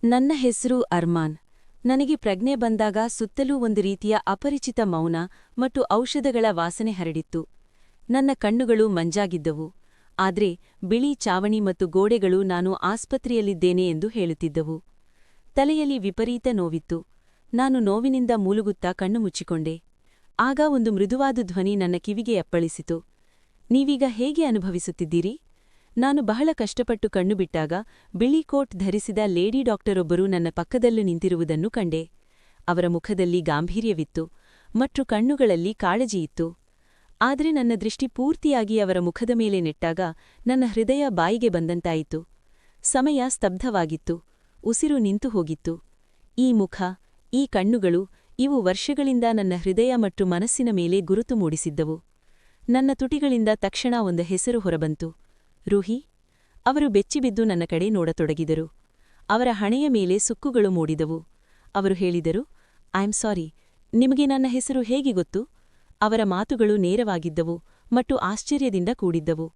ನನ್ನ ಹೆಸರು ಅರ್ಮಾನ್. ನನಗೆ ಪ್ರಜ್ಞೆ ಬಂದಾಗ ಸುತ್ತಲೂ ಒಂದು ರೀತಿಯ ಅಪರಿಚಿತ ಮೌನ ಮತ್ತು ಔಷಧಗಳ ವಾಸನೆ ಹರಡಿತ್ತು. ನನ್ನ ಕಣ್ಣುಗಳು ಮಂಜಾಗಿದ್ದವು, ಆದ್ರೆ ಬಿಳಿ ಚಾವಣಿ ಮತ್ತು ಗೋಡೆಗಳು ನಾನು ಆಸ್ಪತ್ರೆಯಲ್ಲಿದ್ದೇನೆ ಎಂದು ಹೇಳುತ್ತಿದ್ದವು. ತಲೆಯಲ್ಲಿ ವಿಪರೀತ ನೋವಿತ್ತು. ನಾನು ನೋವಿನಿಂದ ಮೂಲುಗುತ್ತಾ ಕಣ್ಣು ಮುಚ್ಚಿಕೊಂಡೆ. ಆಗ ಒಂದು ಮೃದುವಾದ ಧ್ವನಿ ನನ್ನ ಕಿವಿಗೆ ಅಪ್ಪಳಿಸಿತು. ನೀವೀಗ ಹೇಗೆ ಅನುಭವಿಸುತ್ತಿದ್ದೀರಿ? ನಾನು ಬಹಳ ಕಷ್ಟಪಟ್ಟು ಕಣ್ಣು ಬಿಟ್ಟಾಗ ಬಿಳಿ ಕೋಟ್ ಧರಿಸಿದ ಲೇಡಿ ಡಾಕ್ಟರೊಬ್ಬರು ನನ್ನ ಪಕ್ಕದಲ್ಲೂ ನಿಂತಿರುವುದನ್ನು ಕಂಡೆ. ಅವರ ಮುಖದಲ್ಲಿ ಗಾಂಭೀರ್ಯವಿತ್ತು ಮತ್ತು ಕಣ್ಣುಗಳಲ್ಲಿ ಕಾಳಜಿಯಿತ್ತು. ಆದರೆ ನನ್ನ ದೃಷ್ಟಿ ಪೂರ್ತಿಯಾಗಿ ಅವರ ಮುಖದ ಮೇಲೆ ನೆಟ್ಟಾಗ ನನ್ನ ಹೃದಯ ಬಾಯಿಗೆ ಬಂದಂತಾಯಿತು. ಸಮಯ ಸ್ತಬ್ಧವಾಗಿತ್ತು. ಉಸಿರು ನಿಂತು ಹೋಗಿತ್ತು. ಈ ಮುಖ, ಈ ಕಣ್ಣುಗಳು, ಇವು ವರ್ಷಗಳಿಂದ ನನ್ನ ಹೃದಯ ಮತ್ತು ಮನಸ್ಸಿನ ಮೇಲೆ ಗುರುತು ಮೂಡಿಸಿದ್ದವು. ನನ್ನ ತುಟಿಗಳಿಂದ ತಕ್ಷಣ ಒಂದು ಹೆಸರು ಹೊರಬಂತು, ರೂಹಿ. ಅವರು ಬೆಚ್ಚಿಬಿದ್ದು ನನ್ನ ಕಡೆ ನೋಡತೊಡಗಿದರು. ಅವರ ಹಣೆಯ ಮೇಲೆ ಸುಕ್ಕುಗಳು ಮೂಡಿದವು. ಅವರು ಹೇಳಿದರು, ಐಆಮ್ ಸಾರಿ, ನಿಮಗೆ ನನ್ನ ಹೆಸರು ಹೇಗೆ ಗೊತ್ತು? ಅವರ ಮಾತುಗಳು ನೇರವಾಗಿದ್ದವು ಮತ್ತು ಆಶ್ಚರ್ಯದಿಂದ ಕೂಡಿದ್ದವು.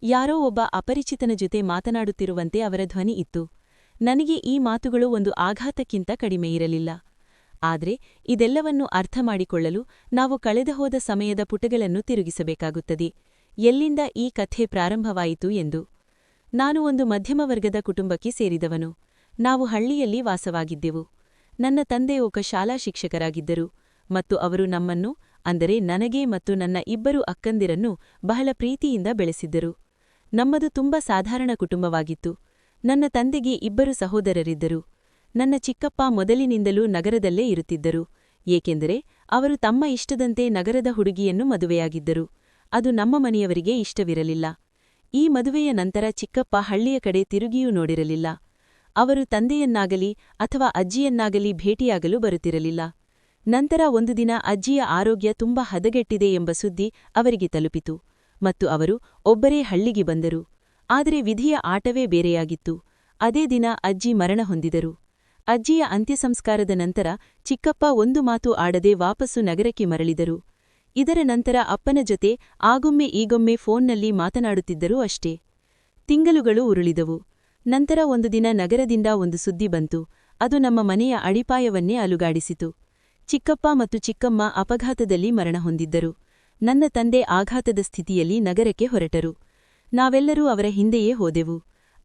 ಯಾರೋ ಒಬ್ಬ ಅಪರಿಚಿತನ ಜೊತೆ ಮಾತನಾಡುತ್ತಿರುವಂತೆ ಅವರ ಧ್ವನಿ ಇತ್ತು. ನನಗೆ ಈ ಮಾತುಗಳು ಒಂದು ಆಘಾತಕ್ಕಿಂತ ಕಡಿಮೆಯಿರಲಿಲ್ಲ. ಆದ್ರೆ ಇದೆಲ್ಲವನ್ನೂ ಅರ್ಥಮಾಡಿಕೊಳ್ಳಲು ನಾವು ಕಳೆದುಹೋದ ಸಮಯದ ಪುಟಗಳನ್ನು ತಿರುಗಿಸಬೇಕಾಗುತ್ತದೆ. ಎಲ್ಲಿಂದ ಈ ಕಥೆ ಪ್ರಾರಂಭವಾಯಿತು ಎಂದು. ನಾನು ಒಂದು ಮಧ್ಯಮವರ್ಗದ ಕುಟುಂಬಕ್ಕೆ ಸೇರಿದವನು. ನಾವು ಹಳ್ಳಿಯಲ್ಲಿ ವಾಸವಾಗಿದ್ದೆವು. ನನ್ನ ತಂದೆ ಒಬ್ಬ ಶಾಲಾ ಶಿಕ್ಷಕರಾಗಿದ್ದರು ಮತ್ತು ಅವರು ನಮ್ಮನ್ನು, ಅಂದರೆ ನನಗೆ ಮತ್ತು ನನ್ನ ಇಬ್ಬರು ಅಕ್ಕಂದಿರನ್ನು ಬಹಳ ಪ್ರೀತಿಯಿಂದ ಬೆಳೆಸಿದ್ದರು. ನಮ್ಮದು ತುಂಬ ಸಾಧಾರಣ ಕುಟುಂಬವಾಗಿತ್ತು. ನನ್ನ ತಂದೆಗೆ ಇಬ್ಬರು ಸಹೋದರರಿದ್ದರು. ನನ್ನ ಚಿಕ್ಕಪ್ಪ ಮೊದಲಿನಿಂದಲೂ ನಗರದಲ್ಲೇ ಇರುತ್ತಿದ್ದರು, ಏಕೆಂದರೆ ಅವರು ತಮ್ಮ ಇಷ್ಟದಂತೆ ನಗರದ ಹುಡುಗಿಯನ್ನು ಮದುವೆಯಾಗಿದ್ದರು. ಅದು ನಮ್ಮ ಮನೆಯವರಿಗೆ ಇಷ್ಟವಿರಲಿಲ್ಲ. ಈ ಮದುವೆಯ ನಂತರ ಚಿಕ್ಕಪ್ಪ ಹಳ್ಳಿಯ ಕಡೆ ತಿರುಗಿಯೂ ನೋಡಿರಲಿಲ್ಲ. ಅವರು ತಂದೆಯನ್ನಾಗಲಿ ಅಥವಾ ಅಜ್ಜಿಯನ್ನಾಗಲಿ ಭೇಟಿಯಾಗಲು ಬರುತ್ತಿರಲಿಲ್ಲ. ನಂತರ ಒಂದು ದಿನ ಅಜ್ಜಿಯ ಆರೋಗ್ಯ ತುಂಬ ಹದಗೆಟ್ಟಿದೆ ಎಂಬ ಸುದ್ದಿ ಅವರಿಗೆ ತಲುಪಿತು ಮತ್ತು ಅವರು ಒಬ್ಬರೇ ಹಳ್ಳಿಗೆ ಬಂದರು. ಆದರೆ ವಿಧಿಯ ಆಟವೇ ಬೇರೆಯಾಗಿತ್ತು. ಅದೇ ದಿನ ಅಜ್ಜಿ ಮರಣ ಹೊಂದಿದರು. ಅಜ್ಜಿಯ ಅಂತ್ಯಸಂಸ್ಕಾರದ ನಂತರ ಚಿಕ್ಕಪ್ಪ ಒಂದು ಮಾತು ಆಡದೆ ವಾಪಸ್ಸು ನಗರಕ್ಕೆ ಮರಳಿದರು. ಇದರ ನಂತರ ಅಪ್ಪನ ಜೊತೆ ಆಗೊಮ್ಮೆ ಈಗೊಮ್ಮೆ ಫೋನ್ನಲ್ಲಿ ಮಾತನಾಡುತ್ತಿದ್ದರೂ ಅಷ್ಟೇ. ತಿಂಗಳುಗಳು ಉರುಳಿದವು. ನಂತರ ಒಂದು ದಿನ ನಗರದಿಂದ ಒಂದು ಸುದ್ದಿ ಬಂತು. ಅದು ನಮ್ಮ ಮನೆಯ ಅಡಿಪಾಯವನ್ನೇ ಅಲುಗಾಡಿಸಿತು. ಚಿಕ್ಕಪ್ಪ ಮತ್ತು ಚಿಕ್ಕಮ್ಮ ಅಪಘಾತದಲ್ಲಿ ಮರಣ ಹೊಂದಿದ್ದರು. ನನ್ನ ತಂದೆ ಆಘಾತದ ಸ್ಥಿತಿಯಲ್ಲಿ ನಗರಕ್ಕೆ ಹೊರಟರು. ನಾವೆಲ್ಲರೂ ಅವರ ಹಿಂದೆಯೇ ಹೋದೆವು.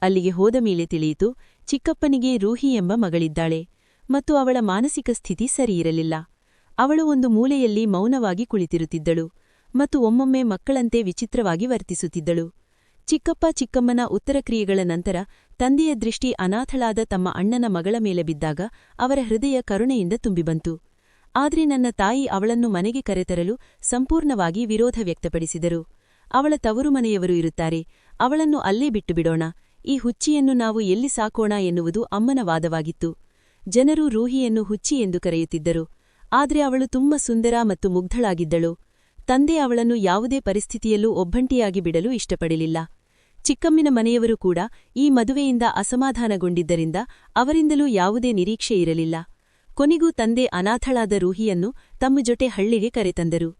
ಅಲ್ಲಿಗೆ ಹೋದ ಮೇಲೆ ತಿಳಿಯಿತು, ಚಿಕ್ಕಪ್ಪನಿಗೆ ರೂಹಿ ಎಂಬ ಮಗಳಿದ್ದಾಳೆ ಮತ್ತು ಅವಳ ಮಾನಸಿಕ ಸ್ಥಿತಿ ಸರಿಯಿರಲಿಲ್ಲ. ಅವಳು ಒಂದು ಮೂಲೆಯಲ್ಲಿ ಮೌನವಾಗಿ ಕುಳಿತಿರುತ್ತಿದ್ದಳು ಮತ್ತು ಒಮ್ಮೊಮ್ಮೆ ಮಕ್ಕಳಂತೆ ವಿಚಿತ್ರವಾಗಿ ವರ್ತಿಸುತ್ತಿದ್ದಳು. ಚಿಕ್ಕಪ್ಪ ಚಿಕ್ಕಮ್ಮನ ಉತ್ತರಕ್ರಿಯೆಗಳ ನಂತರ ತಂದೆಯ ದೃಷ್ಟಿ ಅನಾಥಳಾದ ತಮ್ಮ ಅಣ್ಣನ ಮಗಳ ಮೇಲೆ ಬಿದ್ದಾಗ ಅವರ ಹೃದಯ ಕರುಣೆಯಿಂದ ತುಂಬಿಬಂತು. ಆದ್ರೆ ನನ್ನ ತಾಯಿ ಅವಳನ್ನು ಮನೆಗೆ ಕರೆತರಲು ಸಂಪೂರ್ಣವಾಗಿ ವಿರೋಧ ವ್ಯಕ್ತಪಡಿಸಿದರು. ಅವಳ ತವರು ಮನೆಯವರು ಇರುತ್ತಾರೆ, ಅವಳನ್ನು ಅಲ್ಲೇ ಬಿಟ್ಟುಬಿಡೋಣ, ಈ ಹುಚ್ಚಿಯನ್ನು ನಾವು ಎಲ್ಲಿ ಸಾಕೋಣ ಎನ್ನುವುದು ಅಮ್ಮನ ವಾದವಾಗಿತ್ತು. ಜನರು ರೂಹಿಯನ್ನು ಹುಚ್ಚಿ ಎಂದು ಕರೆಯುತ್ತಿದ್ದರು. ಆದ್ರೆ ಅವಳು ತುಂಬ ಸುಂದರ ಮತ್ತು ಮುಗ್ಧಳಾಗಿದ್ದಳು. ತಂದೆ ಅವಳನ್ನು ಯಾವುದೇ ಪರಿಸ್ಥಿತಿಯಲ್ಲೂ ಒಬ್ಬಂಟಿಯಾಗಿ ಬಿಡಲು ಇಷ್ಟಪಡಲಿಲ್ಲ. ಚಿಕ್ಕಮ್ಮನ ಮನೆಯವರು ಕೂಡ ಈ ಮದುವೆಯಿಂದ ಅಸಮಾಧಾನಗೊಂಡಿದ್ದರಿಂದ ಅವರಿಂದಲೂ ಯಾವುದೇ ನಿರೀಕ್ಷೆ ಇರಲಿಲ್ಲ. ಕೊನೆಗೂ ತಂದೆ ಅನಾಥಳಾದ ರೂಹಿಯನ್ನು ತಮ್ಮ ಜೊತೆ ಹಳ್ಳಿಗೆ ಕರೆತಂದರು.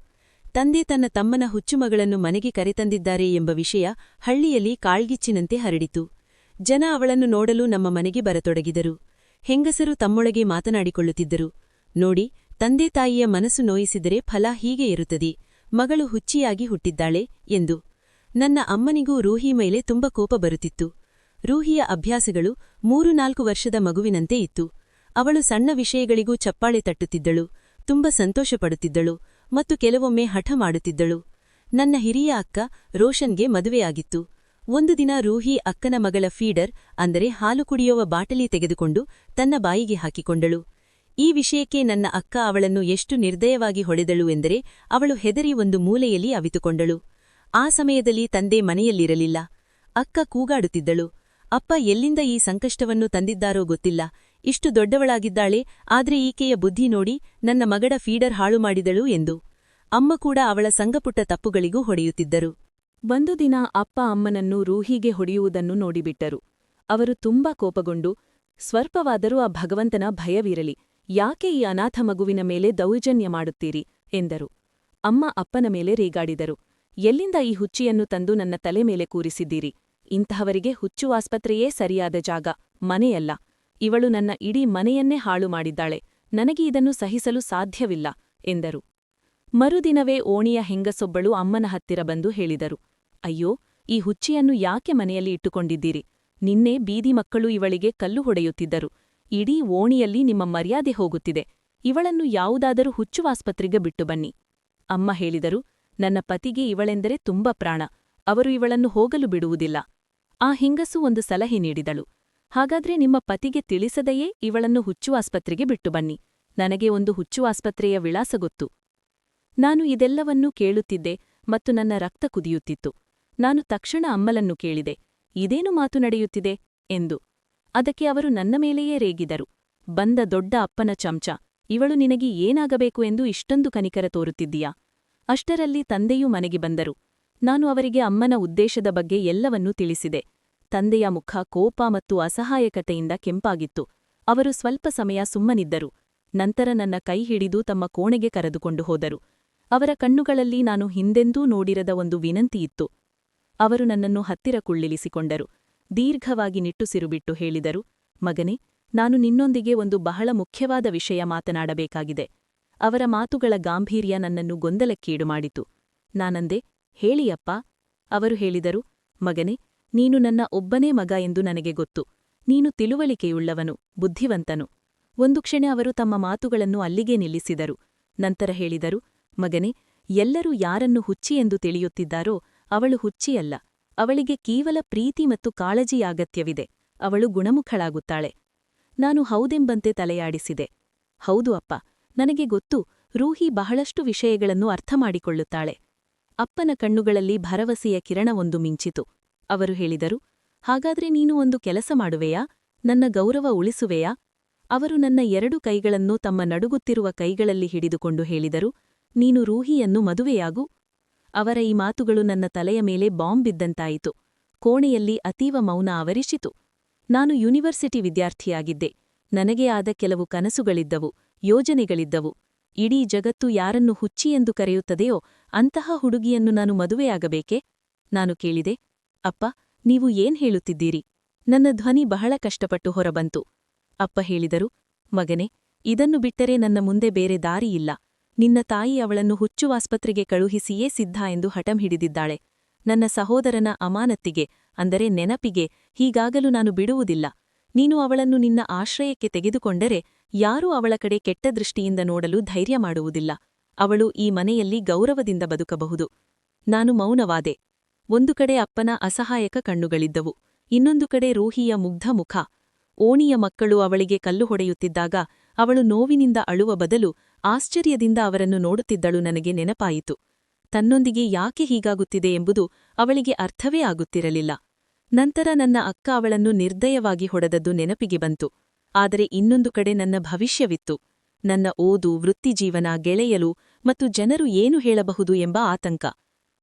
ತಂದೆ ತನ್ನ ತಮ್ಮನ ಹುಚ್ಚುಮಗಳನ್ನು ಮನೆಗೆ ಕರೆತಂದಿದ್ದಾರೆ ಎಂಬ ವಿಷಯ ಹಳ್ಳಿಯಲ್ಲಿ ಕಾಳ್ಗಿಚ್ಚಿನಂತೆ ಹರಡಿತು. ಜನ ಅವಳನ್ನು ನೋಡಲು ನಮ್ಮ ಮನೆಗೆ ಬರತೊಡಗಿದರು. ಹೆಂಗಸರು ತಮ್ಮೊಳಗೆ ಮಾತನಾಡಿಕೊಳ್ಳುತ್ತಿದ್ದರು, ನೋಡಿ, ತಂದೆ ತಾಯಿಯ ಮನಸ್ಸು ನೋಯಿಸಿದರೆ ಫಲ ಹೀಗೆ ಇರುತ್ತದೆ, ಮಗಳು ಹುಚ್ಚಿಯಾಗಿ ಹುಟ್ಟಿದ್ದಾಳೆ ಎಂದು. ನನ್ನ ಅಮ್ಮನಿಗೂ ರೂಹಿ ಮೇಲೆ ತುಂಬ ಕೋಪ ಬರುತ್ತಿತ್ತು. ರೂಹಿಯ ಅಭ್ಯಾಸಗಳು 3-4 ವರ್ಷದ ಮಗುವಿನಂತೆ ಇತ್ತು. ಅವಳು ಸಣ್ಣ ವಿಷಯಗಳಿಗೂ ಚಪ್ಪಾಳೆ ತಟ್ಟುತ್ತಿದ್ದಳು, ತುಂಬ ಸಂತೋಷಪಡುತ್ತಿದ್ದಳು ಮತ್ತು ಕೆಲವೊಮ್ಮೆ ಹಠ ಮಾಡುತ್ತಿದ್ದಳು. ನನ್ನ ಹಿರಿಯ ಅಕ್ಕ ರೋಷನ್ಗೆ ಮದುವೆಯಾಗಿತ್ತು. ಒಂದು ದಿನ ರೂಹಿ ಅಕ್ಕನ ಮಗಳ ಫೀಡರ್, ಅಂದರೆ ಹಾಲು ಕುಡಿಯುವ ಬಾಟಲಿ ತೆಗೆದುಕೊಂಡು ತನ್ನ ಬಾಯಿಗೆ ಹಾಕಿಕೊಂಡಳು. ಈ ವಿಷಯಕ್ಕೆ ನನ್ನ ಅಕ್ಕ ಅವಳನ್ನು ಎಷ್ಟು ನಿರ್ದಯವಾಗಿ ಹೊಡೆದಳು ಎಂದರೆ ಅವಳು ಹೆದರಿ ಒಂದು ಮೂಲೆಯಲ್ಲಿ ಅವಿತುಕೊಂಡಳು. ಆ ಸಮಯದಲ್ಲಿ ತಂದೆ ಮನೆಯಲ್ಲಿರಲಿಲ್ಲ. ಅಕ್ಕ ಕೂಗಾಡುತ್ತಿದ್ದಳು, ಅಪ್ಪ ಎಲ್ಲಿಂದ ಈ ಸಂಕಷ್ಟವನ್ನು ತಂದಿದ್ದಾರೋ ಗೊತ್ತಿಲ್ಲ, ಇಷ್ಟು ದೊಡ್ಡವಳಾಗಿದ್ದಾಳೆ, ಆದ್ರೆ ಈಕೆಯ ಬುದ್ಧಿ ನೋಡಿ, ನನ್ನ ಮಗಡ ಫೀಡರ್ ಹಾಳು ಮಾಡಿದಳು ಎಂದು. ಅಮ್ಮ ಕೂಡ ಅವಳ ಸಂಗಪುಟ್ಟ ತಪ್ಪುಗಳಿಗೂ ಹೊಡೆಯುತ್ತಿದ್ದರು. ಒಂದು ದಿನ ಅಪ್ಪ ಅಮ್ಮನನ್ನು ರೂಹಿಗೆ ಹೊಡೆಯುವುದನ್ನು ನೋಡಿಬಿಟ್ಟರು. ಅವರು ತುಂಬಾ ಕೋಪಗೊಂಡು, ಸ್ವಲ್ಪವಾದರೂ ಆ ಭಗವಂತನ ಭಯವಿರಲಿ, ಯಾಕೆ ಈ ಅನಾಥ ಮಗುವಿನ ಮೇಲೆ ದೌರ್ಜನ್ಯ ಮಾಡುತ್ತೀರಿ ಎಂದರು. ಅಮ್ಮ ಅಪ್ಪನ ಮೇಲೆ ರೇಗಾಡಿದರು. ಎಲ್ಲಿಂದ ಈ ಹುಚ್ಚಿಯನ್ನು ತಂದು ನನ್ನ ತಲೆ ಮೇಲೆ ಕೂರಿಸಿದ್ದೀರಿ? ಇಂತಹವರಿಗೆ ಹುಚ್ಚು ಆಸ್ಪತ್ರೆಯೇ ಸರಿಯಾದ ಜಾಗ, ಮನೆಯಲ್ಲ. ಇವಳು ನನ್ನ ಇಡೀ ಮನೆಯನ್ನೇ ಹಾಳು ಮಾಡಿದ್ದಾಳೆ. ನನಗೆ ಇದನ್ನು ಸಹಿಸಲು ಸಾಧ್ಯವಿಲ್ಲ ಎಂದರು. ಮರುದಿನವೇ ಓಣಿಯ ಹೆಂಗಸೊಬ್ಬಳು ಅಮ್ಮನ ಹತ್ತಿರ ಬಂದು ಹೇಳಿದರು, ಅಯ್ಯೋ, ಈ ಹುಚ್ಚಿಯನ್ನು ಯಾಕೆ ಮನೆಯಲ್ಲಿ ಇಟ್ಟುಕೊಂಡಿದ್ದೀರಿ? ನಿನ್ನೆ ಬೀದಿ ಮಕ್ಕಳು ಇವಳಿಗೆ ಕಲ್ಲು ಹೊಡೆಯುತ್ತಿದ್ದರು. ಇಡೀ ಓಣಿಯಲ್ಲಿ ನಿಮ್ಮ ಮರ್ಯಾದೆ ಹೋಗುತ್ತಿದೆ. ಇವಳನ್ನು ಯಾವುದಾದರೂ ಹುಚ್ಚುವಾಸ್ಪತ್ರೆಗೆ ಬಿಟ್ಟು ಬನ್ನಿ. ಅಮ್ಮ ಹೇಳಿದರು, ನನ್ನ ಪತಿಗೆ ಇವಳೆಂದರೆ ತುಂಬ ಪ್ರಾಣ. ಅವರು ಇವಳನ್ನು ಹೋಗಲು ಬಿಡುವುದಿಲ್ಲ. ಆ ಹೆಂಗಸು ಒಂದು ಸಲಹೆ ನೀಡಿದಳು. ಹಾಗಾದ್ರೆ ನಿಮ್ಮ ಪತಿಗೆ ತಿಳಿಸದೆಯೇ ಇವಳನ್ನು ಹುಚ್ಚುವಾಸ್ಪತ್ರೆಗೆ ಬಿಟ್ಟು ಬನ್ನಿ. ನನಗೆ ಒಂದು ಹುಚ್ಚುವಾಸ್ಪತ್ರೆಯ ವಿಳಾಸ ಗೊತ್ತು. ನಾನು ಇದೆಲ್ಲವನ್ನೂ ಕೇಳುತ್ತಿದ್ದೆ ಮತ್ತು ನನ್ನ ರಕ್ತ ಕುದಿಯುತ್ತಿತ್ತು. ನಾನು ತಕ್ಷಣ ಅಮ್ಮಲನ್ನು ಕೇಳಿದೆ, ಇದೇನು ಮಾತು ನಡೆಯುತ್ತಿದೆ ಎಂದು. ಅದಕ್ಕೆ ಅವರು ನನ್ನ ಮೇಲೆಯೇ ರೇಗಿದರು. ಬಂದ ದೊಡ್ಡ ಅಪ್ಪನ ಚಮಚ, ಇವಳು ನಿನಗೆ ಏನಾಗಬೇಕು ಎಂದು ಇಷ್ಟೊಂದು ಕನಿಕರ ತೋರುತ್ತಿದ್ದೀಯಾ? ಅಷ್ಟರಲ್ಲಿ ತಂದೆಯೂ ಮನೆಗೆ ಬಂದರು. ನಾನು ಅವರಿಗೆ ಅಮ್ಮನ ಉದ್ದೇಶದ ಬಗ್ಗೆ ಎಲ್ಲವನ್ನೂ ತಿಳಿಸಿದೆ. ತಂದೆಯ ಮುಖ ಕೋಪ ಮತ್ತು ಅಸಹಾಯಕತೆಯಿಂದ ಕೆಂಪಾಗಿತ್ತು. ಅವರು ಸ್ವಲ್ಪ ಸಮಯ ಸುಮ್ಮನಿದ್ದರು. ನಂತರ ನನ್ನ ಕೈ ಹಿಡಿದು ತಮ್ಮ ಕೋಣೆಗೆ ಕರೆದುಕೊಂಡು ಹೋದರು. ಅವರ ಕಣ್ಣುಗಳಲ್ಲಿ ನಾನು ಹಿಂದೆಂದೂ ನೋಡಿರದ ಒಂದು ವಿನಂತಿಯಿತ್ತು. ಅವರು ನನ್ನನ್ನು ಹತ್ತಿರ ಕುಳ್ಳಿರಿಸಿಕೊಂಡರು. ದೀರ್ಘವಾಗಿ ನಿಟ್ಟುಸಿರುಬಿಟ್ಟು ಹೇಳಿದರು, ಮಗನೇ, ನಾನು ನಿನ್ನೊಂದಿಗೆ ಒಂದು ಬಹಳ ಮುಖ್ಯವಾದ ವಿಷಯ ಮಾತನಾಡಬೇಕಾಗಿದೆ. ಅವರ ಮಾತುಗಳ ಗಾಂಭೀರ್ಯ ನನ್ನನ್ನು ಗೊಂದಲಕ್ಕೀಡು ಮಾಡಿತು. ನಾನಂದೆ, ಹೇಳಿಯಪ್ಪ. ಅವರು ಹೇಳಿದರು, ಮಗನೇ, ನೀನು ನನ್ನ ಒಬ್ಬನೇ ಮಗ ಎಂದು ನನಗೆ ಗೊತ್ತು. ನೀನು ತಿಳುವಳಿಕೆಯುಳ್ಳವನು, ಬುದ್ಧಿವಂತನು. ಒಂದು ಕ್ಷಣ ಅವರು ತಮ್ಮ ಮಾತುಗಳನ್ನು ಅಲ್ಲಿಗೇ ನಿಲ್ಲಿಸಿದರು. ನಂತರ ಹೇಳಿದರು, ಮಗನೇ, ಎಲ್ಲರೂ ಯಾರನ್ನು ಹುಚ್ಚಿ ಎಂದು ತಿಳಿಯುತ್ತಿದ್ದಾರೋ ಅವಳು ಹುಚ್ಚಿಯಲ್ಲ. ಅವಳಿಗೆ ಕೇವಲ ಪ್ರೀತಿ ಮತ್ತು ಕಾಳಜಿ ಅಗತ್ಯವಿದೆ. ಅವಳು ಗುಣಮುಖಳಾಗುತ್ತಾಳೆ. ನಾನು ಹೌದೆಂಬಂತೆ ತಲೆಯಾಡಿಸಿದೆ. ಹೌದು ಅಪ್ಪ, ನನಗೆ ಗೊತ್ತು. ರೂಹಿ ಬಹಳಷ್ಟು ವಿಷಯಗಳನ್ನು ಅರ್ಥಮಾಡಿಕೊಳ್ಳುತ್ತಾಳೆ. ಅಪ್ಪನ ಕಣ್ಣುಗಳಲ್ಲಿ ಭರವಸೆಯ ಕಿರಣವೊಂದು ಮಿಂಚಿತು. ಅವರು ಹೇಳಿದರು, ಹಾಗಾದ್ರೆ ನೀನು ಒಂದು ಕೆಲಸ ಮಾಡುವೆಯಾ? ನನ್ನ ಗೌರವ ಉಳಿಸುವೆಯಾ? ಅವರು ನನ್ನ 2 ಕೈಗಳನ್ನೂ ತಮ್ಮ ನಡುಗುತ್ತಿರುವ ಕೈಗಳಲ್ಲಿ ಹಿಡಿದುಕೊಂಡು ಹೇಳಿದರು, ನೀನು ರೂಹಿಯನ್ನು ಮದುವೆಯಾಗು. ಅವರ ಈ ಮಾತುಗಳು ನನ್ನ ತಲೆಯ ಮೇಲೆ ಬಾಂಬ್ ಬಿದ್ದಂತಾಯಿತು. ಕೋಣೆಯಲ್ಲಿ ಅತೀವ ಮೌನ ಆವರಿಸಿತು. ನಾನು ಯೂನಿವರ್ಸಿಟಿ ವಿದ್ಯಾರ್ಥಿಯಾಗಿದ್ದೆ. ನನಗೆ ಆದ ಕೆಲವು ಕನಸುಗಳಿದ್ದವು, ಯೋಜನೆಗಳಿದ್ದವು. ಇಡೀ ಜಗತ್ತು ಯಾರನ್ನು ಹುಚ್ಚಿಯೆಂದು ಕರೆಯುತ್ತದೆಯೋ ಅಂತಹ ಹುಡುಗಿಯನ್ನು ನಾನು ಮದುವೆಯಾಗಬೇಕೆ? ನಾನು ಕೇಳಿದೆ, ಅಪ್ಪ, ನೀವು ಏನ್ ಹೇಳುತ್ತಿದ್ದೀರಿ? ನನ್ನ ಧ್ವನಿ ಬಹಳ ಕಷ್ಟಪಟ್ಟು ಹೊರಬಂತು. ಅಪ್ಪ ಹೇಳಿದರು, ಮಗನೇ, ಇದನ್ನು ಬಿಟ್ಟರೆ ನನ್ನ ಮುಂದೆ ಬೇರೆ ದಾರಿಯಿಲ್ಲ. ನಿನ್ನ ತಾಯಿ ಅವಳನ್ನು ಹುಚ್ಚುವಾಸ್ಪತ್ರೆಗೆ ಕಳುಹಿಸಿಯೇ ಸಿದ್ಧ ಎಂದು ಹಠಂ ಹಿಡಿದಿದ್ದಾಳೆ. ನನ್ನ ಸಹೋದರನ ಅಮಾನತ್ತಿಗೆ, ಅಂದರೆ ನೆನಪಿಗೆ, ಹೀಗಾಗಲು ನಾನು ಬಿಡುವುದಿಲ್ಲ. ನೀನು ಅವಳನ್ನು ನಿನ್ನ ಆಶ್ರಯಕ್ಕೆ ತೆಗೆದುಕೊಂಡರೆ ಯಾರೂ ಅವಳ ಕಡೆ ಕೆಟ್ಟ ದೃಷ್ಟಿಯಿಂದ ನೋಡಲು ಧೈರ್ಯ ಮಾಡುವುದಿಲ್ಲ. ಅವಳು ಈ ಮನೆಯಲ್ಲಿ ಗೌರವದಿಂದ ಬದುಕಬಹುದು. ನಾನು ಮೌನವಾದೆ. ಒಂದು ಕಡೆ ಅಪ್ಪನ ಅಸಹಾಯಕ ಕಣ್ಣುಗಳಿದ್ದವು, ಇನ್ನೊಂದು ಕಡೆ ರೂಹಿಯ ಮುಗ್ಧ ಮುಖ. ಓಣಿಯ ಮಕ್ಕಳು ಅವಳಿಗೆ ಕಲ್ಲು ಹೊಡೆಯುತ್ತಿದ್ದಾಗ ಅವಳು ನೋವಿನಿಂದ ಅಳುವ ಬದಲು ಆಶ್ಚರ್ಯದಿಂದ ಅವರನ್ನು ನೋಡುತ್ತಿದ್ದಳು. ನನಗೆ ನೆನಪಾಯಿತು. ತನ್ನೊಂದಿಗೆ ಯಾಕೆ ಹೀಗಾಗುತ್ತಿದೆ ಎಂಬುದು ಅವಳಿಗೆ ಅರ್ಥವೇ ಆಗುತ್ತಿರಲಿಲ್ಲ. ನಂತರ ನನ್ನ ಅಕ್ಕ ಅವಳನ್ನು ನಿರ್ದಯವಾಗಿ ಹೊಡೆದದ್ದು ನೆನಪಿಗೆ ಬಂತು. ಆದರೆ ಇನ್ನೊಂದು ಕಡೆ ನನ್ನ ಭವಿಷ್ಯವಿತ್ತು. ನನ್ನ ಓದು, ವೃತ್ತಿಜೀವನ, ಗೆಳೆಯಲು ಮತ್ತು ಜನರು ಏನು ಹೇಳಬಹುದು ಎಂಬ ಆತಂಕ.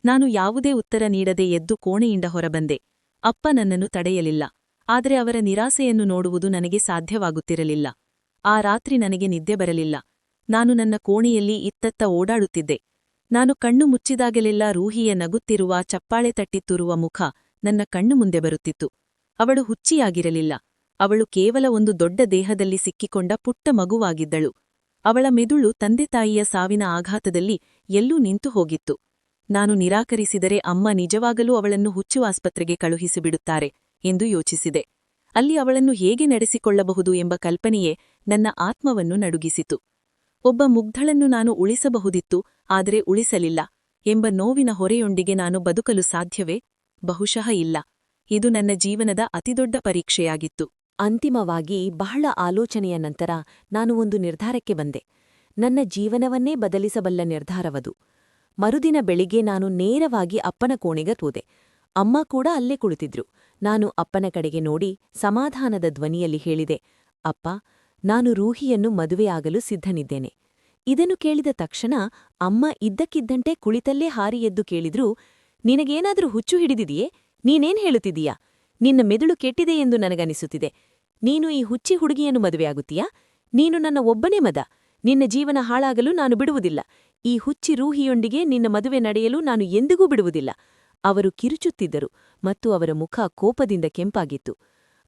ನಾನು ಯಾವುದೇ ಉತ್ತರ ನೀಡದೆ ಎದ್ದು ಕೋಣೆಯಿಂದ ಹೊರಬಂದೆ. ಅಪ್ಪ ನನ್ನನ್ನು ತಡೆಯಲಿಲ್ಲ. ಆದರೆ ಅವರ ನಿರಾಸೆಯನ್ನು ನೋಡುವುದು ನನಗೆ ಸಾಧ್ಯವಾಗುತ್ತಿರಲಿಲ್ಲ. ಆ ರಾತ್ರಿ ನನಗೆ ನಿದ್ದೆ ಬರಲಿಲ್ಲ. ನಾನು ನನ್ನ ಕೋಣೆಯಲ್ಲಿ ಇತ್ತತ್ತ ಓಡಾಡುತ್ತಿದ್ದೆ. ನಾನು ಕಣ್ಣು ಮುಚ್ಚಿದಾಗಲೆಲ್ಲ ರೂಹಿಯ ನಗುತ್ತಿರುವ, ಚಪ್ಪಾಳೆ ತಟ್ಟಿತ್ತುರುವ ಮುಖ ನನ್ನ ಕಣ್ಣು ಮುಂದೆ ಬರುತ್ತಿತ್ತು. ಅವಳು ಹುಚ್ಚಿಯಾಗಿರಲಿಲ್ಲ. ಅವಳು ಕೇವಲ ಒಂದು ದೊಡ್ಡ ದೇಹದಲ್ಲಿ ಸಿಕ್ಕಿಕೊಂಡ ಪುಟ್ಟ ಮಗುವಾಗಿದ್ದಳು. ಅವಳ ಮೆದುಳು ತಂದೆತಾಯಿಯ ಸಾವಿನ ಆಘಾತದಲ್ಲಿ ಎಲ್ಲೂ ನಿಂತು ಹೋಗಿತ್ತು. ನಾನು ನಿರಾಕರಿಸಿದರೆ ಅಮ್ಮ ನಿಜವಾಗಲೂ ಅವಳನ್ನು ಹುಚ್ಚುವಾಸ್ಪತ್ರೆಗೆ ಕಳುಹಿಸಿಬಿಡುತ್ತಾರೆ ಎಂದು ಯೋಚಿಸಿದೆ. ಅಲ್ಲಿ ಅವಳನ್ನು ಹೇಗೆ ನಡೆಸಿಕೊಳ್ಳಬಹುದು ಎಂಬ ಕಲ್ಪನೆಯೇ ನನ್ನ ಆತ್ಮವನ್ನು ನಡುಗಿಸಿತು. ಒಬ್ಬ ಮುಗ್ಧಳನ್ನು ನಾನು ಉಳಿಸಬಹುದಿತ್ತು, ಆದರೆ ಉಳಿಸಲಿಲ್ಲ ಎಂಬ ನೋವಿನ ಹೊರೆಯೊಂದಿಗೆ ನಾನು ಬದುಕಲು ಸಾಧ್ಯವೇ? ಬಹುಶಃ ಇಲ್ಲ. ಇದು ನನ್ನ ಜೀವನದ ಅತಿದೊಡ್ಡ ಪರೀಕ್ಷೆಯಾಗಿತ್ತು. ಅಂತಿಮವಾಗಿ ಬಹಳ ಆಲೋಚನೆಯ ನಂತರ ನಾನು ಒಂದು ನಿರ್ಧಾರಕ್ಕೆ ಬಂದೆ. ನನ್ನ ಜೀವನವನ್ನೇ ಬದಲಿಸಬಲ್ಲ ನಿರ್ಧಾರವದು. ಮರುದಿನ ಬೆಳಿಗ್ಗೆ ನಾನು ನೇರವಾಗಿ ಅಪ್ಪನ ಕೋಣೆಗೆ ಹೋದೆ. ಅಮ್ಮ ಕೂಡ ಅಲ್ಲೇ ಕುಳಿತಿದ್ರು. ನಾನು ಅಪ್ಪನ ಕಡೆಗೆ ನೋಡಿ ಸಮಾಧಾನದ ಧ್ವನಿಯಲ್ಲಿ ಹೇಳಿದೆ, ಅಪ್ಪ, ನಾನು ರೂಹಿಯನ್ನು ಮದುವೆಯಾಗಲು ಸಿದ್ಧನಿದ್ದೇನೆ. ಇದನ್ನು ಕೇಳಿದ ತಕ್ಷಣ ಅಮ್ಮ ಇದ್ದಕ್ಕಿದ್ದಂತೆ ಕುಳಿತಲ್ಲೇ ಹಾರಿ ಎದ್ದು ಕೇಳಿದ್ರು, ನಿನಗೇನಾದ್ರೂ ಹುಚ್ಚು ಹಿಡಿದಿದೆಯೇ? ನೀನೇನ್ ಹೇಳುತ್ತಿದೀಯಾ? ನಿನ್ನ ಮೆದುಳು ಕೆಟ್ಟಿದೆ ಎಂದು ನನಗನಿಸುತ್ತಿದೆ. ನೀನು ಈ ಹುಚ್ಚಿ ಹುಡುಗಿಯನ್ನು ಮದುವೆಯಾಗುತ್ತೀಯಾ? ನೀನು ನನ್ನ ಒಬ್ಬನೇ ಮದ. ನಿನ್ನ ಜೀವನ ಹಾಳಾಗಲು ನಾನು ಬಿಡುವುದಿಲ್ಲ. ಈ ಹುಚ್ಚಿ ರೂಹಿಯೊಂದಿಗೆ ನಿನ್ನ ಮದುವೆ ನಡೆಯಲು ನಾನು ಎಂದಿಗೂ ಬಿಡುವುದಿಲ್ಲ. ಅವರು ಕಿರುಚುತ್ತಿದ್ದರು ಮತ್ತು ಅವರ ಮುಖ ಕೋಪದಿಂದ ಕೆಂಪಾಗಿತ್ತು.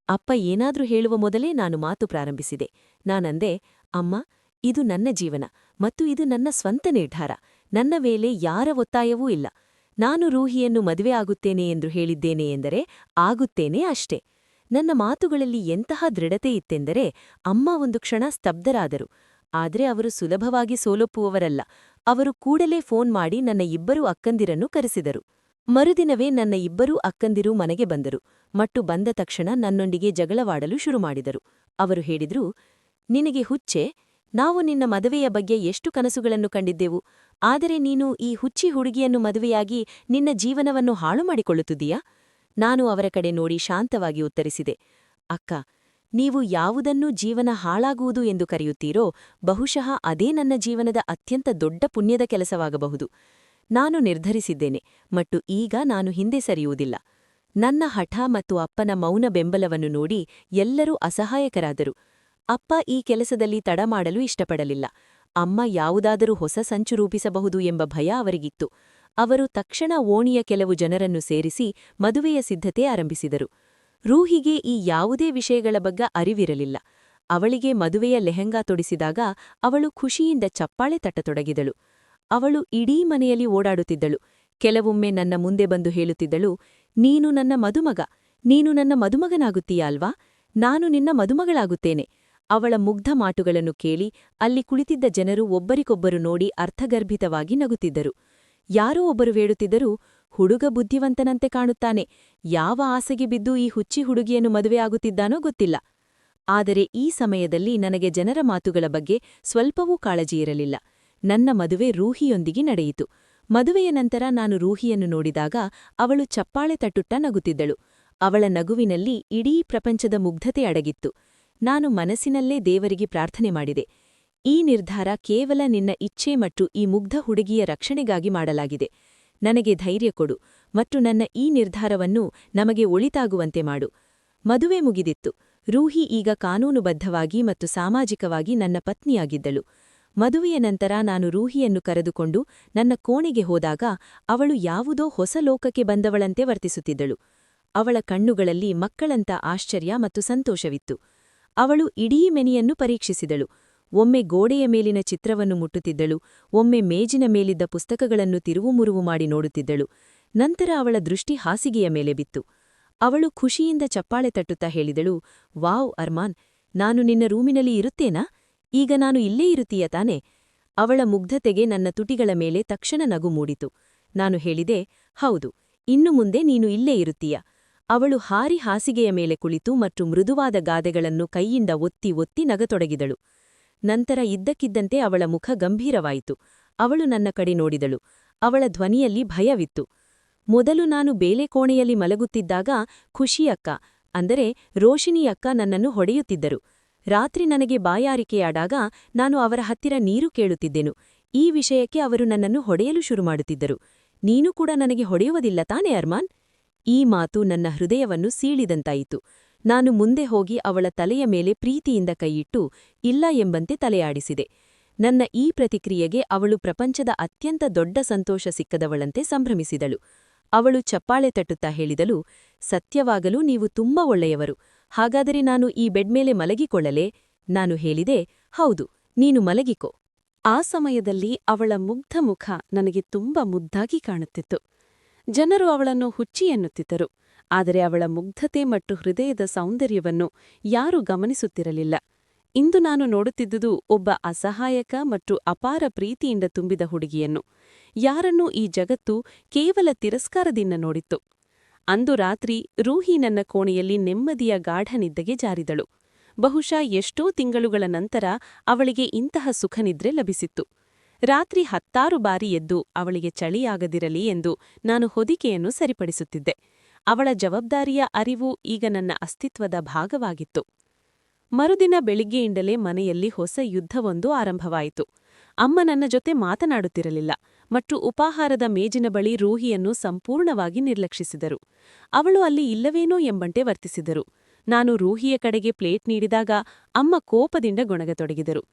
ಅಪ್ಪ ಏನಾದ್ರೂ ಹೇಳುವ ಮೊದಲೇ ನಾನು ಮಾತು ಪ್ರಾರಂಭಿಸಿದೆ. ನಾನಂದೆ, ಅಮ್ಮ, ಇದು ನನ್ನ ಜೀವನ ಮತ್ತು ಇದು ನನ್ನ ಸ್ವಂತ ನಿರ್ಧಾರ. ನನ್ನ ಮೇಲೆ ಯಾರ ಒತ್ತಾಯವೂ ಇಲ್ಲ. ನಾನು ರೂಹಿಯನ್ನು ಮದುವೆ ಆಗುತ್ತೇನೆ ಎಂದು ಹೇಳಿದ್ದೇನೆ ಎಂದರೆ ಆಗುತ್ತೇನೆ ಅಷ್ಟೇ. ನನ್ನ ಮಾತುಗಳಲ್ಲಿ ಎಂತಹ ದೃಢತೆ ಇತ್ತೆಂದರೆ ಅಮ್ಮ ಒಂದು ಕ್ಷಣ ಸ್ತಬ್ಧರಾದರು. ಆದ್ರೆ ಅವರು ಸುಲಭವಾಗಿ ಸೋಲೊಪ್ಪುವವರಲ್ಲ. ಅವರು ಕೂಡಲೇ ಫೋನ್ ಮಾಡಿ ನನ್ನ ಇಬ್ಬರೂ ಅಕ್ಕಂದಿರನ್ನು ಕರೆಸಿದರು. ಮರುದಿನವೇ ನನ್ನ ಇಬ್ಬರೂ ಅಕ್ಕಂದಿರು ಮನೆಗೆ ಬಂದರು ಮತ್ತು ಬಂದ ತಕ್ಷಣ ನನ್ನೊಂದಿಗೆ ಜಗಳವಾಡಲು ಶುರುಮಾಡಿದರು. ಅವರು ಹೇಳಿದ್ರು, ನಿನಗೆ ಹುಚ್ಚೆ? ನಾವು ನಿನ್ನ ಮದುವೆಯ ಬಗ್ಗೆ ಎಷ್ಟು ಕನಸುಗಳನ್ನು ಕಂಡಿದ್ದೆವು. ಆದರೆ ನೀನು ಈ ಹುಚ್ಚಿ ಹುಡುಗಿಯನ್ನು ಮದುವೆಯಾಗಿ ನಿನ್ನ ಜೀವನವನ್ನು ಹಾಳು ಮಾಡಿಕೊಳ್ಳುತ್ತಿದ್ದೀಯಾ? ನಾನು ಅವರ ಕಡೆ ನೋಡಿ ಶಾಂತವಾಗಿ ಉತ್ತರಿಸಿದೆ, ಅಕ್ಕ, ನೀವು ಯಾವುದನ್ನೂ ಜೀವನ ಹಾಳಾಗುವುದು ಎಂದು ಕರೆಯುತ್ತೀರೋ ಬಹುಶಃ ಅದೇ ನನ್ನ ಜೀವನದ ಅತ್ಯಂತ ದೊಡ್ಡ ಪುಣ್ಯದ ಕೆಲಸವಾಗಬಹುದು. ನಾನು ನಿರ್ಧರಿಸಿದ್ದೇನೆ ಮತ್ತು ಈಗ ನಾನು ಹಿಂದೆ ಸರಿಯುವುದಿಲ್ಲ. ನನ್ನ ಹಠ ಮತ್ತು ಅಪ್ಪನ ಮೌನ ಬೆಂಬಲವನ್ನು ನೋಡಿ ಎಲ್ಲರೂ ಅಸಹಾಯಕರಾದರು. ಅಪ್ಪ ಈ ಕೆಲಸದಲ್ಲಿ ತಡ ಮಾಡಲು ಇಷ್ಟಪಡಲಿಲ್ಲ. ಅಮ್ಮ ಯಾವುದಾದರೂ ಹೊಸ ಸಂಚು ರೂಪಿಸಬಹುದು ಎಂಬ ಭಯ ಅವರಿಗಿತ್ತು. ಅವರು ತಕ್ಷಣ ಓಣಿಯ ಕೆಲವು ಜನರನ್ನು ಸೇರಿಸಿ ಮದುವೆಯ ಸಿದ್ಧತೆ ಆರಂಭಿಸಿದರು. ರೂಹಿಗೆ ಈ ಯಾವುದೇ ವಿಷಯಗಳ ಬಗ್ಗೆ ಅರಿವಿರಲಿಲ್ಲ. ಅವಳಿಗೆ ಮದುವೆಯ ಲೆಹೆಂಗಾ ತೊಡಿಸಿದಾಗ ಅವಳು ಖುಷಿಯಿಂದ ಚಪ್ಪಾಳೆ ತಟ್ಟತೊಡಗಿದಳು. ಅವಳು ಇಡೀ ಮನೆಯಲ್ಲಿ ಓಡಾಡುತ್ತಿದ್ದಳು. ಕೆಲವೊಮ್ಮೆ ನನ್ನ ಮುಂದೆ ಬಂದು ಹೇಳುತ್ತಿದ್ದಳು, ನೀನು ನನ್ನ ಮದುಮಗ, ನೀನು ನನ್ನ ಮದುಮಗನಾಗುತ್ತೀಯ ಅಲ್ವಾ? ನಾನು ನಿನ್ನ ಮದುಮಗಳಾಗುತ್ತೇನೆ. ಅವಳ ಮುಗ್ಧ ಮಾತುಗಳನ್ನು ಕೇಳಿ ಅಲ್ಲಿ ಕುಳಿತಿದ್ದ ಜನರು ಒಬ್ಬರಿಗೊಬ್ಬರು ನೋಡಿ ಅರ್ಥಗರ್ಭಿತವಾಗಿ ನಗುತ್ತಿದ್ದರು. ಯಾರೋ ಒಬ್ಬರು ಹೇಳುತ್ತಿದ್ದರು, ಹುಡುಗ ಬುದ್ಧಿವಂತನಂತೆ ಕಾಣುತ್ತಾನೆ. ಯಾವ ಆಸೆಗೆ ಬಿದ್ದು ಈ ಹುಚ್ಚಿ ಹುಡುಗಿಯನ್ನು ಮದುವೆಯಾಗುತ್ತಿದ್ದಾನೋ ಗೊತ್ತಿಲ್ಲ. ಆದರೆ ಈ ಸಮಯದಲ್ಲಿ ನನಗೆ ಜನರ ಮಾತುಗಳ ಬಗ್ಗೆ ಸ್ವಲ್ಪವೂ ಕಾಳಜಿಯಿರಲಿಲ್ಲ. ನನ್ನ ಮದುವೆ ರೂಹಿಯೊಂದಿಗೆ ನಡೆಯಿತು. ಮದುವೆಯ ನಂತರ ನಾನು ರೂಹಿಯನ್ನು ನೋಡಿದಾಗ ಅವಳು ಚಪ್ಪಾಳೆ ತಟ್ಟುತ್ತಾ ನಗುತ್ತಿದ್ದಳು. ಅವಳ ನಗುವಿನಲ್ಲಿ ಇಡೀ ಪ್ರಪಂಚದ ಮುಗ್ಧತೆ ಅಡಗಿತ್ತು. ನಾನು ಮನಸ್ಸಿನಲ್ಲೇ ದೇವರಿಗೆ ಪ್ರಾರ್ಥನೆ ಮಾಡಿದೆ, ಈ ನಿರ್ಧಾರ ಕೇವಲ ನಿನ್ನ ಇಚ್ಛೆ ಮತ್ತು ಈ ಮುಗ್ಧ ಹುಡುಗಿಯ ರಕ್ಷಣೆಗಾಗಿ ಮಾಡಲಾಗಿದೆ. ನನಗೆ ಧೈರ್ಯ ಕೊಡು ಮತ್ತು ನನ್ನ ಈ ನಿರ್ಧಾರವನ್ನು ನಮಗೆ ಒಳಿತಾಗುವಂತೆ ಮಾಡು. ಮದುವೆ ಮುಗಿದಿತ್ತು. ರೂಹಿ ಈಗ ಕಾನೂನುಬದ್ಧವಾಗಿ ಮತ್ತು ಸಾಮಾಜಿಕವಾಗಿ ನನ್ನ ಪತ್ನಿಯಾಗಿದ್ದಳು. ಮದುವೆಯ ನಂತರ ನಾನು ರೂಹಿಯನ್ನು ಕರೆದುಕೊಂಡು ನನ್ನ ಕೋಣೆಗೆ ಹೋದಾಗ ಅವಳು ಯಾವುದೋ ಹೊಸ ಲೋಕಕ್ಕೆ ಬಂದವಳಂತೆ ವರ್ತಿಸುತ್ತಿದ್ದಳು. ಅವಳ ಕಣ್ಣುಗಳಲ್ಲಿ ಮಕ್ಕಳಂತ ಆಶ್ಚರ್ಯ ಮತ್ತು ಸಂತೋಷವಿತ್ತು. ಅವಳು ಇಡೀ ಮೆನಿಯನ್ನು ಪರೀಕ್ಷಿಸಿದಳು. ಒಮ್ಮೆ ಗೋಡೆಯ ಮೇಲಿನ ಚಿತ್ರವನ್ನು ಮುಟ್ಟುತ್ತಿದ್ದಳು, ಒಮ್ಮೆ ಮೇಜಿನ ಮೇಲಿದ್ದ ಪುಸ್ತಕಗಳನ್ನು ತಿರುವುಮುರುವು ಮಾಡಿ ನೋಡುತ್ತಿದ್ದಳು. ನಂತರ ಅವಳ ದೃಷ್ಟಿ ಹಾಸಿಗೆಯ ಮೇಲೆ ಬಿತ್ತು. ಅವಳು ಖುಷಿಯಿಂದ ಚಪ್ಪಾಳೆ ತಟ್ಟುತ್ತಾ ಹೇಳಿದಳು, ವಾವ್ ಅರ್ಮಾನ್, ನಾನು ನಿನ್ನ ರೂಮಿನಲ್ಲಿ ಇರುತ್ತೇನಾ? ಈಗ ನಾನು ಇಲ್ಲೇ ಇರುತ್ತೀಯ ತಾನೆ? ಅವಳ ಮುಗ್ಧತೆಗೆ ನನ್ನ ತುಟಿಗಳ ಮೇಲೆ ತಕ್ಷಣ ನಗು ಮೂಡಿತು. ನಾನು ಹೇಳಿದೆ, ಹೌದು, ಇನ್ನು ಮುಂದೆ ನೀನು ಇಲ್ಲೇ ಇರುತ್ತೀಯ. ಅವಳು ಹಾರಿ ಹಾಸಿಗೆಯ ಮೇಲೆ ಕುಳಿತು ಮತ್ತು ಮೃದುವಾದ ಗಾದೆಗಳನ್ನು ಕೈಯಿಂದ ಒತ್ತಿ ಒತ್ತಿ ನಗತೊಡಗಿದಳು. ನಂತರ ಇದ್ದಕ್ಕಿದ್ದಂತೆ ಅವಳ ಮುಖ ಗಂಭೀರವಾಯಿತು. ಅವಳು ನನ್ನ ಕಡೆ ನೋಡಿದಳು. ಅವಳ ಧ್ವನಿಯಲ್ಲಿ ಭಯವಿತ್ತು. ಮೊದಲು ನಾನು ಬೇಲೆ ಕೋಣೆಯಲ್ಲಿ ಮಲಗುತ್ತಿದ್ದಾಗ ಖುಷಿಯಕ್ಕ, ಅಂದರೆ ರೋಶಿನಿಯಕ್ಕ, ನನ್ನನ್ನು ಹೊಡೆಯುತ್ತಿದ್ದರು. ರಾತ್ರಿ ನನಗೆ ಬಾಯಾರಿಕೆಯಾದಾಗ ನಾನು ಅವರ ಹತ್ತಿರ ನೀರು ಕೇಳುತ್ತಿದ್ದೆನು. ಈ ವಿಷಯಕ್ಕೆ ಅವರು ನನ್ನನ್ನು ಹೊಡೆಯಲು ಶುರುಮಾಡುತ್ತಿದ್ದರು. ನೀನು ಕೂಡ ನನಗೆ ಹೊಡೆಯುವುದಿಲ್ಲ ತಾನೇ ಅರ್ಮಾನ್? ಈ ಮಾತು ನನ್ನ ಹೃದಯವನ್ನು ಸೀಳಿದಂತಾಯಿತು. ನಾನು ಮುಂದೆ ಹೋಗಿ ಅವಳ ತಲೆಯ ಮೇಲೆ ಪ್ರೀತಿಯಿಂದ ಕೈಯಿಟ್ಟು ಇಲ್ಲ ಎಂಬಂತೆ ತಲೆಯಾಡಿಸಿದೆ. ನನ್ನ ಈ ಪ್ರತಿಕ್ರಿಯೆಗೆ ಅವಳು ಪ್ರಪಂಚದ ಅತ್ಯಂತ ದೊಡ್ಡ ಸಂತೋಷ ಸಿಕ್ಕದವಳಂತೆ ಸಂಭ್ರಮಿಸಿದಳು. ಅವಳು ಚಪ್ಪಾಳೆ ತಟ್ಟುತ್ತಾ ಹೇಳಿದಳು, ಸತ್ಯವಾಗಲೂ ನೀವು ತುಂಬಾ ಒಳ್ಳೆಯವರು. ಹಾಗಾದರೆ ನಾನು ಈ ಬೆಡ್ ಮೇಲೆ ಮಲಗಿಕೊಳ್ಳಲೇ? ನಾನು ಹೇಳಿದೆ, ಹೌದು, ನೀನು ಮಲಗಿಕೋ. ಆ ಸಮಯದಲ್ಲಿ ಅವಳ ಮುಗ್ಧ ಮುಖ ನನಗೆ ತುಂಬ ಮುದ್ದಾಗಿ ಕಾಣುತ್ತಿತ್ತು. ಜನರು ಅವಳನ್ನು ಹುಚ್ಚಿ ಎನ್ನುತ್ತಿದ್ದರು. ಆದರೆ ಅವಳ ಮುಗ್ಧತೆ ಮತ್ತು ಹೃದಯದ ಸೌಂದರ್ಯವನ್ನು ಯಾರೂ ಗಮನಿಸುತ್ತಿರಲಿಲ್ಲ. ಇಂದು ನಾನು ನೋಡುತ್ತಿದ್ದುದು ಒಬ್ಬ ಅಸಹಾಯಕ ಮತ್ತು ಅಪಾರ ಪ್ರೀತಿಯಿಂದ ತುಂಬಿದ ಹುಡುಗಿಯನ್ನು, ಯಾರನ್ನೂ ಈ ಜಗತ್ತು ಕೇವಲ ತಿರಸ್ಕಾರದಿಂದ ನೋಡಿತ್ತು. ಅಂದು ರಾತ್ರಿ ರೂಹಿ ನನ್ನ ಕೋಣೆಯಲ್ಲಿ ನೆಮ್ಮದಿಯ ಗಾಢನಿದ್ದೆಗೆ ಜಾರಿದಳು. ಬಹುಶಃ ಎಷ್ಟೋ ತಿಂಗಳುಗಳ ನಂತರ ಅವಳಿಗೆ ಇಂತಹ ಸುಖನಿದ್ರೆ ಲಭಿಸಿತ್ತು. ರಾತ್ರಿ 10 ಬಾರಿ ಎದ್ದು ಅವಳಿಗೆ ಚಳಿಯಾಗದಿರಲಿ ಎಂದು ನಾನು ಹೊದಿಕೆಯನ್ನು ಸರಿಪಡಿಸುತ್ತಿದ್ದೆ. ಅವಳ ಜವಾಬ್ದಾರಿಯ ಅರಿವು ಈಗ ನನ್ನ ಅಸ್ತಿತ್ವದ ಭಾಗವಾಗಿತ್ತು. ಮರುದಿನ ಬೆಳಿಗ್ಗೆಯಿಂದಲೇ ಮನೆಯಲ್ಲಿ ಹೊಸ ಯುದ್ಧವೊಂದು ಆರಂಭವಾಯಿತು. ಅಮ್ಮ ನನ್ನ ಜೊತೆ ಮಾತನಾಡುತ್ತಿರಲಿಲ್ಲ ಮತ್ತು ಉಪಾಹಾರದ ಮೇಜಿನ ಬಳಿ ರೂಹಿಯನ್ನು ಸಂಪೂರ್ಣವಾಗಿ ನಿರ್ಲಕ್ಷಿಸಿದರು. ಅವಳು ಅಲ್ಲಿ ಇಲ್ಲವೇನೋ ಎಂಬಂತೆ ವರ್ತಿಸಿದರು. ನಾನು ರೂಹಿಯ ಕಡೆಗೆ ಪ್ಲೇಟ್ ನೀಡಿದಾಗ ಅಮ್ಮ ಕೋಪದಿಂದ ಗೊಣಗತೊಡಗಿದರು.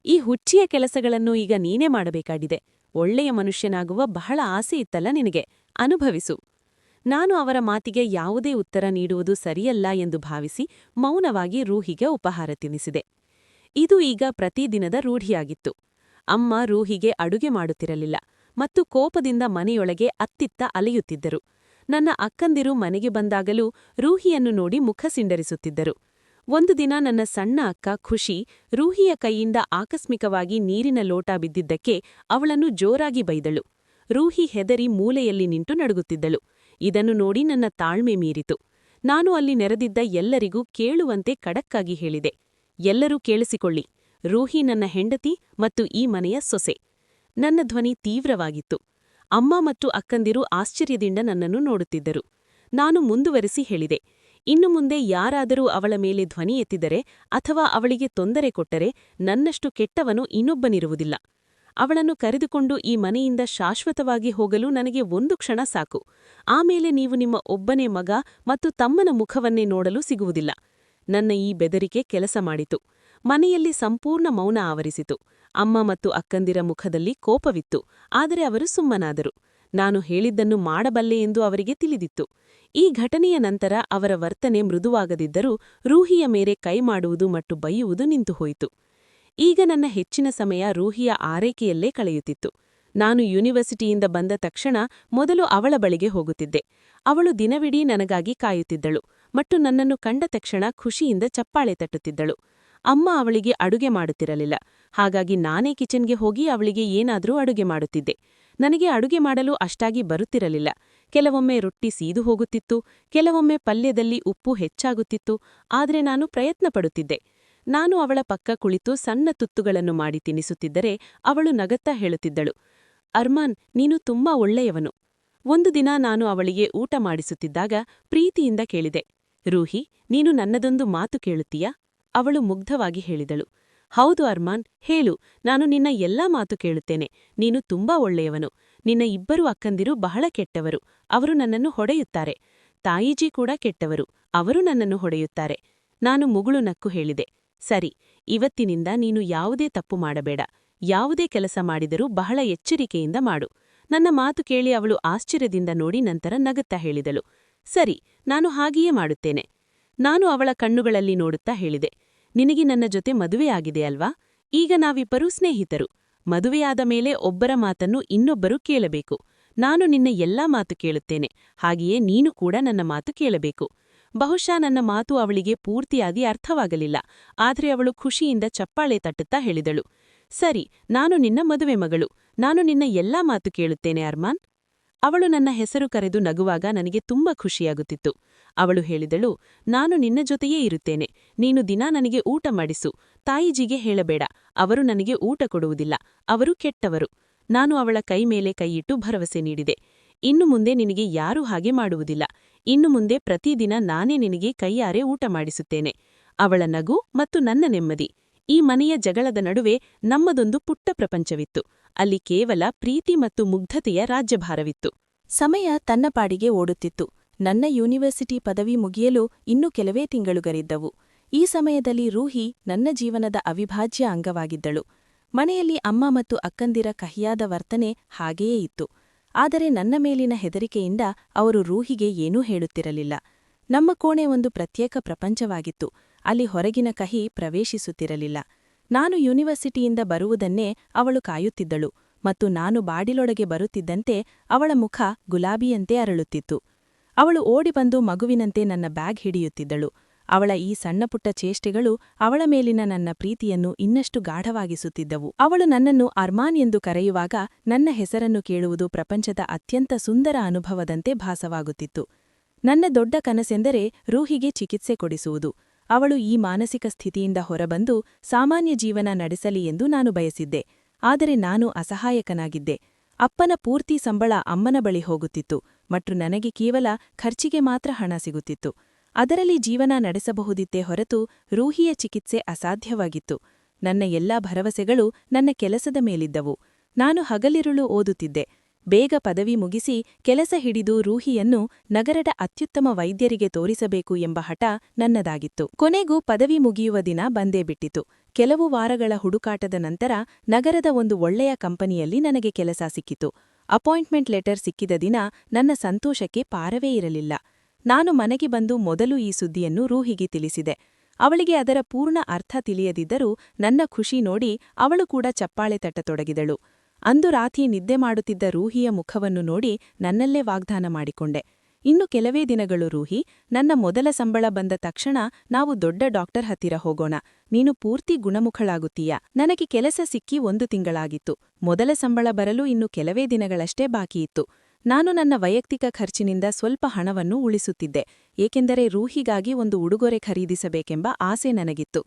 ಈ ಹುಚ್ಚಿಯ ಕೆಲಸಗಳನ್ನು ಈಗ ನೀನೇ ಮಾಡಬೇಕಾಗಿದೆ. ಒಳ್ಳೆಯ ಮನುಷ್ಯನಾಗುವ ಬಹಳ ಆಸೆ ಇತ್ತಲ್ಲ ನಿನಗೆ, ಅನುಭವಿಸು. ನಾನು ಅವರ ಮಾತಿಗೆ ಯಾವುದೇ ಉತ್ತರ ನೀಡುವುದು ಸರಿಯಲ್ಲ ಎಂದು ಭಾವಿಸಿ ಮೌನವಾಗಿ ರೂಹಿಗೆ ಉಪಹಾರ ತಿನ್ನಿಸಿದೆ. ಇದು ಈಗ ಪ್ರತಿದಿನದ ರೂಢಿಯಾಗಿತ್ತು. ಅಮ್ಮ ರೂಹಿಗೆ ಅಡುಗೆ ಮಾಡುತ್ತಿರಲಿಲ್ಲ ಮತ್ತು ಕೋಪದಿಂದ ಮನೆಯೊಳಗೆ ಅತ್ತಿತ್ತ ಅಲೆಯುತ್ತಿದ್ದರು. ನನ್ನ ಅಕ್ಕಂದಿರು ಮನೆಗೆ ಬಂದಾಗಲೂ ರೂಹಿಯನ್ನು ನೋಡಿ ಮುಖ ಸಿಂಡರಿಸುತ್ತಿದ್ದರು. ಒಂದು ದಿನ ನನ್ನ ಸಣ್ಣ ಅಕ್ಕ ಖುಷಿ ರೂಹಿಯ ಕೈಯಿಂದ ಆಕಸ್ಮಿಕವಾಗಿ ನೀರಿನ ಲೋಟ ಬಿದ್ದಿದ್ದಕ್ಕೆ ಅವಳನ್ನು ಜೋರಾಗಿ ಬೈದಳು. ರೂಹಿ ಹೆದರಿ ಮೂಲೆಯಲ್ಲಿ ನಿಂತು ನಡುಗುತ್ತಿದ್ದಳು. ಇದನ್ನು ನೋಡಿ ನನ್ನ ತಾಳ್ಮೆ ಮೀರಿತು. ನಾನು ಅಲ್ಲಿ ನೆರೆದಿದ್ದ ಎಲ್ಲರಿಗೂ ಕೇಳುವಂತೆ ಖಡಕ್ಕಾಗಿ ಹೇಳಿದೆ, ಎಲ್ಲರೂ ಕೇಳಿಸಿಕೊಳ್ಳಿ, ರೂಹಿ ನನ್ನ ಹೆಂಡತಿ ಮತ್ತು ಈ ಮನೆಯ ಸೊಸೆ. ನನ್ನ ಧ್ವನಿ ತೀವ್ರವಾಗಿತ್ತು. ಅಮ್ಮ ಮತ್ತು ಅಕ್ಕಂದಿರು ಆಶ್ಚರ್ಯದಿಂದ ನನ್ನನ್ನು ನೋಡುತ್ತಿದ್ದರು. ನಾನು ಮುಂದುವರಿಸಿ ಹೇಳಿದೆ, ಇನ್ನು ಮುಂದೆ ಯಾರಾದರೂ ಅವಳ ಮೇಲೆ ಧ್ವನಿ ಎತ್ತಿದರೆ ಅಥವಾ ಅವಳಿಗೆ ತೊಂದರೆ ಕೊಟ್ಟರೆ ನನ್ನಷ್ಟು ಕೆಟ್ಟವನು ಇನ್ನೊಬ್ಬನಿರುವುದಿಲ್ಲ. ಅವಳನ್ನು ಕರೆದುಕೊಂಡು ಈ ಮನೆಯಿಂದ ಶಾಶ್ವತವಾಗಿ ಹೋಗಲು ನನಗೆ ಒಂದು ಕ್ಷಣ ಸಾಕು. ಆಮೇಲೆ ನೀವು ನಿಮ್ಮ ಒಬ್ಬನೇ ಮಗ ಮತ್ತು ತಮ್ಮನ ಮುಖವನ್ನೇ ನೋಡಲು ಸಿಗುವುದಿಲ್ಲ. ನನ್ನ ಈ ಬೆದರಿಕೆ ಕೆಲಸ ಮಾಡಿತು. ಮನೆಯಲ್ಲಿ ಸಂಪೂರ್ಣ ಮೌನ ಆವರಿಸಿತು. ಅಮ್ಮ ಮತ್ತು ಅಕ್ಕಂದಿರ ಮುಖದಲ್ಲಿ ಕೋಪವಿತ್ತು, ಆದರೆ ಅವರು ಸುಮ್ಮನಾದರು. ನಾನು ಹೇಳಿದ್ದನ್ನು ಮಾಡಬಲ್ಲೆ ಎಂದು ಅವರಿಗೆ ತಿಳಿದಿತ್ತು. ಈ ಘಟನೆಯ ನಂತರ ಅವರ ವರ್ತನೆ ಮೃದುವಾಗದಿದ್ದರೂ ರೂಹಿಯ ಮೇಲೆ ಕೈ ಮಾಡುವುದು ಮತ್ತು ಬೈಯುವುದು ನಿಂತುಹೋಯಿತು. ಈಗ ನನ್ನ ಹೆಚ್ಚಿನ ಸಮಯ ರೂಹಿಯ ಆರೈಕೆಯಲ್ಲೇ ಕಳೆಯುತ್ತಿತ್ತು. ನಾನು ಯೂನಿವರ್ಸಿಟಿಯಿಂದ ಬಂದ ತಕ್ಷಣ ಮೊದಲು ಅವಳ ಬಳಿಗೆ ಹೋಗುತ್ತಿದ್ದೆ. ಅವಳು ದಿನವಿಡೀ ನನಗಾಗಿ ಕಾಯುತ್ತಿದ್ದಳು ಮತ್ತು ನನ್ನನ್ನು ಕಂಡ ತಕ್ಷಣ ಖುಷಿಯಿಂದ ಚಪ್ಪಾಳೆ ತಟ್ಟುತ್ತಿದ್ದಳು. ಅಮ್ಮ ಅವಳಿಗೆ ಅಡುಗೆ ಮಾಡುತ್ತಿರಲಿಲ್ಲ, ಹಾಗಾಗಿ ನಾನೇ ಕಿಚನ್ಗೆ ಹೋಗಿ ಅವಳಿಗೆ ಏನಾದರೂ ಅಡುಗೆ ಮಾಡುತ್ತಿದ್ದೆ. ನನಗೆ ಅಡುಗೆ ಮಾಡಲು ಅಷ್ಟಾಗಿ ಬರುತ್ತಿರಲಿಲ್ಲ. ಕೆಲವೊಮ್ಮೆ ರೊಟ್ಟಿ ಸೀದು ಹೋಗುತ್ತಿತ್ತು, ಕೆಲವೊಮ್ಮೆ ಪಲ್ಯದಲ್ಲಿ ಉಪ್ಪು ಹೆಚ್ಚಾಗುತ್ತಿತ್ತು, ಆದರೆ ನಾನು ಪ್ರಯತ್ನ ಪಡುತ್ತಿದ್ದೆ. ನಾನು ಅವಳ ಪಕ್ಕ ಕುಳಿತು ಸಣ್ಣ ತುತ್ತುಗಳನ್ನು ಮಾಡಿ ತಿನ್ನಿಸುತ್ತಿದ್ದರೆ ಅವಳು ನಗತ್ತಾ ಹೇಳುತ್ತಿದ್ದಳು, ಅರ್ಮಾನ್, ನೀನು ತುಂಬಾ ಒಳ್ಳೆಯವನು. ಒಂದು ದಿನ ನಾನು ಅವಳಿಗೆ ಊಟ ಮಾಡಿಸುತ್ತಿದ್ದಾಗ ಪ್ರೀತಿಯಿಂದ ಕೇಳಿದೆ, ರೂಹಿ, ನೀನು ನನ್ನದೊಂದು ಮಾತು ಕೇಳುತ್ತೀಯಾ? ಅವಳು ಮುಗ್ಧವಾಗಿ ಹೇಳಿದಳು, ಹೌದು ಅರ್ಮಾನ್, ಹೇಳು, ನಾನು ನಿನ್ನ ಎಲ್ಲಾ ಮಾತು ಕೇಳುತ್ತೇನೆ. ನೀನು ತುಂಬಾ ಒಳ್ಳೆಯವನು. ನಿನ್ನ ಇಬ್ಬರು ಅಕ್ಕಂದಿರು ಬಹಳ ಕೆಟ್ಟವರು, ಅವರು ನನ್ನನ್ನು ಹೊಡೆಯುತ್ತಾರೆ. ತಾಯಿಜಿ ಕೂಡ ಕೆಟ್ಟವರು, ಅವರು ನನ್ನನ್ನು ಹೊಡೆಯುತ್ತಾರೆ. ನಾನು ಮುಗುಳು ನಕ್ಕು ಹೇಳಿದೆ, ಸರಿ, ಇವತ್ತಿನಿಂದ ನೀನು ಯಾವುದೇ ತಪ್ಪು ಮಾಡಬೇಡ. ಯಾವುದೇ ಕೆಲಸ ಮಾಡಿದರೂ ಬಹಳ ಎಚ್ಚರಿಕೆಯಿಂದ ಮಾಡು. ನನ್ನ ಮಾತು ಕೇಳಿ ಅವಳು ಆಶ್ಚರ್ಯದಿಂದ ನೋಡಿ ನಂತರ ನಗುತ್ತಾ ಹೇಳಿದಳು, ಸರಿ, ನಾನು ಹಾಗೆಯೇ ಮಾಡುತ್ತೇನೆ. ನಾನು ಅವಳ ಕಣ್ಣುಗಳಲ್ಲಿ ನೋಡುತ್ತಾ ಹೇಳಿದೆ, ನಿನಗೆ ನನ್ನ ಜೊತೆ ಮದುವೆಯಾಗಿದೆ ಅಲ್ವಾ? ಈಗ ನಾವಿಬ್ಬರೂ ಸ್ನೇಹಿತರು. ಮದುವೆಯಾದ ಮೇಲೆ ಒಬ್ಬರ ಮಾತನ್ನು ಇನ್ನೊಬ್ಬರು ಕೇಳಬೇಕು. ನಾನು ನಿನ್ನ ಎಲ್ಲಾ ಮಾತು ಕೇಳುತ್ತೇನೆ, ಹಾಗೆಯೇ ನೀನು ಕೂಡ ನನ್ನ ಮಾತು ಕೇಳಬೇಕು. ಬಹುಶಃ ನನ್ನ ಮಾತು ಅವಳಿಗೆ ಪೂರ್ತಿಯಾಗಿ ಅರ್ಥವಾಗಲಿಲ್ಲ, ಆದರೆ ಅವಳು ಖುಷಿಯಿಂದ ಚಪ್ಪಾಳೆ ತಟ್ಟುತ್ತಾ ಹೇಳಿದಳು, ಸರಿ, ನಾನು ನಿನ್ನ ಮದುವೆ ಮಗಳು. ನಾನು ನಿನ್ನ ಎಲ್ಲಾ ಮಾತು ಕೇಳುತ್ತೇನೆ ಅರ್ಮಾನ್. ಅವಳು ನನ್ನ ಹೆಸರು ಕರೆದು ನಗುವಾಗ ನನಗೆ ತುಂಬಾ ಖುಷಿಯಾಗುತ್ತಿತ್ತು. ಅವಳು ಹೇಳಿದಳು, ನಾನು ನಿನ್ನ ಜೊತೆಯೇ ಇರುತ್ತೇನೆ. ನೀನು ದಿನಾ ನನಗೆ ಊಟ ಮಾಡಿಸು. ತಾಯಿಜಿಗೆ ಹೇಳಬೇಡ, ಅವರು ನನಗೆ ಊಟ ಕೊಡುವುದಿಲ್ಲ, ಅವರು ಕೆಟ್ಟವರು. ನಾನು ಅವಳ ಕೈ ಮೇಲೆ ಕೈಯಿಟ್ಟು ಭರವಸೆ ನೀಡಿದೆ, ಇನ್ನು ಮುಂದೆ ನಿನಗೆ ಯಾರೂ ಹಾಗೆ ಮಾಡುವುದಿಲ್ಲ. ಇನ್ನು ಮುಂದೆ ಪ್ರತಿದಿನ ನಾನೇ ನಿನಗೆ ಕೈಯಾರೆ ಊಟ ಮಾಡಿಸುತ್ತೇನೆ. ಅವಳ ನಗು ಮತ್ತು ನನ್ನ ನೆಮ್ಮದಿ. ಈ ಮನೆಯ ಜಗಳದ ನಡುವೆ ನಮ್ಮದೊಂದು ಪುಟ್ಟ ಪ್ರಪಂಚವಿತ್ತು. ಅಲ್ಲಿ ಕೇವಲ ಪ್ರೀತಿ ಮತ್ತು ಮುಗ್ಧತೆಯ ರಾಜ್ಯಭಾರವಿತ್ತು. ಸಮಯ ತನ್ನ ಪಾಡಿಗೆ ಓಡುತ್ತಿತ್ತು. ನನ್ನ ಯೂನಿವರ್ಸಿಟಿ ಪದವಿ ಮುಗಿಯಲು ಇನ್ನು ಕೆಲವೇ ತಿಂಗಳುಗಳಿದ್ದವು. ಈ ಸಮಯದಲ್ಲಿ ರೂಹಿ ನನ್ನ ಜೀವನದ ಅವಿಭಾಜ್ಯ ಅಂಗವಾಗಿದ್ದಳು. ಮನೆಯಲ್ಲಿ ಅಮ್ಮ ಮತ್ತು ಅಕ್ಕಂದಿರ ಕಹಿಯಾದ ವರ್ತನೆ ಹಾಗೆಯೇ ಇತ್ತು. ಆದರೆ ನನ್ನ ಮೇಲಿನ ಹೆದರಿಕೆಯಿಂದ ಅವರು ರೂಹಿಗೆ ಏನೂ ಹೇಳುತ್ತಿರಲಿಲ್ಲ. ನಮ್ಮ ಕೋಣೆ ಒಂದು ಪ್ರತ್ಯೇಕ ಪ್ರಪಂಚವಾಗಿತ್ತು. ಅಲ್ಲಿ ಹೊರಗಿನ ಕಹಿ ಪ್ರವೇಶಿಸುತ್ತಿರಲಿಲ್ಲ. ನಾನು ಯೂನಿವರ್ಸಿಟಿಯಿಂದ ಬರುವುದನ್ನೇ ಅವಳು ಕಾಯುತ್ತಿದ್ದಳು ಮತ್ತು ನಾನು ಬಾಡಿಲೊಳಗೆ ಬರುತ್ತಿದ್ದಂತೆ ಅವಳ ಮುಖ ಗುಲಾಬಿಯಂತೆ ಅರಳುತ್ತಿತ್ತು. ಅವಳು ಓಡಿಬಂದು ಮಗುವಿನಂತೆ ನನ್ನ ಬ್ಯಾಗ್ ಹಿಡಿಯುತ್ತಿದ್ದಳು. ಅವಳ ಈ ಸಣ್ಣಪುಟ್ಟ ಚೇಷ್ಟೆಗಳು ಅವಳ ಮೇಲಿನ ನನ್ನ ಪ್ರೀತಿಯನ್ನು ಇನ್ನಷ್ಟು ಗಾಢವಾಗಿಸುತ್ತಿದ್ದವು. ಅವಳು ನನ್ನನ್ನು ಅರ್ಮಾನ್ ಎಂದು ಕರೆಯುವಾಗ ನನ್ನ ಹೆಸರನ್ನು ಕೇಳುವುದು ಪ್ರಪಂಚದ ಅತ್ಯಂತ ಸುಂದರ ಅನುಭವದಂತೆ ಭಾಸವಾಗುತ್ತಿತ್ತು. ನನ್ನ ದೊಡ್ಡ ಕನಸೆಂದರೆ ರೂಹಿಗೆ ಚಿಕಿತ್ಸೆ ಕೊಡಿಸುವುದು. ಅವಳು ಈ ಮಾನಸಿಕ ಸ್ಥಿತಿಯಿಂದ ಹೊರಬಂದು ಸಾಮಾನ್ಯ ಜೀವನ ನಡೆಸಲಿ ಎಂದು ನಾನು ಬಯಸಿದ್ದೆ. ಆದರೆ ನಾನು ಅಸಹಾಯಕನಾಗಿದ್ದೆ. ಅಪ್ಪನ ಪೂರ್ತಿ ಸಂಬಳ ಅಮ್ಮನ ಬಳಿ ಹೋಗುತ್ತಿತ್ತು ಮತ್ತು ನನಗೆ ಕೇವಲ ಖರ್ಚಿಗೆ ಮಾತ್ರ ಹಣ ಸಿಗುತ್ತಿತ್ತು. ಅದರಲ್ಲಿ ಜೀವನ ನಡೆಸಬಹುದಿತ್ತೇ ಹೊರತು ರೂಹಿಯ ಚಿಕಿತ್ಸೆ ಅಸಾಧ್ಯವಾಗಿತ್ತು. ನನ್ನ ಎಲ್ಲಾ ಭರವಸೆಗಳು ನನ್ನ ಕೆಲಸದ ಮೇಲಿದ್ದವು. ನಾನು ಹಗಲಿರುಳು ಓದುತ್ತಿದ್ದೆ. ಬೇಗ ಪದವಿ ಮುಗಿಸಿ ಕೆಲಸ ಹಿಡಿದು ರೂಹಿಯನ್ನು ನಗರದ ಅತ್ಯುತ್ತಮ ವೈದ್ಯರಿಗೆ ತೋರಿಸಬೇಕು ಎಂಬ ಹಠ ನನ್ನದಾಗಿತ್ತು. ಕೊನೆಗೂ ಪದವಿ ಮುಗಿಯುವ ದಿನ ಬಂದೇ ಬಿಟ್ಟಿತು. ಕೆಲವು ವಾರಗಳ ಹುಡುಕಾಟದ ನಂತರ ನಗರದ ಒಂದು ಒಳ್ಳೆಯ ಕಂಪನಿಯಲ್ಲಿ ನನಗೆ ಕೆಲಸ ಸಿಕ್ಕಿತು. ಅಪಾಯಿಂಟ್ಮೆಂಟ್ ಲೆಟರ್ ಸಿಕ್ಕಿದ ದಿನ ನನ್ನ ಸಂತೋಷಕ್ಕೆ ಪಾರವೇ ಇರಲಿಲ್ಲ. ನಾನು ಮನೆಗೆ ಬಂದು ಮೊದಲು ಈ ಸುದ್ದಿಯನ್ನು ರೂಹಿಗೆ ತಿಳಿಸಿದೆ. ಅವಳಿಗೆ ಅದರ ಪೂರ್ಣ ಅರ್ಥ ತಿಳಿಯದಿದ್ದರೂ ನನ್ನ ಖುಷಿ ನೋಡಿ ಅವಳು ಕೂಡ ಚಪ್ಪಾಳೆ ತಟ್ಟತೊಡಗಿದಳು. ಅಂದು ರಾತ್ರಿ ನಿದ್ದೆ ಮಾಡುತ್ತಿದ್ದ ರೂಹಿಯ ಮುಖವನ್ನು ನೋಡಿ ನನ್ನಲ್ಲೇ ವಾಗ್ದಾನ ಮಾಡಿಕೊಂಡೆ. ಇನ್ನು ಕೆಲವೇ ದಿನಗಳು ರೂಹಿ, ನನ್ನ ಮೊದಲ ಸಂಬಳ ಬಂದ ತಕ್ಷಣ ನಾವು ದೊಡ್ಡ ಡಾಕ್ಟರ್ ಹತ್ತಿರ ಹೋಗೋಣ. ನೀನು ಪೂರ್ತಿ ಗುಣಮುಖಳಾಗುತ್ತೀಯ. ನನಗೆ ಕೆಲಸ ಸಿಕ್ಕಿ 1 ತಿಂಗಳಾಗಿತ್ತು. ಮೊದಲ ಸಂಬಳ ಬರಲು ಇನ್ನು ಕೆಲವೇ ದಿನಗಳಷ್ಟೇ ಬಾಕಿಯಿತ್ತು. ನಾನು ನನ್ನ ವೈಯಕ್ತಿಕ ಖರ್ಚಿನಿಂದ ಸ್ವಲ್ಪ ಹಣವನ್ನು ಉಳಿಸುತ್ತಿದ್ದೆ, ಏಕೆಂದರೆ ರೂಹಿಗಾಗಿ ಒಂದು ಉಡುಗೊರೆ ಖರೀದಿಸಬೇಕೆಂಬ ಆಸೆ ನನಗಿತ್ತು.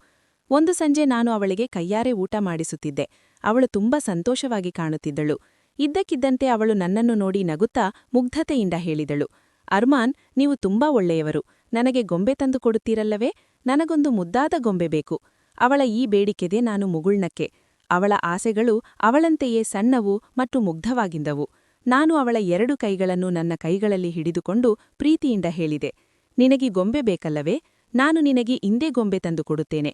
ಒಂದು ಸಂಜೆ ನಾನು ಅವಳಿಗೆ ಕೈಯಾರೆ ಊಟ ಮಾಡಿಸುತ್ತಿದ್ದೆ. ಅವಳು ತುಂಬಾ ಸಂತೋಷವಾಗಿ ಕಾಣುತ್ತಿದ್ದಳು. ಇದ್ದಕ್ಕಿದ್ದಂತೆ ಅವಳು ನನ್ನನ್ನು ನೋಡಿ ನಗುತ್ತಾ ಮುಗ್ಧತೆಯಿಂದ ಹೇಳಿದಳು, ಅರ್ಮಾನ್, ನೀವು ತುಂಬಾ ಒಳ್ಳೆಯವರು. ನನಗೆ ಗೊಂಬೆ ತಂದು ಕೊಡುತ್ತೀರಲ್ಲವೇ? ನನಗೊಂದು ಮುದ್ದಾದ ಗೊಂಬೆ ಬೇಕು. ಅವಳ ಈ ಬೇಡಿಕೆದೆ ನಾನು ಮುಗುಳ್ನಕ್ಕೆ. ಅವಳ ಆಸೆಗಳು ಅವಳಂತೆಯೇ ಸಣ್ಣವು ಮತ್ತು ಮುಗ್ಧವಾಗಿದ್ದವು. ನಾನು ಅವಳ 2 ಕೈಗಳನ್ನು ನನ್ನ ಕೈಗಳಲ್ಲಿ ಹಿಡಿದುಕೊಂಡು ಪ್ರೀತಿಯಿಂದ ಹೇಳಿದೆ, ನಿನಗೆ ಗೊಂಬೆ ಬೇಕಲ್ಲವೇ? ನಾನು ನಿನಗೆ ಇಂದೇ ಗೊಂಬೆ ತಂದು ಕೊಡುತ್ತೇನೆ.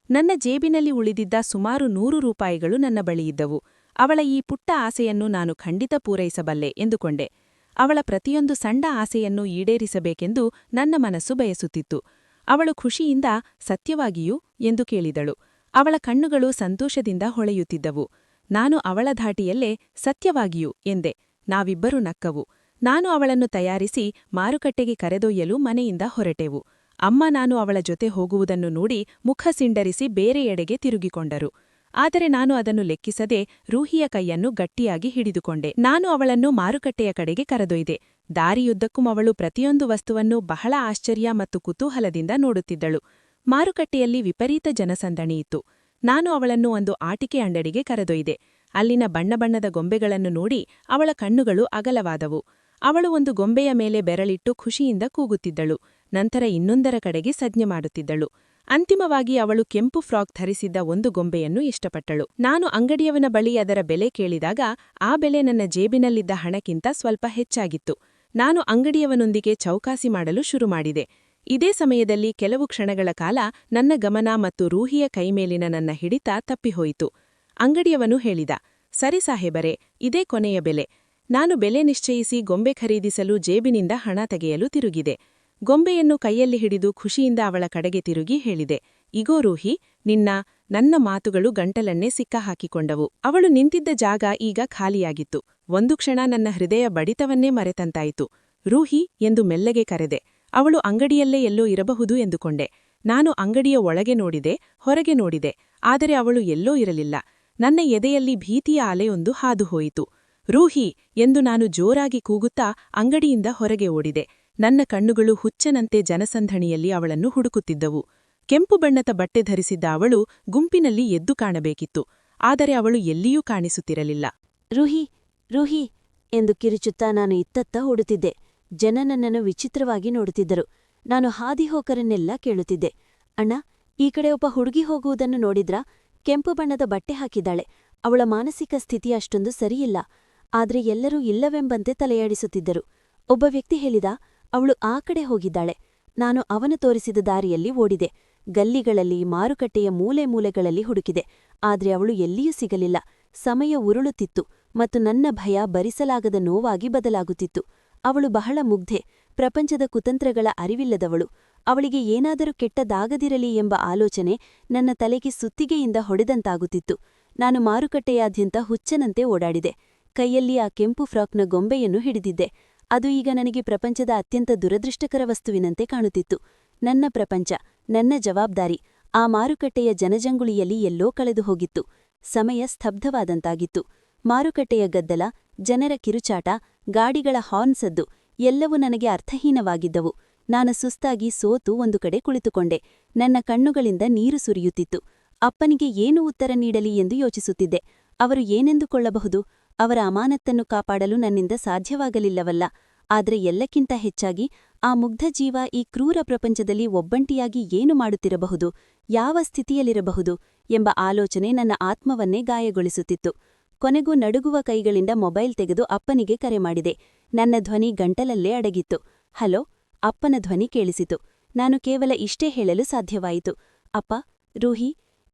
ನನ್ನ ಜೇಬಿನಲ್ಲಿ ಉಳಿದಿದ್ದ ಸುಮಾರು 100 ರೂಪಾಯಿಗಳು ನನ್ನ ಬಳಿಯಿದ್ದವು. ಅವಳ ಈ ಪುಟ್ಟ ಆಸೆಯನ್ನು ನಾನು ಖಂಡಿತ ಪೂರೈಸಬಲ್ಲೆ ಎಂದುಕೊಂಡೆ. ಅವಳ ಪ್ರತಿಯೊಂದು ಸಣ್ಣ ಆಸೆಯನ್ನು ಈಡೇರಿಸಬೇಕೆಂದು ನನ್ನ ಮನಸ್ಸು ಬಯಸುತ್ತಿತ್ತು. ಅವಳು ಖುಷಿಯಿಂದ ಸತ್ಯವಾಗಿಯೂ ಎಂದು ಕೇಳಿದಳು. ಅವಳ ಕಣ್ಣುಗಳು ಸಂತೋಷದಿಂದ ಹೊಳೆಯುತ್ತಿದ್ದವು. ನಾನು ಅವಳ ಧಾಟಿಯಲ್ಲೇ ಸತ್ಯವಾಗಿಯೂ ಎಂದೆ. ನಾವಿಬ್ಬರೂ ನಕ್ಕವು. ನಾನು ಅವಳನ್ನು ತಯಾರಿಸಿ ಮಾರುಕಟ್ಟೆಗೆ ಕರೆದೊಯ್ಯಲು ಮನೆಯಿಂದ ಹೊರಟೆವು. ಅಮ್ಮ ನಾನು ಅವಳ ಜೊತೆ ಹೋಗುವುದನ್ನು ನೋಡಿ ಮುಖ ಸಿಂಡರಿಸಿ ಬೇರೆಯೆಡೆಗೆ ತಿರುಗಿಕೊಂಡರು. ಆದರೆ ನಾನು ಅದನ್ನು ಲೆಕ್ಕಿಸದೆ ರೂಹಿಯ ಕೈಯನ್ನು ಗಟ್ಟಿಯಾಗಿ ಹಿಡಿದುಕೊಂಡೆ. ನಾನು ಅವಳನ್ನು ಮಾರುಕಟ್ಟೆಯ ಕಡೆಗೆ ಕರೆದೊಯ್ದೆ. ದಾರಿಯುದ್ದಕ್ಕೂ ಅವಳು ಪ್ರತಿಯೊಂದು ವಸ್ತುವನ್ನು ಬಹಳ ಆಶ್ಚರ್ಯ ಮತ್ತು ಕುತೂಹಲದಿಂದ ನೋಡುತ್ತಿದ್ದಳು. ಮಾರುಕಟ್ಟೆಯಲ್ಲಿ ವಿಪರೀತ ಜನಸಂದಣಿಯಿತ್ತು. ನಾನು ಅವಳನ್ನು ಒಂದು ಆಟಿಕೆ ಅಂಗಡಿಗೆ ಕರೆದೊಯ್ದೆ. ಅಲ್ಲಿನ ಬಣ್ಣಬಣ್ಣದ ಗೊಂಬೆಗಳನ್ನು ನೋಡಿ ಅವಳ ಕಣ್ಣುಗಳು ಅಗಲವಾದವು. ಅವಳು ಒಂದು ಗೊಂಬೆಯ ಮೇಲೆ ಬೆರಳಿಟ್ಟು ಖುಷಿಯಿಂದ ಕೂಗುತ್ತಿದ್ದಳು. ನಂತರ ಇನ್ನೊಂದರ ಕಡೆಗೆ ಸಜ್ಞೆ ಮಾಡುತ್ತಿದ್ದಳು. ಅಂತಿಮವಾಗಿ ಅವಳು ಕೆಂಪು ಫ್ರಾಕ್ ಧರಿಸಿದ್ದ ಒಂದು ಗೊಂಬೆಯನ್ನು ಇಷ್ಟಪಟ್ಟಳು. ನಾನು ಅಂಗಡಿಯವನ ಬಳಿ ಅದರ ಬೆಲೆ ಕೇಳಿದಾಗ ಆ ಬೆಲೆ ನನ್ನ ಜೇಬಿನಲ್ಲಿದ್ದ ಹಣಕ್ಕಿಂತ ಸ್ವಲ್ಪ ಹೆಚ್ಚಾಗಿತ್ತು. ನಾನು ಅಂಗಡಿಯವನೊಂದಿಗೆ ಚೌಕಾಸಿ ಮಾಡಲು ಶುರುಮಾಡಿದೆ. ಇದೇ ಸಮಯದಲ್ಲಿ ಕೆಲವು ಕ್ಷಣಗಳ ಕಾಲ ನನ್ನ ಗಮನ ಮತ್ತು ರೂಹಿಯ ಕೈಮೇಲಿನ ನನ್ನ ಹಿಡಿತ ತಪ್ಪಿಹೋಯಿತು. ಅಂಗಡಿಯವನು ಹೇಳಿದ, ಸರಿ ಸಾಹೇಬರೇ, ಇದೇ ಕೊನೆಯ ಬೆಲೆ. ನಾನು ಬೆಲೆ ನಿಶ್ಚಯಿಸಿ ಗೊಂಬೆ ಖರೀದಿಸಲು ಜೇಬಿನಿಂದ ಹಣ ತೆಗೆಯಲು ತಿರುಗಿದೆ. ಗೊಂಬೆಯನ್ನು ಕೈಯಲ್ಲಿ ಹಿಡಿದು ಖುಷಿಯಿಂದ ಅವಳ ಕಡೆಗೆ ತಿರುಗಿ ಹೇಳಿದೆ, ಇಗೋ ರೂಹಿ, ನನ್ನ ಮಾತುಗಳು ಗಂಟಲನ್ನೇ ಸಿಕ್ಕಹಾಕಿಕೊಂಡವು. ಅವಳು ನಿಂತಿದ್ದ ಜಾಗ ಈಗ ಖಾಲಿಯಾಗಿತ್ತು. ಒಂದು ಕ್ಷಣ ನನ್ನ ಹೃದಯ ಬಡಿತವನ್ನೇ ಮರೆತಂತಾಯಿತು. ರೂಹಿ ಎಂದು ಮೆಲ್ಲಗೆ ಕರೆದೆ. ಅವಳು ಅಂಗಡಿಯಲ್ಲೇ ಎಲ್ಲೋ ಇರಬಹುದು ಎಂದುಕೊಂಡೆ. ನಾನು ಅಂಗಡಿಯ ಒಳಗೆ ನೋಡಿದೆ, ಹೊರಗೆ ನೋಡಿದೆ, ಆದರೆ ಅವಳು ಎಲ್ಲೋ ಇರಲಿಲ್ಲ. ನನ್ನ ಎದೆಯಲ್ಲಿ ಭೀತಿಯ ಅಲೆಯೊಂದು ಹಾದುಹೋಯಿತು. ರೂಹಿ ಎಂದು ನಾನು ಜೋರಾಗಿ ಕೂಗುತ್ತಾ ಅಂಗಡಿಯಿಂದ ಹೊರಗೆ ಓಡಿದೆ. ನನ್ನ ಕಣ್ಣುಗಳು ಹುಚ್ಚನಂತೆ ಜನಸಂದಣಿಯಲ್ಲಿ ಅವಳನ್ನು ಹುಡುಕುತ್ತಿದ್ದವು. ಕೆಂಪು ಬಣ್ಣದ ಬಟ್ಟೆ ಧರಿಸಿದ್ದ ಅವಳು ಗುಂಪಿನಲ್ಲಿ ಎದ್ದು ಕಾಣಬೇಕಿತ್ತು, ಆದರೆ ಅವಳು ಎಲ್ಲಿಯೂ ಕಾಣಿಸುತ್ತಿರಲಿಲ್ಲ. ರೂಹಿ, ರೂಹಿ ಎಂದು ಕಿರುಚುತ್ತಾ ನಾನು ಇತ್ತತ್ತ ಓಡುತ್ತಿದ್ದೆ. ಜನ ನನ್ನನ್ನು ವಿಚಿತ್ರವಾಗಿ ನೋಡುತ್ತಿದ್ದರು. ನಾನು ಹಾದಿಹೋಕರನ್ನೆಲ್ಲ ಕೇಳುತ್ತಿದ್ದೆ, ಅಣ್ಣ, ಈ ಕಡೆ ಒಬ್ಬ ಹುಡುಗಿ ಹೋಗುವುದನ್ನು ನೋಡಿದ್ರಾ? ಕೆಂಪು ಬಣ್ಣದ ಬಟ್ಟೆ ಹಾಕಿದ್ದಾಳೆ. ಅವಳ ಮಾನಸಿಕ ಸ್ಥಿತಿ ಅಷ್ಟೊಂದು ಸರಿಯಿಲ್ಲ. ಆದ್ರೆ ಎಲ್ಲರೂ ಇಲ್ಲವೆಂಬಂತೆ ತಲೆಯಾಡಿಸುತ್ತಿದ್ದರು. ಒಬ್ಬ ವ್ಯಕ್ತಿ ಹೇಳಿದ, ಅವಳು ಆ ಕಡೆ ಹೋಗಿದ್ದಾಳೆ. ನಾನು ಅವನು ತೋರಿಸಿದ ದಾರಿಯಲ್ಲಿ ಓಡಿದೆ. ಗಲ್ಲಿಗಳಲ್ಲಿ, ಮಾರುಕಟ್ಟೆಯ ಮೂಲೆ ಮೂಲೆಗಳಲ್ಲಿ ಹುಡುಕಿದೆ. ಆದ್ರೆ ಅವಳು ಎಲ್ಲಿಯೂ ಸಿಗಲಿಲ್ಲ. ಸಮಯ ಉರುಳುತ್ತಿತ್ತು ಮತ್ತು ನನ್ನ ಭಯ ಭರಿಸಲಾಗದ ನೋವಾಗಿ ಬದಲಾಗುತ್ತಿತ್ತು. ಅವಳು ಬಹಳ ಮುಗ್ಧೆ, ಪ್ರಪಂಚದ ಕುತಂತ್ರಗಳ ಅರಿವಿಲ್ಲದವಳು. ಅವಳಿಗೆ ಏನಾದರೂ ಕೆಟ್ಟದಾಗದಿರಲಿ ಎಂಬ ಆಲೋಚನೆ ನನ್ನ ತಲೆಗೆ ಸುತ್ತಿಗೆಯಿಂದ ಹೊಡೆದಂತಾಗುತ್ತಿತ್ತು. ನಾನು ಮಾರುಕಟ್ಟೆಯಾದ್ಯಂತ ಹುಚ್ಚನಂತೆ ಓಡಾಡಿದೆ. ಕೈಯಲ್ಲಿ ಆ ಕೆಂಪು ಫ್ರಾಕ್ನ ಗೊಂಬೆಯನ್ನು ಹಿಡಿದಿದ್ದೆ. ಅದು ಈಗ ನನಗೆ ಪ್ರಪಂಚದ ಅತ್ಯಂತ ದುರದೃಷ್ಟಕರ ವಸ್ತುವಿನಂತೆ ಕಾಣುತ್ತಿತ್ತು. ನನ್ನ ಪ್ರಪಂಚ, ನನ್ನ ಜವಾಬ್ದಾರಿ ಆ ಮಾರುಕಟ್ಟೆಯ ಜನಜಂಗುಳಿಯಲ್ಲಿ ಎಲ್ಲೋ ಕಳೆದು ಹೋಗಿತ್ತು. ಸಮಯ ಸ್ತಬ್ಧವಾದಂತಾಗಿತ್ತು. ಮಾರುಕಟ್ಟೆಯ ಗದ್ದಲ, ಜನರ ಕಿರುಚಾಟ, ಗಾಡಿಗಳ ಹಾರ್ನ್ ಸದ್ದು ಎಲ್ಲವೂ ನನಗೆ ಅರ್ಥಹೀನವಾಗಿದ್ದವು. ನಾನು ಸುಸ್ತಾಗಿ ಸೋತು ಒಂದು ಕಡೆ ಕುಳಿತುಕೊಂಡೆ. ನನ್ನ ಕಣ್ಣುಗಳಿಂದ ನೀರು ಸುರಿಯುತ್ತಿತ್ತು. ಅಪ್ಪನಿಗೆ ಏನು ಉತ್ತರ ನೀಡಲಿ ಎಂದು ಯೋಚಿಸುತ್ತಿದ್ದೆ. ಅವರು ಏನೆಂದುಕೊಳ್ಳಬಹುದು? ಅವರ ಅಮಾನತ್ತನ್ನು ಕಾಪಾಡಲು ನನ್ನಿಂದ ಸಾಧ್ಯವಾಗಲಿಲ್ಲವಲ್ಲ. ಆದರೆ ಎಲ್ಲಕ್ಕಿಂತ ಹೆಚ್ಚಾಗಿ ಆ ಮುಗ್ಧ ಜೀವ ಈ ಕ್ರೂರ ಪ್ರಪಂಚದಲ್ಲಿ ಒಬ್ಬಂಟಿಯಾಗಿ ಏನು ಮಾಡುತ್ತಿರಬಹುದು, ಯಾವ ಸ್ಥಿತಿಯಲ್ಲಿರಬಹುದು ಎಂಬ ಆಲೋಚನೆ ನನ್ನ ಆತ್ಮವನ್ನೇ ಗಾಯಗೊಳಿಸುತ್ತಿತ್ತು. ಕೊನೆಗೂ ನಡುಗುವ ಕೈಗಳಿಂದ ಮೊಬೈಲ್ ತೆಗೆದು ಅಪ್ಪನಿಗೆ ಕರೆ ಮಾಡಿದೆ. ನನ್ನ ಧ್ವನಿ ಗಂಟಲಲ್ಲೇ ಅಡಗಿತ್ತು. ಹಲೋ, ಅಪ್ಪನ ಧ್ವನಿ ಕೇಳಿಸಿತು. ನಾನು ಕೇವಲ ಇಷ್ಟೇ ಹೇಳಲು ಸಾಧ್ಯವಾಯಿತು, ಅಪ್ಪ, ರೂಹಿ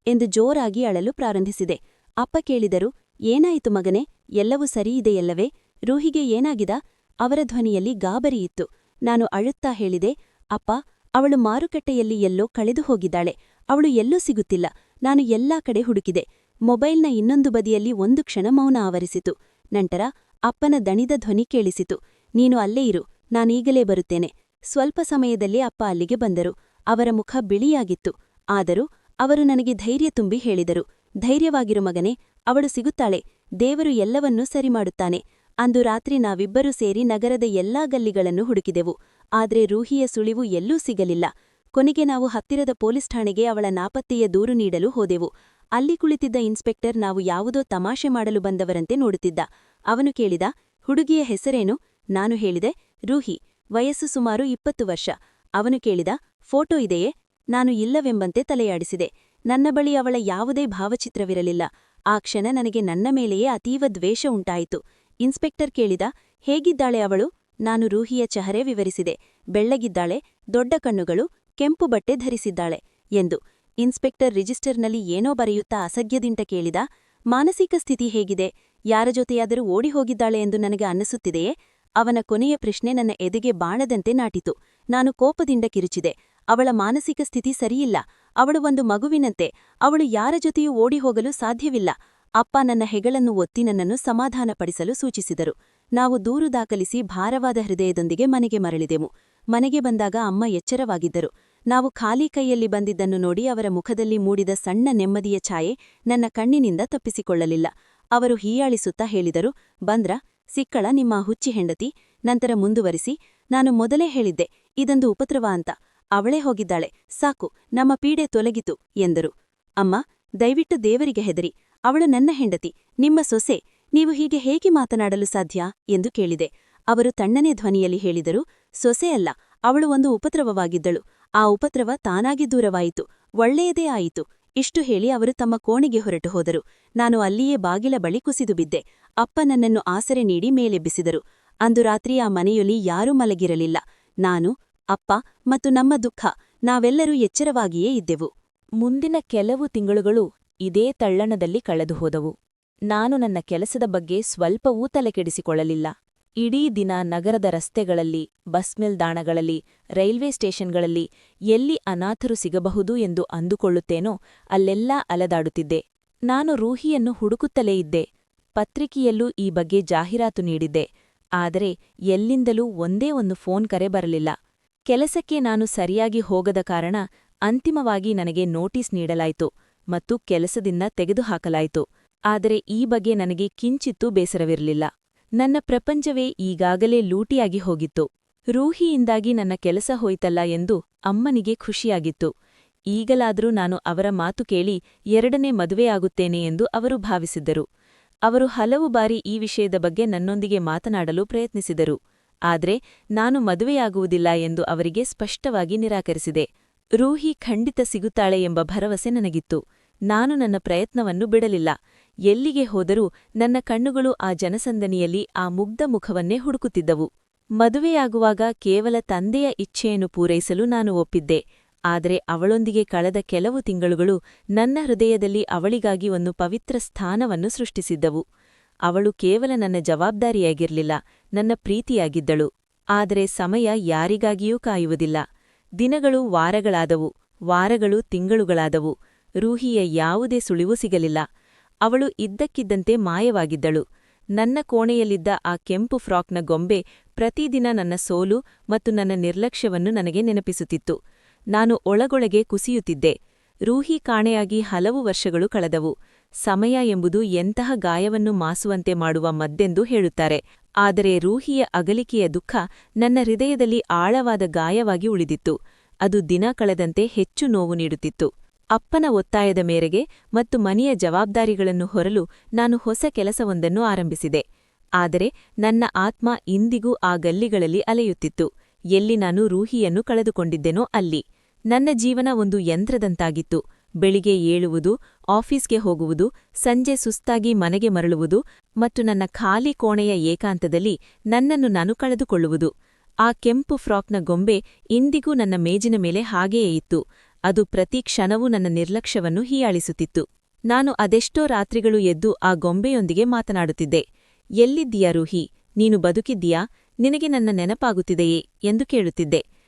ಎಂದು ಜೋರಾಗಿ ಅಳಲು ಪ್ರಾರಂಭಿಸಿದೆ. ಅಪ್ಪ ಕೇಳಿದರು, ಏನಾಯಿತು ಮಗನೇ, ಎಲ್ಲವೂ ಸರಿಯಿದೆಯಲ್ಲವೇ? ರೂಹಿಗೆ ಏನಾಗಿದ? ಅವರ ಧ್ವನಿಯಲ್ಲಿ ಗಾಬರಿಯಿತ್ತು. ನಾನು ಅಳುತ್ತಾ ಹೇಳಿದೆ, ಅಪ್ಪ, ಅವಳು ಮಾರುಕಟ್ಟೆಯಲ್ಲಿ ಎಲ್ಲೋ ಕಳೆದು ಹೋಗಿದ್ದಾಳೆ. ಅವಳು ಎಲ್ಲೂ ಸಿಗುತ್ತಿಲ್ಲ. ನಾನು ಎಲ್ಲಾ ಕಡೆ ಹುಡುಕಿದೆ. ಮೊಬೈಲ್ನ ಇನ್ನೊಂದು ಬದಿಯಲ್ಲಿ ಒಂದು ಕ್ಷಣ ಮೌನ ಆವರಿಸಿತು. ನಂತರ ಅಪ್ಪನ ದಣಿದ ಧ್ವನಿ ಕೇಳಿಸಿತು. ನೀನು ಅಲ್ಲೇ ಇರು, ನಾನೀಗಲೇ ಬರುತ್ತೇನೆ. ಸ್ವಲ್ಪ ಸಮಯದಲ್ಲಿ ಅಪ್ಪ ಅಲ್ಲಿಗೆ ಬಂದರು. ಅವರ ಮುಖ ಬಿಳಿಯಾಗಿತ್ತು. ಆದರೂ ಅವರು ನನಗೆ ಧೈರ್ಯ ತುಂಬಿ ಹೇಳಿದರು, ಧೈರ್ಯವಾಗಿರು ಮಗನೇ, ಅವಳು ಸಿಗುತ್ತಾಳೆ. ದೇವರು ಎಲ್ಲವನ್ನೂ ಸರಿಮಾಡುತ್ತಾನೆ. ಅಂದು ರಾತ್ರಿ ನಾವಿಬ್ಬರೂ ಸೇರಿ ನಗರದ ಎಲ್ಲಾ ಗಲ್ಲಿಗಳನ್ನು ಹುಡುಕಿದೆವು. ಆದ್ರೆ ರೂಹಿಯ ಸುಳಿವು ಎಲ್ಲೂ ಸಿಗಲಿಲ್ಲ. ಕೊನೆಗೆ ನಾವು ಹತ್ತಿರದ ಪೊಲೀಸ್ ಠಾಣೆಗೆ ಅವಳ ನಾಪತ್ತೆಯ ದೂರು ನೀಡಲು ಹೋದೆವು. ಅಲ್ಲಿ ಕುಳಿತಿದ್ದ ಇನ್ಸ್ಪೆಕ್ಟರ್ ನಾವು ಯಾವುದೋ ತಮಾಷೆ ಮಾಡಲು ಬಂದವರಂತೆ ನೋಡುತ್ತಿದ್ದ. ಅವನು ಕೇಳಿದ, ಹುಡುಗಿಯ ಹೆಸರೇನು? ನಾನು ಹೇಳಿದೆ, ರೂಹಿ. ವಯಸ್ಸು ಸುಮಾರು 20 ವರ್ಷ. ಅವನು ಕೇಳಿದ, ಫೋಟೋ ಇದೆಯೇ? ನಾನು ಇಲ್ಲವೆಂಬಂತೆ ತಲೆಯಾಡಿಸಿದೆ. ನನ್ನ ಬಳಿ ಅವಳ ಯಾವುದೇ ಭಾವಚಿತ್ರವಿರಲಿಲ್ಲ. ಆ ಕ್ಷಣ ನನಗೆ ನನ್ನ ಮೇಲೆಯೇ ಅತೀವ ದ್ವೇಷ ಉಂಟಾಯಿತು. ಇನ್ಸ್ಪೆಕ್ಟರ್ ಕೇಳಿದ, ಹೇಗಿದ್ದಾಳೆ ಅವಳು? ನಾನು ರೂಹಿಯ ಚಹರೆ ವಿವರಿಸಿದೆ. ಬೆಳ್ಳಗಿದ್ದಾಳೆ, ದೊಡ್ಡ ಕಣ್ಣುಗಳು, ಕೆಂಪು ಬಟ್ಟೆ ಧರಿಸಿದ್ದಾಳೆ ಎಂದು. ಇನ್ಸ್ಪೆಕ್ಟರ್ ರಿಜಿಸ್ಟರ್ನಲ್ಲಿ ಏನೋ ಬರೆಯುತ್ತಾ ಅಸಗ್ಯದಿಂಟ ಕೇಳಿದ, ಮಾನಸಿಕ ಸ್ಥಿತಿ ಹೇಗಿದೆ? ಯಾರ ಜೊತೆಯಾದರೂ ಓಡಿ ಹೋಗಿದ್ದಾಳೆ ಎಂದು ನನಗೆ ಅನ್ನಿಸುತ್ತಿದೆಯೇ? ಅವನ ಕೊನೆಯ ಪ್ರಶ್ನೆ ನನ್ನ ಎದೆಗೆ ಬಾಣದಂತೆ ನಾಟಿತು. ನಾನು ಕೋಪದಿಂದ ಕಿರುಚಿದೆ, ಅವಳ ಮಾನಸಿಕ ಸ್ಥಿತಿ ಸರಿಯಿಲ್ಲ. ಅವಳು ಒಂದು ಮಗುವಿನಂತೆ. ಅವಳು ಯಾರ ಜೊತೆಯೂ ಓಡಿ ಹೋಗಲು ಸಾಧ್ಯವಿಲ್ಲ. ಅಪ್ಪ ನನ್ನ ಹೆಗಳನ್ನು ಒತ್ತಿ ನನ್ನನ್ನು ಸಮಾಧಾನಪಡಿಸಲು ಸೂಚಿಸಿದರು. ನಾವು ದೂರು ದಾಖಲಿಸಿ ಭಾರವಾದ ಹೃದಯದೊಂದಿಗೆ ಮನೆಗೆ ಮರಳಿದೆವು. ಮನೆಗೆ ಬಂದಾಗ ಅಮ್ಮ ಎಚ್ಚರವಾಗಿದ್ದರು. ನಾವು ಖಾಲಿ ಕೈಯಲ್ಲಿ ಬಂದಿದ್ದನ್ನು ನೋಡಿ ಅವರ ಮುಖದಲ್ಲಿ ಮೂಡಿದ ಸಣ್ಣ ನೆಮ್ಮದಿಯ ಛಾಯೆ ನನ್ನ ಕಣ್ಣಿನಿಂದ ತಪ್ಪಿಸಿಕೊಳ್ಳಲಿಲ್ಲ. ಅವರು ಹೀಯಾಳಿಸುತ್ತಾ ಹೇಳಿದರು, ಬಂದ್ರ, ಸಿಕ್ಕಳ ನಿಮ್ಮ ಹುಚ್ಚಿ ಹೆಂಡತಿ? ನಂತರ ಮುಂದುವರಿಸಿ, ನಾನು ಮೊದಲೇ ಹೇಳಿದ್ದೆ, ಇದೊಂದು ಉಪದ್ರವ ಅಂತ. ಅವಳೇ ಹೋಗಿದ್ದಾಳೆ. ಸಾಕು, ನಮ್ಮ ಪೀಡೆ ತೊಲಗಿತು ಎಂದರು. ಅಮ್ಮ, ದಯವಿಟ್ಟು ದೇವರಿಗೆ ಹೆದರಿ. ಅವಳು ನನ್ನ ಹೆಂಡತಿ, ನಿಮ್ಮ ಸೊಸೆ. ನೀವು ಹೀಗೆ ಹೇಗೆ ಮಾತನಾಡಲು ಸಾಧ್ಯ ಎಂದು ಕೇಳಿದೆ. ಅವರು ತಣ್ಣನೆ ಧ್ವನಿಯಲ್ಲಿ ಹೇಳಿದರು, ಸೊಸೆ ಅಲ್ಲ, ಅವಳು ಒಂದು ಉಪದ್ರವವಾಗಿದ್ದಳು. ಆ ಉಪದ್ರವ ತಾನಾಗಿ ದೂರವಾಯಿತು. ಒಳ್ಳೆಯದೇ ಆಯಿತು. ಇಷ್ಟು ಹೇಳಿ ಅವರು ತಮ್ಮ ಕೋಣೆಗೆ ಹೊರಟು ಹೋದರು. ನಾನು ಅಲ್ಲಿಯೇ ಬಾಗಿಲ ಬಳಿ ಕುಸಿದು ಬಿದ್ದೆ. ಅಪ್ಪ ನನ್ನನ್ನು ಆಸರೆ ನೀಡಿ ಮೇಲೆಬ್ಬಿಸಿದರು. ಅಂದು ರಾತ್ರಿ ಆ ಮನೆಯಲ್ಲಿ ಯಾರೂ ಮಲಗಿರಲಿಲ್ಲ. ನಾನು, ಅಪ್ಪ ಮತ್ತು ನಮ್ಮ ದುಃಖ, ನಾವೆಲ್ಲರೂ ಎಚ್ಚರವಾಗಿಯೇ ಇದ್ದೆವು. ಮುಂದಿನ ಕೆಲವು ತಿಂಗಳುಗಳು ಇದೇ ತಳ್ಳಣದಲ್ಲಿ ಕಳೆದುಹೋದವು. ನಾನು ನನ್ನ ಕೆಲಸದ ಬಗ್ಗೆ ಸ್ವಲ್ಪವೂ ತಲೆಕೆಡಿಸಿಕೊಳ್ಳಲಿಲ್ಲ. ಇಡೀ ದಿನ ನಗರದ ರಸ್ತೆಗಳಲ್ಲಿ, ಬಸ್ ನಿಲ್ದಾಣಗಳಲ್ಲಿ, ರೈಲ್ವೆ ಸ್ಟೇಷನ್ಗಳಲ್ಲಿ ಎಲ್ಲಿ ಅನಾಥರು ಸಿಗಬಹುದು ಎಂದು ಅಂದುಕೊಳ್ಳುತ್ತೇನೋ ಅಲ್ಲೆಲ್ಲಾ ಅಲೆದಾಡುತ್ತಿದ್ದೆ. ನಾನು ರೂಹಿಯನ್ನು ಹುಡುಕುತ್ತಲೇ ಇದ್ದೆ. ಪತ್ರಿಕೆಯಲ್ಲೂ ಈ ಬಗ್ಗೆ ಜಾಹೀರಾತು ನೀಡಿದ್ದೆ. ಆದರೆ ಎಲ್ಲಿಂದಲೂ ಒಂದೇ ಒಂದು ಫೋನ್ ಕರೆ ಬರಲಿಲ್ಲ. ಕೆಲಸಕ್ಕೆ ನಾನು ಸರಿಯಾಗಿ ಹೋಗದ ಕಾರಣ ಅಂತಿಮವಾಗಿ ನನಗೆ ನೋಟಿಸ್ ನೀಡಲಾಯಿತು ಮತ್ತು ಕೆಲಸದಿಂದ ತೆಗೆದುಹಾಕಲಾಯಿತು. ಆದರೆ ಈ ಬಗ್ಗೆ ನನಗೆ ಕಿಂಚಿತ್ತೂ ಬೇಸರವಿರಲಿಲ್ಲ. ನನ್ನ ಪ್ರಪಂಚವೇ ಈಗಾಗಲೇ ಲೂಟಿಯಾಗಿ ಹೋಗಿತ್ತು. ರೂಹಿಯಿಂದಾಗಿ ನನ್ನ ಕೆಲಸ ಹೋಯ್ತಲ್ಲ ಎಂದು ಅಮ್ಮನಿಗೆ ಖುಷಿಯಾಗಿತ್ತು. ಈಗಲಾದರೂ ನಾನು ಅವರ ಮಾತು ಕೇಳಿ 2ನೇ ಮದುವೆಯಾಗುತ್ತೇನೆ ಎಂದು ಅವರು ಭಾವಿಸಿದ್ದರು. ಅವರು ಹಲವು ಬಾರಿ ಈ ವಿಷಯದ ಬಗ್ಗೆ ನನ್ನೊಂದಿಗೆ ಮಾತನಾಡಲು ಪ್ರಯತ್ನಿಸಿದರು. ಆದರೆ ನಾನು ಮದುವೆಯಾಗುವುದಿಲ್ಲ ಎಂದು ಅವರಿಗೆ ಸ್ಪಷ್ಟವಾಗಿ ನಿರಾಕರಿಸಿದೆ. ರೂಹಿ ಖಂಡಿತ ಸಿಗುತ್ತಾಳೆ ಎಂಬ ಭರವಸೆ ನನಗಿತ್ತು. ನಾನು ನನ್ನ ಪ್ರಯತ್ನವನ್ನು ಬಿಡಲಿಲ್ಲ. ಎಲ್ಲಿಗೆ ಹೋದರೂ ನನ್ನ ಕಣ್ಣುಗಳು ಆ ಜನಸಂದಣಿಯಲ್ಲಿ ಆ ಮುಗ್ಧ ಮುಖವನ್ನೇ ಹುಡುಕುತ್ತಿದ್ದವು. ಮದುವೆಯಾಗುವಾಗ ಕೇವಲ ತಂದೆಯ ಇಚ್ಛೆಯನ್ನು ಪೂರೈಸಲು ನಾನು ಒಪ್ಪಿದ್ದೆ. ಆದರೆ ಅವಳೊಂದಿಗೆ ಕಳೆದ ಕೆಲವು ತಿಂಗಳುಗಳು ನನ್ನ ಹೃದಯದಲ್ಲಿ ಅವಳಿಗಾಗಿ ಒಂದು ಪವಿತ್ರ ಸ್ಥಾನವನ್ನು ಸೃಷ್ಟಿಸಿದ್ದವು. ಅವಳು ಕೇವಲ ನನ್ನ ಜವಾಬ್ದಾರಿಯಾಗಿರಲಿಲ್ಲ, ನನ್ನ ಪ್ರೀತಿಯಾಗಿದ್ದಳು. ಆದರೆ ಸಮಯ ಯಾರಿಗಾಗಿಯೂ ಕಾಯುವುದಿಲ್ಲ. ದಿನಗಳು ವಾರಗಳಾದವು, ವಾರಗಳು ತಿಂಗಳುಗಳಾದವು. ರೂಹಿಯ ಯಾವುದೇ ಸುಳಿವು ಸಿಗಲಿಲ್ಲ. ಅವಳು ಇದ್ದಕ್ಕಿದ್ದಂತೆ ಮಾಯವಾಗಿದ್ದಳು. ನನ್ನ ಕೋಣೆಯಲ್ಲಿದ್ದ ಆ ಕೆಂಪು ಫ್ರಾಕ್ನ ಗೊಂಬೆ ಪ್ರತಿದಿನ ನನ್ನ ಸೋಲು ಮತ್ತು ನನ್ನ ನಿರ್ಲಕ್ಷ್ಯವನ್ನು ನನಗೆ ನೆನಪಿಸುತ್ತಿತ್ತು. ನಾನು ಒಳಗೊಳಗೆ ಕುಸಿಯುತ್ತಿದ್ದೆ. ರೂಹಿ ಕಾಣೆಯಾಗಿ ಹಲವು ವರ್ಷಗಳು ಕಳೆದವು. ಸಮಯ ಎಂಬುದು ಎಂತಹ ಗಾಯವನ್ನು ಮಾಸುವಂತೆ ಮಾಡುವ ಮದ್ದೆಂದು ಹೇಳುತ್ತಾರೆ. ಆದರೆ ರೂಹಿಯ ಅಗಲಿಕೆಯ ದುಃಖ ನನ್ನ ಹೃದಯದಲ್ಲಿ ಆಳವಾದ ಗಾಯವಾಗಿ ಉಳಿದಿತ್ತು. ಅದು ದಿನ ಕಳೆದಂತೆ ಹೆಚ್ಚು ನೋವು ನೀಡುತ್ತಿತ್ತು. ಅಪ್ಪನ ಒತ್ತಾಯದ ಮೇರೆಗೆ ಮತ್ತು ಮನೆಯ ಜವಾಬ್ದಾರಿಗಳನ್ನು ಹೊರಲು ನಾನು ಹೊಸ ಕೆಲಸವೊಂದನ್ನು ಆರಂಭಿಸಿದೆ. ಆದರೆ ನನ್ನ ಆತ್ಮ ಇಂದಿಗೂ ಆ ಗಲ್ಲಿಗಳಲ್ಲಿ ಅಲೆಯುತ್ತಿತ್ತು. ಎಲ್ಲಿ ನಾನು ರೂಹಿಯನ್ನು ಕಳೆದುಕೊಂಡಿದ್ದೆನೋ ಅಲ್ಲಿ. ನನ್ನ ಜೀವನ ಒಂದು ಯಂತ್ರದಂತಾಗಿತ್ತು. ಬೆಳಿಗ್ಗೆ ಏಳುವುದು, ಆಫೀಸ್ಗೆ ಹೋಗುವುದು, ಸಂಜೆ ಸುಸ್ತಾಗಿ ಮನೆಗೆ ಮರಳುವುದು ಮತ್ತು ನನ್ನ ಖಾಲಿ ಕೋಣೆಯ ಏಕಾಂತದಲ್ಲಿ ನನ್ನನ್ನು ನಾನು ಕಳೆದುಕೊಳ್ಳುವುದು. ಆ ಕೆಂಪು ಫ್ರಾಕ್ನ ಗೊಂಬೆ ಇಂದಿಗೂ ನನ್ನ ಮೇಜಿನ ಮೇಲೆ ಹಾಗೆಯೇ ಇತ್ತು. ಅದು ಪ್ರತಿ ಕ್ಷಣವೂ ನನ್ನ ನಿರ್ಲಕ್ಷ್ಯವನ್ನು ಹೀಯಾಳಿಸುತ್ತಿತ್ತು. ನಾನು ಅದೆಷ್ಟೋ ರಾತ್ರಿಗಳು ಎದ್ದು ಆ ಗೊಂಬೆಯೊಂದಿಗೆ ಮಾತನಾಡುತ್ತಿದ್ದೆ. ಎಲ್ಲಿದ್ದೀಯ ರೂಹಿ? ನೀನು ಬದುಕಿದ್ದೀಯಾ, ನಿನಗೆ ನನ್ನ ನೆನಪಾಗುತ್ತಿದೆಯೇ ಎಂದು ಕೇಳುತ್ತಿದ್ದೆ.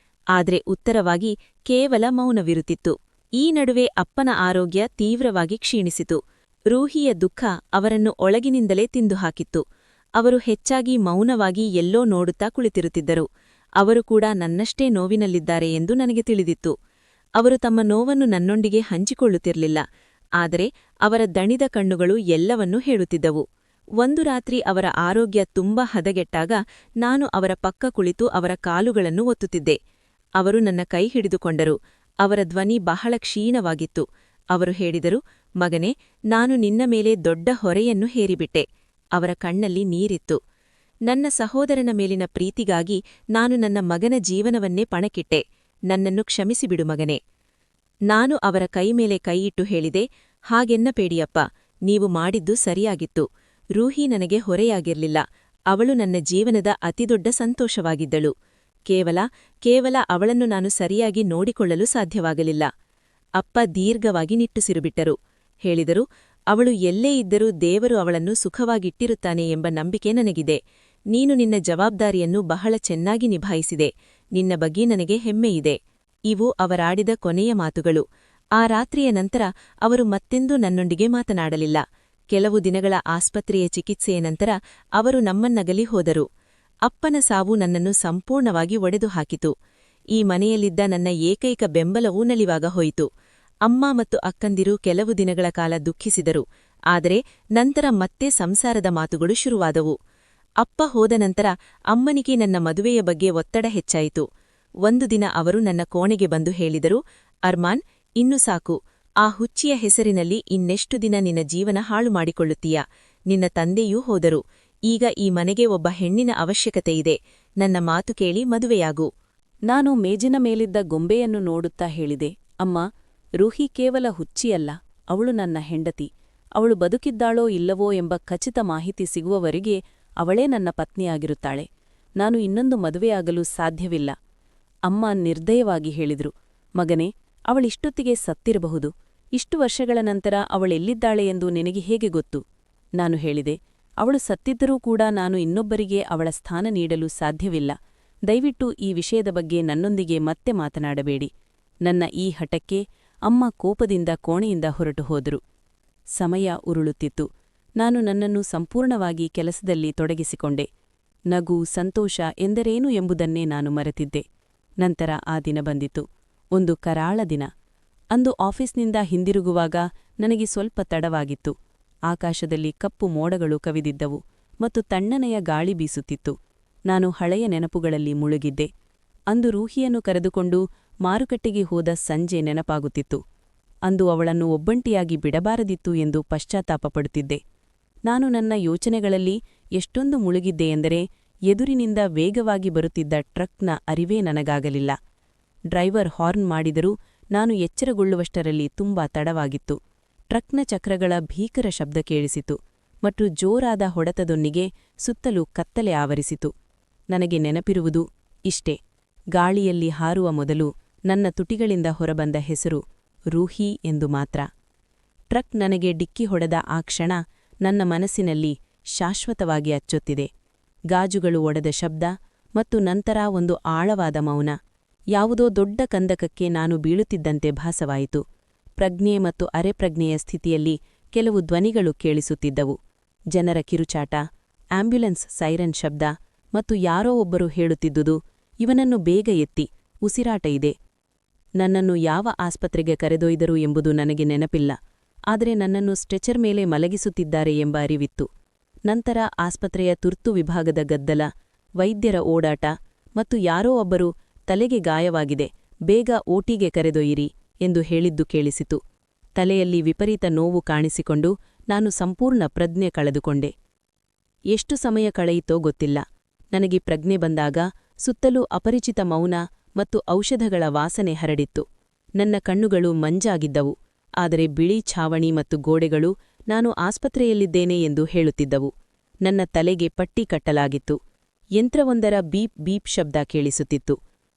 ಆದ್ರೆ ಉತ್ತರವಾಗಿ ಕೇವಲ ಮೌನವಿರುತ್ತಿತ್ತು. ಈ ನಡುವೆ ಅಪ್ಪನ ಆರೋಗ್ಯ ತೀವ್ರವಾಗಿ ಕ್ಷೀಣಿಸಿತು. ರೂಹಿಯ ದುಃಖ ಅವರನ್ನು ಒಳಗಿನಿಂದಲೇ ತಿಂದುಹಾಕಿತ್ತು. ಅವರು ಹೆಚ್ಚಾಗಿ ಮೌನವಾಗಿ ಎಲ್ಲೋ ನೋಡುತ್ತಾ ಕುಳಿತಿರುತ್ತಿದ್ದರು. ಅವರು ಕೂಡ ನನ್ನಷ್ಟೇ ನೋವಿನಲ್ಲಿದ್ದಾರೆ ಎಂದು ನನಗೆ ತಿಳಿದಿತ್ತು. ಅವರು ತಮ್ಮ ನೋವನ್ನು ನನ್ನೊಂದಿಗೆ ಹಂಚಿಕೊಳ್ಳುತ್ತಿರಲಿಲ್ಲ, ಆದರೆ ಅವರ ದಣಿದ ಕಣ್ಣುಗಳು ಎಲ್ಲವನ್ನೂ ಹೇಳುತ್ತಿದ್ದವು. ಒಂದು ರಾತ್ರಿ ಅವರ ಆರೋಗ್ಯ ತುಂಬಾ ಹದಗೆಟ್ಟಾಗ ನಾನು ಅವರ ಪಕ್ಕ ಕುಳಿತು ಅವರ ಕಾಲುಗಳನ್ನು ಒತ್ತುತ್ತಿದ್ದೆ. ಅವರು ನನ್ನ ಕೈ ಹಿಡಿದುಕೊಂಡರು. ಅವರ ಧ್ವನಿ ಬಹಳ ಕ್ಷೀಣವಾಗಿತ್ತು. ಅವರು ಹೇಳಿದರು, ಮಗನೇ, ನಾನು ನಿನ್ನ ಮೇಲೆ ದೊಡ್ಡ ಹೊರೆಯನ್ನು ಹೇರಿಬಿಟ್ಟೆ. ಅವರ ಕಣ್ಣಲ್ಲಿ ನೀರಿತ್ತು. ನನ್ನ ಸಹೋದರನ ಮೇಲಿನ ಪ್ರೀತಿಗಾಗಿ ನಾನು ನನ್ನ ಮಗನ ಜೀವನವನ್ನೇ ಪಣಕ್ಕಿಟ್ಟೆ. ನನ್ನನ್ನು ಕ್ಷಮಿಸಿಬಿಡು ಮಗನೇ. ನಾನು ಅವರ ಕೈಮೇಲೆ ಕೈಯಿಟ್ಟು ಹೇಳಿದೆ, ಹಾಗೆನ್ನಬೇಡಿಯಪ್ಪ, ನೀವು ಮಾಡಿದ್ದು ಸರಿಯಾಗಿತ್ತು. ರೂಹಿ ನನಗೆ ಹೊರೆಯಾಗಿರ್ಲಿಲ್ಲ. ಅವಳು ನನ್ನ ಜೀವನದ ಅತಿದೊಡ್ಡ ಸಂತೋಷವಾಗಿದ್ದಳು. ಕೇವಲ ಅವಳನ್ನು ನಾನು ಸರಿಯಾಗಿ ನೋಡಿಕೊಳ್ಳಲು ಸಾಧ್ಯವಾಗಲಿಲ್ಲ. ಅಪ್ಪ ದೀರ್ಘವಾಗಿ ನಿಟ್ಟುಸಿರುಬಿಟ್ಟರು. ಹೇಳಿದರು, ಅವಳು ಎಲ್ಲೇ ಇದ್ದರೂ ದೇವರು ಅವಳನ್ನು ಸುಖವಾಗಿಟ್ಟಿರುತ್ತಾನೆ ಎಂಬ ನಂಬಿಕೆ ನನಗಿದೆ. ನೀನು ನಿನ್ನ ಜವಾಬ್ದಾರಿಯನ್ನು ಬಹಳ ಚೆನ್ನಾಗಿ ನಿಭಾಯಿಸಿದೆ. ನಿನ್ನ ಬಗ್ಗೆ ನನಗೆ ಹೆಮ್ಮೆಯಿದೆ. ಇವು ಅವರಾಡಿದ ಕೊನೆಯ ಮಾತುಗಳು. ಆ ರಾತ್ರಿಯ ನಂತರ ಅವರು ಮತ್ತೆಂದೂ ನನ್ನೊಂದಿಗೆ ಮಾತನಾಡಲಿಲ್ಲ. ಕೆಲವು ದಿನಗಳ ಆಸ್ಪತ್ರೆಯ ಚಿಕಿತ್ಸೆಯ ನಂತರ ಅವರು ನಮ್ಮನ್ನಗಲಿ ಹೋದರು. ಅಪ್ಪನ ಸಾವು ನನ್ನನ್ನು ಸಂಪೂರ್ಣವಾಗಿ ಒಡೆದು ಹಾಕಿತು. ಈ ಮನೆಯಲ್ಲಿದ್ದ ನನ್ನ ಏಕೈಕ ಬೆಂಬಲವೂ ನಲಿವಾಗ ಹೋಯಿತು. ಅಮ್ಮ ಮತ್ತು ಅಕ್ಕಂದಿರು ಕೆಲವು ದಿನಗಳ ಕಾಲ ದುಃಖಿಸಿದರು, ಆದರೆ ನಂತರ ಮತ್ತೆ ಸಂಸಾರದ ಮಾತುಗಳು ಶುರುವಾದವು. ಅಪ್ಪ ಹೋದ ನಂತರ ಅಮ್ಮನಿಗೆ ನನ್ನ ಮದುವೆಯ ಬಗ್ಗೆ ಒತ್ತಡ ಹೆಚ್ಚಾಯಿತು. ಒಂದು ದಿನ ಅವರು ನನ್ನ ಕೋಣೆಗೆ ಬಂದು ಹೇಳಿದರು, ಅರ್ಮಾನ್, ಇನ್ನು ಸಾಕು. ಆ ಹುಚ್ಚಿಯ ಹೆಸರಿನಲ್ಲಿ ಇನ್ನೆಷ್ಟು ದಿನ ನಿನ್ನ ಜೀವನ ಹಾಳು ಮಾಡಿಕೊಳ್ಳುತ್ತೀಯಾ? ನಿನ್ನ ತಂದೆಯೂ ಹೋದರು. ಈಗ ಈ ಮನೆಗೆ ಒಬ್ಬ ಹೆಣ್ಣಿನ ಅವಶ್ಯಕತೆಯಿದೆ. ನನ್ನ ಮಾತು ಕೇಳಿ ಮದುವೆಯಾಗು. ನಾನು ಮೇಜಿನ ಮೇಲಿದ್ದ ಗೊಂಬೆಯನ್ನು ನೋಡುತ್ತಾ ಹೇಳಿದೆ, ಅಮ್ಮ, ರೂಹಿ ಕೇವಲ ಹುಚ್ಚಿಯಲ್ಲ, ಅವಳು ನನ್ನ ಹೆಂಡತಿ. ಅವಳು ಬದುಕಿದ್ದಾಳೋ ಇಲ್ಲವೋ ಎಂಬ ಖಚಿತ ಮಾಹಿತಿ ಸಿಗುವವರೆಗೆ ಅವಳೇ ನನ್ನ ಪತ್ನಿಯಾಗಿರುತ್ತಾಳೆ. ನಾನು ಇನ್ನೊಂದು ಮದುವೆಯಾಗಲು ಸಾಧ್ಯವಿಲ್ಲ. ಅಮ್ಮ ನಿರ್ದಯವಾಗಿ ಹೇಳಿದ್ರು, ಮಗನೇ, ಅವಳಿಷ್ಟೊತ್ತಿಗೆ ಸತ್ತಿರಬಹುದು. ಇಷ್ಟು ವರ್ಷಗಳ ನಂತರ ಅವಳೆಲ್ಲಿದ್ದಾಳೆ ಎಂದು ನಿನಗೆ ಹೇಗೆ ಗೊತ್ತು? ನಾನು ಹೇಳಿದೆ, ಅವಳು ಸತ್ತಿದ್ದರೂ ಕೂಡ ನಾನು ಇನ್ನೊಬ್ಬರಿಗೆ ಅವಳ ಸ್ಥಾನ ನೀಡಲು ಸಾಧ್ಯವಿಲ್ಲ. ದಯವಿಟ್ಟು ಈ ವಿಷಯದ ಬಗ್ಗೆ ನನ್ನೊಂದಿಗೆ ಮತ್ತೆ ಮಾತನಾಡಬೇಡಿ. ನನ್ನ ಈ ಹಠಕ್ಕೆ ಅಮ್ಮ ಕೋಪದಿಂದ ಕೋಣೆಯಿಂದ ಹೊರಟು ಹೋದರು. ಸಮಯ ಉರುಳುತ್ತಿತ್ತು. ನಾನು ನನ್ನನ್ನು ಸಂಪೂರ್ಣವಾಗಿ ಕೆಲಸದಲ್ಲಿ ತೊಡಗಿಸಿಕೊಂಡೆ. ನಗು, ಸಂತೋಷ ಎಂದರೇನು ಎಂಬುದನ್ನೇ ನಾನು ಮರೆತಿದ್ದೆ. ನಂತರ ಆ ದಿನ ಬಂದಿತು. ಒಂದು ಕರಾಳ ದಿನ. ಅಂದು ಆಫೀಸ್ನಿಂದ ಹಿಂದಿರುಗುವಾಗ ನನಗೆ ಸ್ವಲ್ಪ ತಡವಾಗಿತ್ತು. ಆಕಾಶದಲ್ಲಿ ಕಪ್ಪು ಮೋಡಗಳು ಕವಿದಿದ್ದವು ಮತ್ತು ತಣ್ಣನೆಯ ಗಾಳಿ ಬೀಸುತ್ತಿತ್ತು. ನಾನು ಹಳೆಯ ನೆನಪುಗಳಲ್ಲಿ ಮುಳುಗಿದ್ದೆ. ಅಂದು ರೂಹಿಯನ್ನು ಕರೆದುಕೊಂಡು ಮಾರುಕಟ್ಟೆಗೆ ಹೋದ ಸಂಜೆ ನೆನಪಾಗುತ್ತಿತ್ತು. ಅಂದು ಅವಳನ್ನು ಒಬ್ಬಂಟಿಯಾಗಿ ಬಿಡಬಾರದಿತ್ತು ಎಂದು ಪಶ್ಚಾತ್ತಾಪಪಡುತ್ತಿದ್ದೆ. ನಾನು ನನ್ನ ಯೋಚನೆಗಳಲ್ಲಿ ಎಷ್ಟೊಂದು ಮುಳುಗಿದ್ದೆ ಎಂದರೆ ಎದುರಿನಿಂದ ವೇಗವಾಗಿ ಬರುತ್ತಿದ್ದ ಟ್ರಕ್ನ ಅರಿವೇ ನನಗಾಗಲಿಲ್ಲ. ಡ್ರೈವರ್ ಹಾರ್ನ್ ಮಾಡಿದರೂ ನಾನು ಎಚ್ಚರಗೊಳ್ಳುವಷ್ಟರಲ್ಲಿ ತುಂಬಾ ತಡವಾಗಿತ್ತು. ಟ್ರಕ್ನ ಚಕ್ರಗಳ ಭೀಕರ ಶಬ್ದ ಕೇಳಿಸಿತು ಮತ್ತು ಜೋರಾದ ಹೊಡೆತದೊಂದಿಗೆ ಸುತ್ತಲೂ ಕತ್ತಲೆ ಆವರಿಸಿತು. ನನಗೆ ನೆನಪಿರುವುದು ಇಷ್ಟೇ, ಗಾಳಿಯಲ್ಲಿ ಹಾರುವ ಮೊದಲು ನನ್ನ ತುಟಿಗಳಿಂದ ಹೊರಬಂದ ಹೆಸರು ರೂಹಿ ಎಂದು ಮಾತ್ರ. ಟ್ರಕ್ ನನಗೆ ಡಿಕ್ಕಿ ಹೊಡೆದ ಆ ಕ್ಷಣ ನನ್ನ ಮನಸ್ಸಿನಲ್ಲಿ ಶಾಶ್ವತವಾಗಿ ಅಚ್ಚೊತ್ತಿದೆ. ಗಾಜುಗಳು ಒಡೆದ ಶಬ್ದ ಮತ್ತು ನಂತರ ಒಂದು ಆಳವಾದ ಮೌನ. ಯಾವುದೋ ದೊಡ್ಡ ಕಂದಕಕ್ಕೆ ನಾನು ಬೀಳುತ್ತಿದ್ದಂತೆ ಭಾಸವಾಯಿತು. ಪ್ರಜ್ಞೆ ಮತ್ತು ಅರೆಪ್ರಜ್ಞೆಯ ಸ್ಥಿತಿಯಲ್ಲಿ ಕೆಲವು ಧ್ವನಿಗಳು ಕೇಳಿಸುತ್ತಿದ್ದವು. ಜನರ ಕಿರುಚಾಟ, ಆಂಬ್ಯುಲೆನ್ಸ್ ಸೈರನ್ ಶಬ್ದ ಮತ್ತು ಯಾರೋ ಒಬ್ಬರು ಹೇಳುತ್ತಿದ್ದುದು, ಇವನನ್ನು ಬೇಗ ಎತ್ತಿ, ಉಸಿರಾಟ ಇದೆ. ನನ್ನನ್ನು ಯಾವ ಆಸ್ಪತ್ರೆಗೆ ಕರೆದೊಯ್ದರು ಎಂಬುದು ನನಗೆ ನೆನಪಿಲ್ಲ, ಆದರೆ ನನ್ನನ್ನು ಸ್ಟ್ರೆಚರ್ ಮೇಲೆ ಮಲಗಿಸುತ್ತಿದ್ದಾರೆ ಎಂಬ ಅರಿವಿತ್ತು. ನಂತರ ಆಸ್ಪತ್ರೆಯ ತುರ್ತು ವಿಭಾಗದ ಗದ್ದಲ, ವೈದ್ಯರ ಓಡಾಟ ಮತ್ತು ಯಾರೋ ಒಬ್ಬರು ತಲೆಗೆ ಗಾಯವಾಗಿದೆ, ಬೇಗ ಓಟಿಗೆ ಕರೆದೊಯ್ಯಿರಿ ಎಂದು ಹೇಳಿದ್ದು ಕೇಳಿಸಿತು. ತಲೆಯಲ್ಲಿ ವಿಪರೀತ ನೋವು ಕಾಣಿಸಿಕೊಂಡು ನಾನು ಸಂಪೂರ್ಣ ಪ್ರಜ್ಞೆ ಕಳೆದುಕೊಂಡೆ. ಎಷ್ಟು ಸಮಯ ಕಳೆಯಿತೋ ಗೊತ್ತಿಲ್ಲ. ನನಗೆ ಪ್ರಜ್ಞೆ ಬಂದಾಗ ಸುತ್ತಲೂ ಅಪರಿಚಿತ ಮೌನ ಮತ್ತು ಔಷಧಗಳ ವಾಸನೆ ಹರಡಿತ್ತು. ನನ್ನ ಕಣ್ಣುಗಳು ಮಂಜಾಗಿದ್ದವು, ಆದರೆ ಬಿಳಿ ಛಾವಣಿ ಮತ್ತು ಗೋಡೆಗಳು ನಾನು ಆಸ್ಪತ್ರೆಯಲ್ಲಿದ್ದೇನೆ ಎಂದು ಹೇಳುತ್ತಿದ್ದವು. ನನ್ನ ತಲೆಗೆ ಪಟ್ಟಿ ಕಟ್ಟಲಾಗಿತ್ತು. ಯಂತ್ರವೊಂದರ ಬೀಪ್ ಬೀಪ್ ಶಬ್ದ ಕೇಳಿಸುತ್ತಿತ್ತು.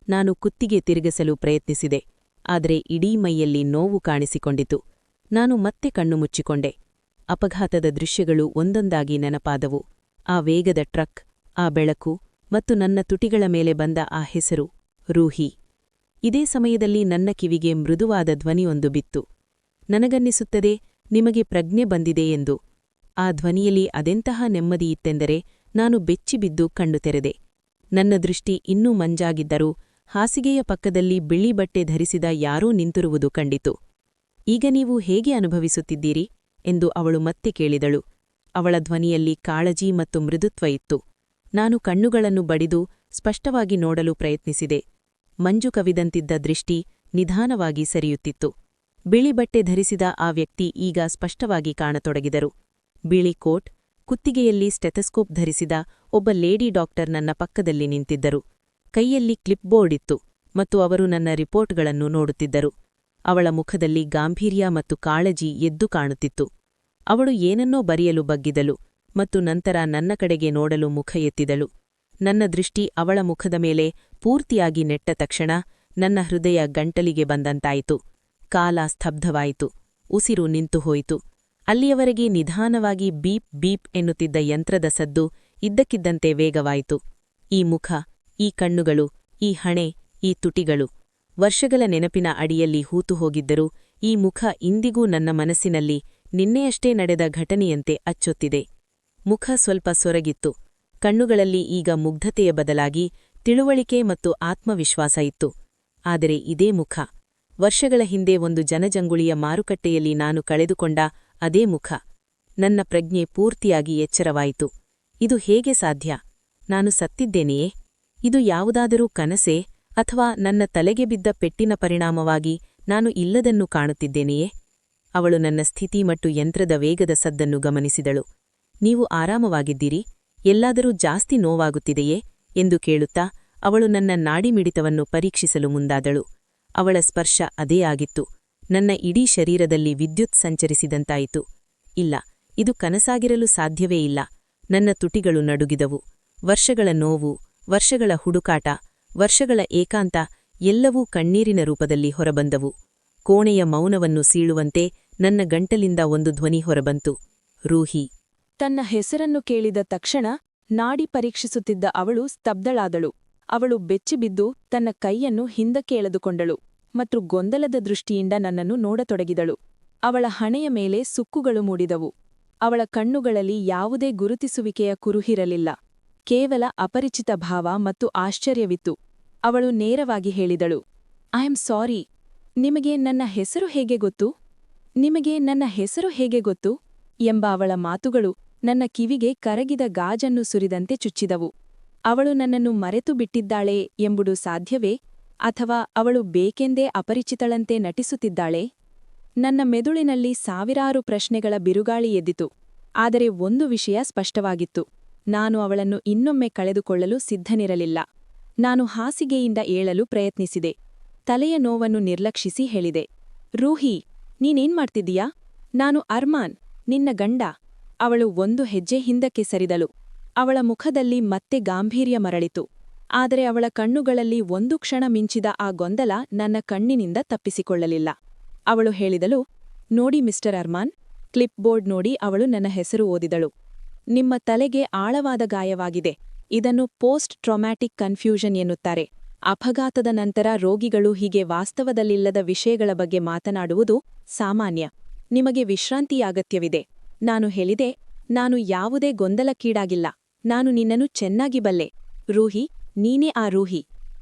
ನಾನು ಕುತ್ತಿಗೆ ತಿರುಗಿಸಲು ಪ್ರಯತ್ನಿಸಿದೆ, ಆದರೆ ಇಡೀ ಮೈಯಲ್ಲಿ ನೋವು ಕಾಣಿಸಿಕೊಂಡಿತು. ನಾನು ಮತ್ತೆ ಕಣ್ಣು ಮುಚ್ಚಿಕೊಂಡೆ. ಅಪಘಾತದ ದೃಶ್ಯಗಳು ಒಂದೊಂದಾಗಿ ನೆನಪಾದವು. ಆ ವೇಗದ ಟ್ರಕ್, ಆ ಬೆಳಕು ಮತ್ತು ನನ್ನ ತುಟಿಗಳ ಮೇಲೆ ಬಂದ ಆ ಹೆಸರು ರೂಹಿ. ಇದೇ ಸಮಯದಲ್ಲಿ ನನ್ನ ಕಿವಿಗೆ ಮೃದುವಾದ ಧ್ವನಿಯೊಂದು ಬಿತ್ತು. ನನಗನ್ನಿಸುತ್ತದೆ, ನಿಮಗೆ ಪ್ರಜ್ಞೆ ಬಂದಿದೆ ಎಂದು. ಆ ಧ್ವನಿಯಲ್ಲಿ ಅದೆಂತಹ ನೆಮ್ಮದಿಯಿತ್ತೆಂದರೆ ನಾನು ಬೆಚ್ಚಿಬಿದ್ದು ಕಣ್ಣು ತೆರೆದೆ. ನನ್ನ ದೃಷ್ಟಿ ಇನ್ನೂ ಮಂಜಾಗಿದ್ದರೂ ಹಾಸಿಗೆಯ ಪಕ್ಕದಲ್ಲಿ ಬಿಳಿ ಬಟ್ಟೆ ಧರಿಸಿದ ಯಾರೋ ನಿಂತಿರುವುದು ಕಂಡಿತು. ಈಗ ನೀವು ಹೇಗೆ ಅನುಭವಿಸುತ್ತಿದ್ದೀರಿ ಎಂದು ಅವಳು ಮತ್ತೆ ಕೇಳಿದಳು. ಅವಳ ಧ್ವನಿಯಲ್ಲಿ ಕಾಳಜಿ ಮತ್ತು ಮೃದುತ್ವ ಇತ್ತು. ನಾನು ಕಣ್ಣುಗಳನ್ನು ಬಡಿದು ಸ್ಪಷ್ಟವಾಗಿ ನೋಡಲು ಪ್ರಯತ್ನಿಸಿದೆ. ಮಂಜು ಕವಿದಂತಿದ್ದ ದೃಷ್ಟಿ ನಿಧಾನವಾಗಿ ಸರಿಯುತ್ತಿತ್ತು. ಬಿಳಿ ಬಟ್ಟೆ ಧರಿಸಿದ ಆ ವ್ಯಕ್ತಿ ಈಗ ಸ್ಪಷ್ಟವಾಗಿ ಕಾಣತೊಡಗಿದರು. ಬಿಳಿ ಕೋಟ್, ಕುತ್ತಿಗೆಯಲ್ಲಿ ಸ್ಟೆಥಸ್ಕೋಪ್ ಧರಿಸಿದ ಒಬ್ಬ ಲೇಡಿ ಡಾಕ್ಟರ್ ನನ್ನ ಪಕ್ಕದಲ್ಲಿ ನಿಂತಿದ್ದರು. ಕೈಯಲ್ಲಿ ಕ್ಲಿಪ್ಬೋರ್ಡ್ ಇತ್ತು ಮತ್ತು ಅವರು ನನ್ನ ರಿಪೋರ್ಟ್ಗಳನ್ನು ನೋಡುತ್ತಿದ್ದರು. ಅವಳ ಮುಖದಲ್ಲಿ ಗಾಂಭೀರ್ಯ ಮತ್ತು ಕಾಳಜಿ ಎದ್ದು ಕಾಣುತ್ತಿತ್ತು. ಅವಳು ಏನನ್ನೋ ಬರೆಯಲು ಬಗ್ಗಿದಳು ಮತ್ತು ನಂತರ ನನ್ನ ಕಡೆಗೆ ನೋಡಲು ಮುಖ ಎತ್ತಿದಳು. ನನ್ನ ದೃಷ್ಟಿ ಅವಳ ಮುಖದ ಮೇಲೆ ಪೂರ್ತಿಯಾಗಿ ನೆಟ್ಟ ತಕ್ಷಣ ನನ್ನ ಹೃದಯ ಗಂಟಲಿಗೆ ಬಂದಂತಾಯಿತು. ಕಾಲ ಸ್ತಬ್ಧವಾಯಿತು. ಉಸಿರು ನಿಂತುಹೋಯಿತು. ಅಲ್ಲಿಯವರೆಗೆ ನಿಧಾನವಾಗಿ ಬೀಪ್ ಬೀಪ್ ಎನ್ನುತ್ತಿದ್ದ ಯಂತ್ರದ ಸದ್ದು ಇದ್ದಕ್ಕಿದ್ದಂತೆ ವೇಗವಾಯಿತು. ಈ ಮುಖ, ಈ ಕಣ್ಣುಗಳು, ಈ ಹಣೆ, ಈ ತುಟಿಗಳು ವರ್ಷಗಳ ನೆನಪಿನ ಅಡಿಯಲ್ಲಿ ಹೂತುಹೋಗಿದ್ದರೂ ಈ ಮುಖ ಇಂದಿಗೂ ನನ್ನ ಮನಸ್ಸಿನಲ್ಲಿ ನಿನ್ನೆಯಷ್ಟೇ ನಡೆದ ಘಟನೆಯಂತೆ ಅಚ್ಚೊತ್ತಿದೆ. ಮುಖ ಸ್ವಲ್ಪ ಸೊರಗಿತ್ತು. ಕಣ್ಣುಗಳಲ್ಲಿ ಈಗ ಮುಗ್ಧತೆಯ ಬದಲಾಗಿ ತಿಳುವಳಿಕೆ ಮತ್ತು ಆತ್ಮವಿಶ್ವಾಸ ಇತ್ತು. ಆದರೆ ಇದೇ ಮುಖ, ವರ್ಷಗಳ ಹಿಂದೆ ಒಂದು ಜನಜಂಗುಳಿಯ ಮಾರುಕಟ್ಟೆಯಲ್ಲಿ ನಾನು ಕಳೆದುಕೊಂಡ ಅದೇ ಮುಖ. ನನ್ನ ಪ್ರಜ್ಞೆ ಪೂರ್ತಿಯಾಗಿ ಎಚ್ಚರವಾಯಿತು. ಇದು ಹೇಗೆ ಸಾಧ್ಯ? ನಾನು ಸತ್ತಿದ್ದೇನೆಯೇ? ಇದು ಯಾವುದಾದರೂ ಕನಸೇ ಅಥವಾ ನನ್ನ ತಲೆಗೆ ಬಿದ್ದ ಪೆಟ್ಟಿನ ಪರಿಣಾಮವಾಗಿ ನಾನು ಇಲ್ಲದನ್ನು ಕಾಣುತ್ತಿದ್ದೇನೆಯೇ? ಅವಳು ನನ್ನ ಸ್ಥಿತಿ ಮತ್ತು ಯಂತ್ರದ ವೇಗದ ಸದ್ದನ್ನು ಗಮನಿಸಿದಳು. ನೀವು ಆರಾಮವಾಗಿದ್ದೀರಿ? ಎಲ್ಲಾದರೂ ಜಾಸ್ತಿ ನೋವಾಗುತ್ತಿದೆಯೇ ಎಂದು ಕೇಳುತ್ತಾ ಅವಳು ನನ್ನ ನಾಡಿಮಿಡಿತವನ್ನು ಪರೀಕ್ಷಿಸಲು ಮುಂದಾದಳು. ಅವಳ ಸ್ಪರ್ಶ ಅದೇ ಆಗಿತ್ತು. ನನ್ನ ಇಡೀ ಶರೀರದಲ್ಲಿ ವಿದ್ಯುತ್ ಸಂಚರಿಸಿದಂತಾಯಿತು. ಇಲ್ಲ, ಇದು ಕನಸಾಗಿರಲು ಸಾಧ್ಯವೇ ಇಲ್ಲ. ನನ್ನ ತುಟಿಗಳು ನಡುಗಿದವು. ವರ್ಷಗಳ ನೋವು, ವರ್ಷಗಳ ಹುಡುಕಾಟ, ವರ್ಷಗಳ ಏಕಾಂತ ಎಲ್ಲವೂ ಕಣ್ಣೀರಿನ ರೂಪದಲ್ಲಿ ಹೊರಬಂದವು. ಕೋಣೆಯ ಮೌನವನ್ನು ಸೀಳುವಂತೆ ನನ್ನ ಗಂಟಲಿಂದ ಒಂದು ಧ್ವನಿ ಹೊರಬಂತು, ರೂಹಿ. ತನ್ನ ಹೆಸರನ್ನು ಕೇಳಿದ ತಕ್ಷಣ ನಾಡಿ ಪರೀಕ್ಷಿಸುತ್ತಿದ್ದ ಅವಳು ಸ್ತಬ್ಧಳಾದಳು. ಅವಳು ಬೆಚ್ಚಿಬಿದ್ದು ತನ್ನ ಕೈಯನ್ನು ಹಿಂದಕ್ಕೆ ಎಳೆದುಕೊಂಡಳು ಮತ್ತು ಗೊಂದಲದ ದೃಷ್ಟಿಯಿಂದ ನನ್ನನ್ನು ನೋಡತೊಡಗಿದಳು. ಅವಳ ಹಣೆಯ ಮೇಲೆ ಸುಕ್ಕುಗಳು ಮೂಡಿದವು. ಅವಳ ಕಣ್ಣುಗಳಲ್ಲಿ ಯಾವುದೇ ಗುರುತಿಸುವಿಕೆಯ ಕುರುಹಿರಲಿಲ್ಲ. ಕೇವಲ ಅಪರಿಚಿತ ಭಾವ ಮತ್ತು ಆಶ್ಚರ್ಯವಿತ್ತು. ಅವಳು ನೇರವಾಗಿ ಹೇಳಿದಳು, ಐ ಆಮ್ ಸಾರಿ. ನಿಮಗೆ ನನ್ನ ಹೆಸರು ಹೇಗೆ ಗೊತ್ತು? ನಿಮಗೆ ನನ್ನ ಹೆಸರು ಹೇಗೆ ಗೊತ್ತು? ಎಂಬ ಅವಳ ಮಾತುಗಳು ನನ್ನ ಕಿವಿಗೆ ಕರಗಿದ ಗಾಜನ್ನು ಸುರಿದಂತೆ ಚುಚ್ಚಿದವು. ಅವಳು ನನ್ನನ್ನು ಮರೆತು ಬಿಟ್ಟಿದ್ದಾಳೆ ಎಂಬುದು ಸಾಧ್ಯವೇ? ಅಥವಾ ಅವಳು ಬೇಕೆಂದೇ ಅಪರಿಚಿತಳಂತೆ ನಟಿಸುತ್ತಿದ್ದಾಳೆ? ನನ್ನ ಮೆದುಳಿನಲ್ಲಿ ಸಾವಿರಾರು ಪ್ರಶ್ನೆಗಳ ಬಿರುಗಾಳಿ ಎದ್ದಿತು. ಆದರೆ ಒಂದು ವಿಷಯ ಸ್ಪಷ್ಟವಾಗಿತ್ತು. ನಾನು ಅವಳನ್ನು ಇನ್ನೊಮ್ಮೆ ಕಳೆದುಕೊಳ್ಳಲು ಸಿದ್ಧನಿರಲಿಲ್ಲ. ನಾನು ಹಾಸಿಗೆಯಿಂದ ಏಳಲು ಪ್ರಯತ್ನಿಸಿದೆ. ತಲೆಯ ನೋವನ್ನು ನಿರ್ಲಕ್ಷಿಸಿ ಹೇಳಿದೆ, ರೂಹಿ, ನೀನೇನ್ಮಾಡ್ತಿದ್ದೀಯಾ? ನಾನು ಅರ್ಮಾನ್, ನಿನ್ನ ಗಂಡ. ಅವಳು ಒಂದು ಹೆಜ್ಜೆ ಹಿಂದಕ್ಕೆ ಸರಿದಳು. ಅವಳ ಮುಖದಲ್ಲಿ ಮತ್ತೆ ಗಾಂಭೀರ್ಯ ಮರಳಿತು. ಆದರೆ ಅವಳ ಕಣ್ಣುಗಳಲ್ಲಿ ಒಂದು ಕ್ಷಣ ಮಿಂಚಿದ ಆ ಗೊಂದಲ ನನ್ನ ಕಣ್ಣಿನಿಂದ ತಪ್ಪಿಸಿಕೊಳ್ಳಲಿಲ್ಲ. ಅವಳು ಹೇಳಿದಳು, ನೋಡಿ ಮಿಸ್ಟರ್ ಅರ್ಮಾನ್. ಕ್ಲಿಪ್ಬೋರ್ಡ್ ನೋಡಿ ಅವಳು ನನ್ನ ಹೆಸರು ಓದಿದಳು. ನಿಮ್ಮ ತಲೆಗೆ ಆಳವಾದ ಗಾಯವಾಗಿದೆ. ಇದನ್ನು ಪೋಸ್ಟ್ ಟ್ರಾಮ್ಯಾಟಿಕ್ ಕನ್ಫ್ಯೂಷನ್ ಎನ್ನುತ್ತಾರೆ. ಅಪಘಾತದ ನಂತರ ರೋಗಿಗಳು ಹೀಗೆ ವಾಸ್ತವದಲ್ಲಿಲ್ಲದ ವಿಷಯಗಳ ಬಗ್ಗೆ ಮಾತನಾಡುವುದು ಸಾಮಾನ್ಯ. ನಿಮಗೆ ವಿಶ್ರಾಂತಿಯ ಅಗತ್ಯವಿದೆ. ನಾನು ಹೇಳಿದೆ, ನಾನು ಯಾವುದೇ ಗೊಂದಲಕ್ಕೀಡಾಗಿಲ್ಲ. ನಾನು ನಿನ್ನನ್ನು ಚೆನ್ನಾಗಿ ಬಲ್ಲೆ. ರೂಹಿ, ನೀನೇ ಆ ರೂಹಿ.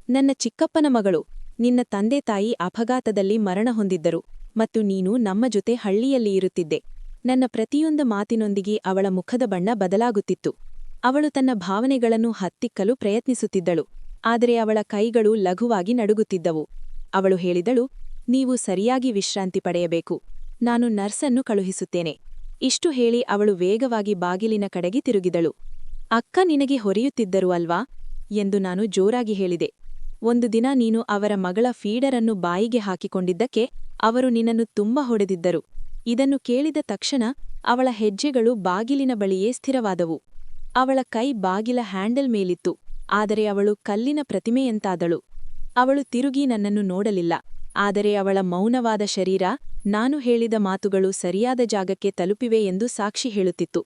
ನನ್ನ ಚಿಕ್ಕಪ್ಪನ ಮಗಳು. ನಿನ್ನ ತಂದೆ ತಾಯಿ ಅಪಘಾತದಲ್ಲಿ ಮರಣ ಹೊಂದಿದ್ದರು ಮತ್ತು ನೀನು ನಮ್ಮ ಜೊತೆ ಹಳ್ಳಿಯಲ್ಲಿ ಇರುತ್ತಿದ್ದೆ. ನನ್ನ ಪ್ರತಿಯೊಂದು ಮಾತಿನೊಂದಿಗೆ ಅವಳ ಮುಖದ ಬಣ್ಣ ಬದಲಾಗುತ್ತಿತ್ತು. ಅವಳು ತನ್ನ ಭಾವನೆಗಳನ್ನು ಹತ್ತಿಕ್ಕಲು ಪ್ರಯತ್ನಿಸುತ್ತಿದ್ದಳು. ಆದರೆ ಅವಳ ಕೈಗಳು ಲಘುವಾಗಿ ನಡುಗುತ್ತಿದ್ದವು. ಅವಳು ಹೇಳಿದಳು, ನೀವು ಸರಿಯಾಗಿ ವಿಶ್ರಾಂತಿ ಪಡೆಯಬೇಕು. ನಾನು ನರ್ಸನ್ನು ಕಳುಹಿಸುತ್ತೇನೆ. ಇಷ್ಟು ಹೇಳಿ ಅವಳು ವೇಗವಾಗಿ ಬಾಗಿಲಿನ ಕಡೆಗೆ ತಿರುಗಿದಳು. ಅಕ್ಕ ನಿನಗೆ ಹೊರೆಯುತ್ತಿದ್ದರು ಅಲ್ವಾ ಎಂದು ನಾನು ಜೋರಾಗಿ ಹೇಳಿದೆ. ಒಂದು ದಿನ ನೀನು ಅವರ ಮಗಳ ಫೀಡರನ್ನು ಬಾಯಿಗೆ ಹಾಕಿಕೊಂಡಿದ್ದಕ್ಕೆ ಅವರು ನಿನ್ನನ್ನು ತುಂಬಾ ಹೊಡೆದಿದ್ದರು. ಇದನ್ನು ಕೇಳಿದ ತಕ್ಷಣ ಅವಳ ಹೆಜ್ಜೆಗಳು ಬಾಗಿಲಿನ ಬಳಿಯೇ ಸ್ಥಿರವಾದವು. ಅವಳ ಕೈ ಬಾಗಿಲ ಹ್ಯಾಂಡಲ್ ಮೇಲಿತ್ತು. ಆದರೆ ಅವಳು ಕಲ್ಲಿನ ಪ್ರತಿಮೆಯಂತಾದಳು. ಅವಳು ತಿರುಗಿ ನನ್ನನ್ನು ನೋಡಲಿಲ್ಲ. ಆದರೆ ಅವಳ ಮೌನವಾದ ಶರೀರ ನಾನು ಹೇಳಿದ ಮಾತುಗಳು ಸರಿಯಾದ ಜಾಗಕ್ಕೆ ತಲುಪಿವೆ ಎಂದು ಸಾಕ್ಷಿ ಹೇಳುತ್ತಿತ್ತು.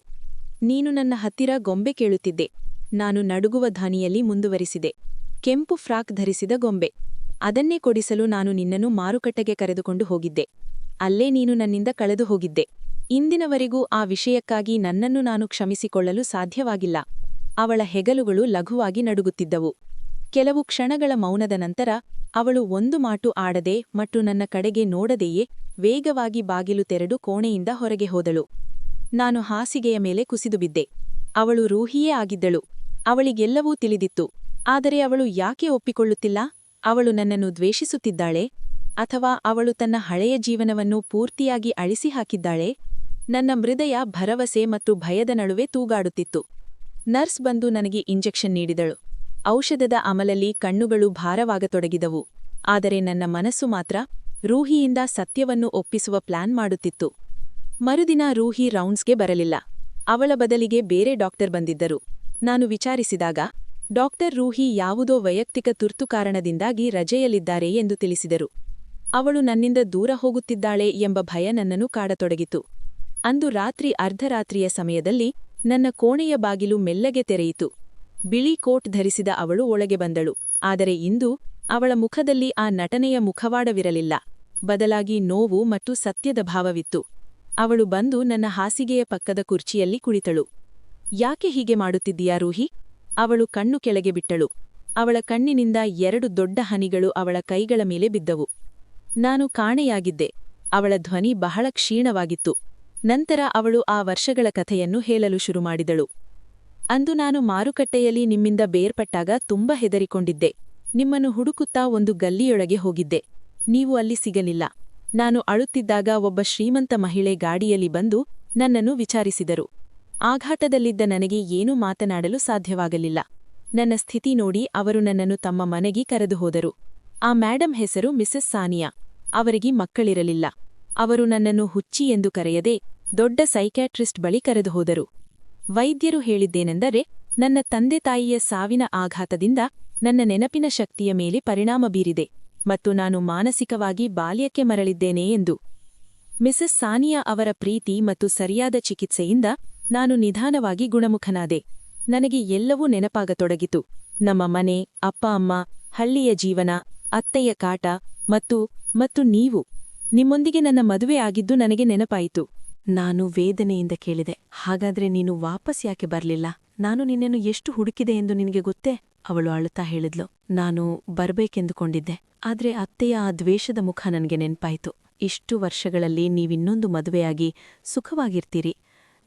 ನೀನು ನನ್ನ ಹತ್ತಿರ ಗೊಂಬೆ ಕೇಳುತ್ತಿದ್ದೆ. ನಾನು ನಡುಗುವ ಧ್ವನಿಯಲ್ಲಿ ಮುಂದುವರಿಸಿದೆ. ಕೆಂಪು ಫ್ರಾಕ್ ಧರಿಸಿದ ಗೊಂಬೆ. ಅದನ್ನೇ ಕೊಡಿಸಲು ನಾನು ನಿನ್ನನ್ನು ಮಾರುಕಟ್ಟೆಗೆ ಕರೆದುಕೊಂಡು ಹೋಗಿದ್ದೆ. ಅಲ್ಲೇ ನೀನು ನನ್ನಿಂದ ಕಳೆದು ಹೋಗಿದ್ದೆ. ಇಂದಿನವರೆಗೂ ಆ ವಿಷಯಕ್ಕಾಗಿ ನನ್ನನ್ನು ನಾನು ಕ್ಷಮಿಸಿಕೊಳ್ಳಲು ಸಾಧ್ಯವಾಗಿಲ್ಲ. ಅವಳ ಹೆಗಲುಗಳು ಲಘುವಾಗಿ ನಡುಗುತ್ತಿದ್ದವು. ಕೆಲವು ಕ್ಷಣಗಳ ಮೌನದ ನಂತರ ಅವಳು ಒಂದು ಮಾತು ಆಡದೆ ಮತ್ತು ನನ್ನ ಕಡೆಗೆ ನೋಡದೆಯೇ ವೇಗವಾಗಿ ಬಾಗಿಲು ತೆರೆದು ಕೋಣೆಯಿಂದ ಹೊರಗೆ ಹೋದಳು. ನಾನು ಹಾಸಿಗೆಯ ಮೇಲೆ ಕುಸಿದುಬಿದ್ದೆ. ಅವಳು ರೂಹಿಯೇ ಆಗಿದ್ದಳು. ಅವಳಿಗೆಲ್ಲವೂ ತಿಳಿದಿತ್ತು. ಆದರೆ ಅವಳು ಯಾಕೆ ಒಪ್ಪಿಕೊಳ್ಳುತ್ತಿಲ್ಲ? ಅವಳು ನನ್ನನ್ನು ದ್ವೇಷಿಸುತ್ತಿದ್ದಾಳೆ? ಅಥವಾ ಅವಳು ತನ್ನ ಹಳೆಯ ಜೀವನವನ್ನು ಪೂರ್ತಿಯಾಗಿ ಅಳಿಸಿ ಹಾಕಿದ್ದಾಳೆ? ನನ್ನ ಹೃದಯ ಭರವಸೆ ಮತ್ತು ಭಯದ ನಡುವೆ ತೂಗಾಡುತ್ತಿತ್ತು. ನರ್ಸ್ ಬಂದು ನನಗೆ ಇಂಜೆಕ್ಷನ್ ನೀಡಿದಳು. ಔಷಧದ ಅಮಲಲ್ಲಿ ಕಣ್ಣುಗಳು ಭಾರವಾಗತೊಡಗಿದವು. ಆದರೆ ನನ್ನ ಮನಸ್ಸು ಮಾತ್ರ ರೂಹಿಯಿಂದ ಸತ್ಯವನ್ನು ಒಪ್ಪಿಸುವ ಪ್ಲಾನ್ ಮಾಡುತ್ತಿತ್ತು. ಮರುದಿನ ರೂಹಿ ರೌಂಡ್ಸ್ಗೆ ಬರಲಿಲ್ಲ. ಅವಳ ಬದಲಿಗೆ ಬೇರೆ ಡಾಕ್ಟರ್ ಬಂದಿದ್ದರು. ನಾನು ವಿಚಾರಿಸಿದಾಗ ಡಾಕ್ಟರ್ ರೂಹಿ ಯಾವುದೋ ವೈಯಕ್ತಿಕ ತುರ್ತು ಕಾರಣದಿಂದಾಗಿ ರಜೆಯಲ್ಲಿದ್ದಾರೆ ಎಂದು ತಿಳಿಸಿದರು. ಅವಳು ನನ್ನಿಂದ ದೂರ ಹೋಗುತ್ತಿದ್ದಾಳೆ ಎಂಬ ಭಯ ನನ್ನನ್ನು ಕಾಡತೊಡಗಿತು. ಅಂದು ರಾತ್ರಿ ಅರ್ಧರಾತ್ರಿಯ ಸಮಯದಲ್ಲಿ ನನ್ನ ಕೋಣೆಯ ಬಾಗಿಲು ಮೆಲ್ಲಗೆ ತೆರೆಯಿತು. ಬಿಳಿ ಕೋಟ್ ಧರಿಸಿದ ಅವಳು ಒಳಗೆ ಬಂದಳು. ಆದರೆ ಇಂದು ಅವಳ ಮುಖದಲ್ಲಿ ಆ ನಟನೆಯ ಮುಖವಾಡವಿರಲಿಲ್ಲ. ಬದಲಾಗಿ ನೋವು ಮತ್ತು ಸತ್ಯದ ಭಾವವಿತ್ತು. ಅವಳು ಬಂದು ನನ್ನ ಹಾಸಿಗೆಯ ಪಕ್ಕದ ಕುರ್ಚಿಯಲ್ಲಿ ಕುಳಿತಳು. ಯಾಕೆ ಹೀಗೆ ಮಾಡುತ್ತಿದ್ದೀಯಾ ರೂಹಿ? ಅವಳು ಕಣ್ಣು ಕೆಳಗೆ ಬಿಟ್ಟಳು. ಅವಳ ಕಣ್ಣಿನಿಂದ 2 ದೊಡ್ಡ ಹನಿಗಳು ಅವಳ ಕೈಗಳ ಮೇಲೆ ಬಿದ್ದವು. ನಾನು ಕಾಣೆಯಾಗಿದ್ದೆ. ಅವಳ ಧ್ವನಿ ಬಹಳ ಕ್ಷೀಣವಾಗಿತ್ತು. ನಂತರ ಅವಳು ಆ ವರ್ಷಗಳ ಕಥೆಯನ್ನು ಹೇಳಲು ಶುರುಮಾಡಿದಳು. ಅಂದು ನಾನು ಮಾರುಕಟ್ಟೆಯಲ್ಲಿ ನಿಮ್ಮಿಂದ ಬೇರ್ಪಟ್ಟಾಗ ತುಂಬ ಹೆದರಿಕೊಂಡಿದ್ದೆ. ನಿಮ್ಮನ್ನು ಹುಡುಕುತ್ತಾ ಒಂದು ಗಲ್ಲಿಯೊಳಗೆ ಹೋಗಿದ್ದೆ. ನೀವು ಅಲ್ಲಿ ಸಿಗಲಿಲ್ಲ. ನಾನು ಅಳುತ್ತಿದ್ದಾಗ ಒಬ್ಬ ಶ್ರೀಮಂತ ಮಹಿಳೆ ಗಾಡಿಯಲ್ಲಿ ಬಂದು ನನ್ನನ್ನು ವಿಚಾರಿಸಿದರು. ಆಘಾತದಲ್ಲಿದ್ದ ನನಗೆ ಏನೂ ಮಾತನಾಡಲು ಸಾಧ್ಯವಾಗಲಿಲ್ಲ. ನನ್ನ ಸ್ಥಿತಿ ನೋಡಿ ಅವರು ನನ್ನನ್ನು ತಮ್ಮ ಮನೆಗೆ ಕರೆದು ಹೋದರು. ಆ ಮೇಡಂ ಹೆಸರು ಮಿಸೆಸ್ ಸಾನಿಯಾ. ಅವರಿಗೆ ಮಕ್ಕಳಿರಲಿಲ್ಲ. ಅವರು ನನ್ನನ್ನು ಹುಚ್ಚಿ ಎಂದು ಕರೆಯದೆ ದೊಡ್ಡ ಸೈಕ್ಯಾಟ್ರಿಸ್ಟ್ ಬಳಿ ಕರೆದು ಹೋದರು. ವೈದ್ಯರು ಹೇಳಿದ್ದೇನೆಂದರೆ ನನ್ನ ತಂದೆ ತಾಯಿಯ ಸಾವಿನ ಆಘಾತದಿಂದ ನನ್ನ ನೆನಪಿನ ಶಕ್ತಿಯ ಮೇಲೆ ಪರಿಣಾಮ ಬೀರಿದೆ ಮತ್ತು ನಾನು ಮಾನಸಿಕವಾಗಿ ಬಾಲ್ಯಕ್ಕೆ ಮರಳಿದ್ದೇನೆ ಎಂದು. ಮಿಸೆಸ್ ಸಾನಿಯಾ ಅವರ ಪ್ರೀತಿ ಮತ್ತು ಸರಿಯಾದ ಚಿಕಿತ್ಸೆಯಿಂದ ನಾನು ನಿಧಾನವಾಗಿ ಗುಣಮುಖನಾದೆ. ನನಗೆ ಎಲ್ಲವೂ ನೆನಪಾಗತೊಡಗಿತು. ನಮ್ಮ ಮನೆ, ಅಪ್ಪ ಅಮ್ಮ, ಹಳ್ಳಿಯ ಜೀವನ, ಅತ್ತೆಯ ಕಾಟ ಮತ್ತು ನೀವು. ನಿಮ್ಮೊಂದಿಗೆ ನನ್ನ ಮದುವೆ ಆಗಿದ್ದು ನನಗೆ ನೆನಪಾಯಿತು. ನಾನು ವೇದನೆಯಿಂದ ಕೇಳಿದೆ, ಹಾಗಾದ್ರೆ ನೀನು ವಾಪಸ್ ಯಾಕೆ ಬರ್ಲಿಲ್ಲ? ನಾನು ನಿನ್ನನ್ನು ಎಷ್ಟು ಹುಡುಕಿದೆ ಎಂದು ನಿನಗೆ ಗೊತ್ತೇ? ಅವಳು ಅಳುತ್ತಾ ಹೇಳಿದ್ಲು. ನಾನು ಬರ್ಬೇಕೆಂದುಕೊಂಡಿದ್ದೆ. ಆದ್ರೆ ಅತ್ತೆಯ ಆ ದ್ವೇಷದ ಮುಖ ನನಗೆ ನೆನ್ಪಾಯ್ತು. ಇಷ್ಟು ವರ್ಷಗಳಲ್ಲಿ ನೀವಿನ್ನೊಂದು ಮದುವೆಯಾಗಿ ಸುಖವಾಗಿರ್ತೀರಿ.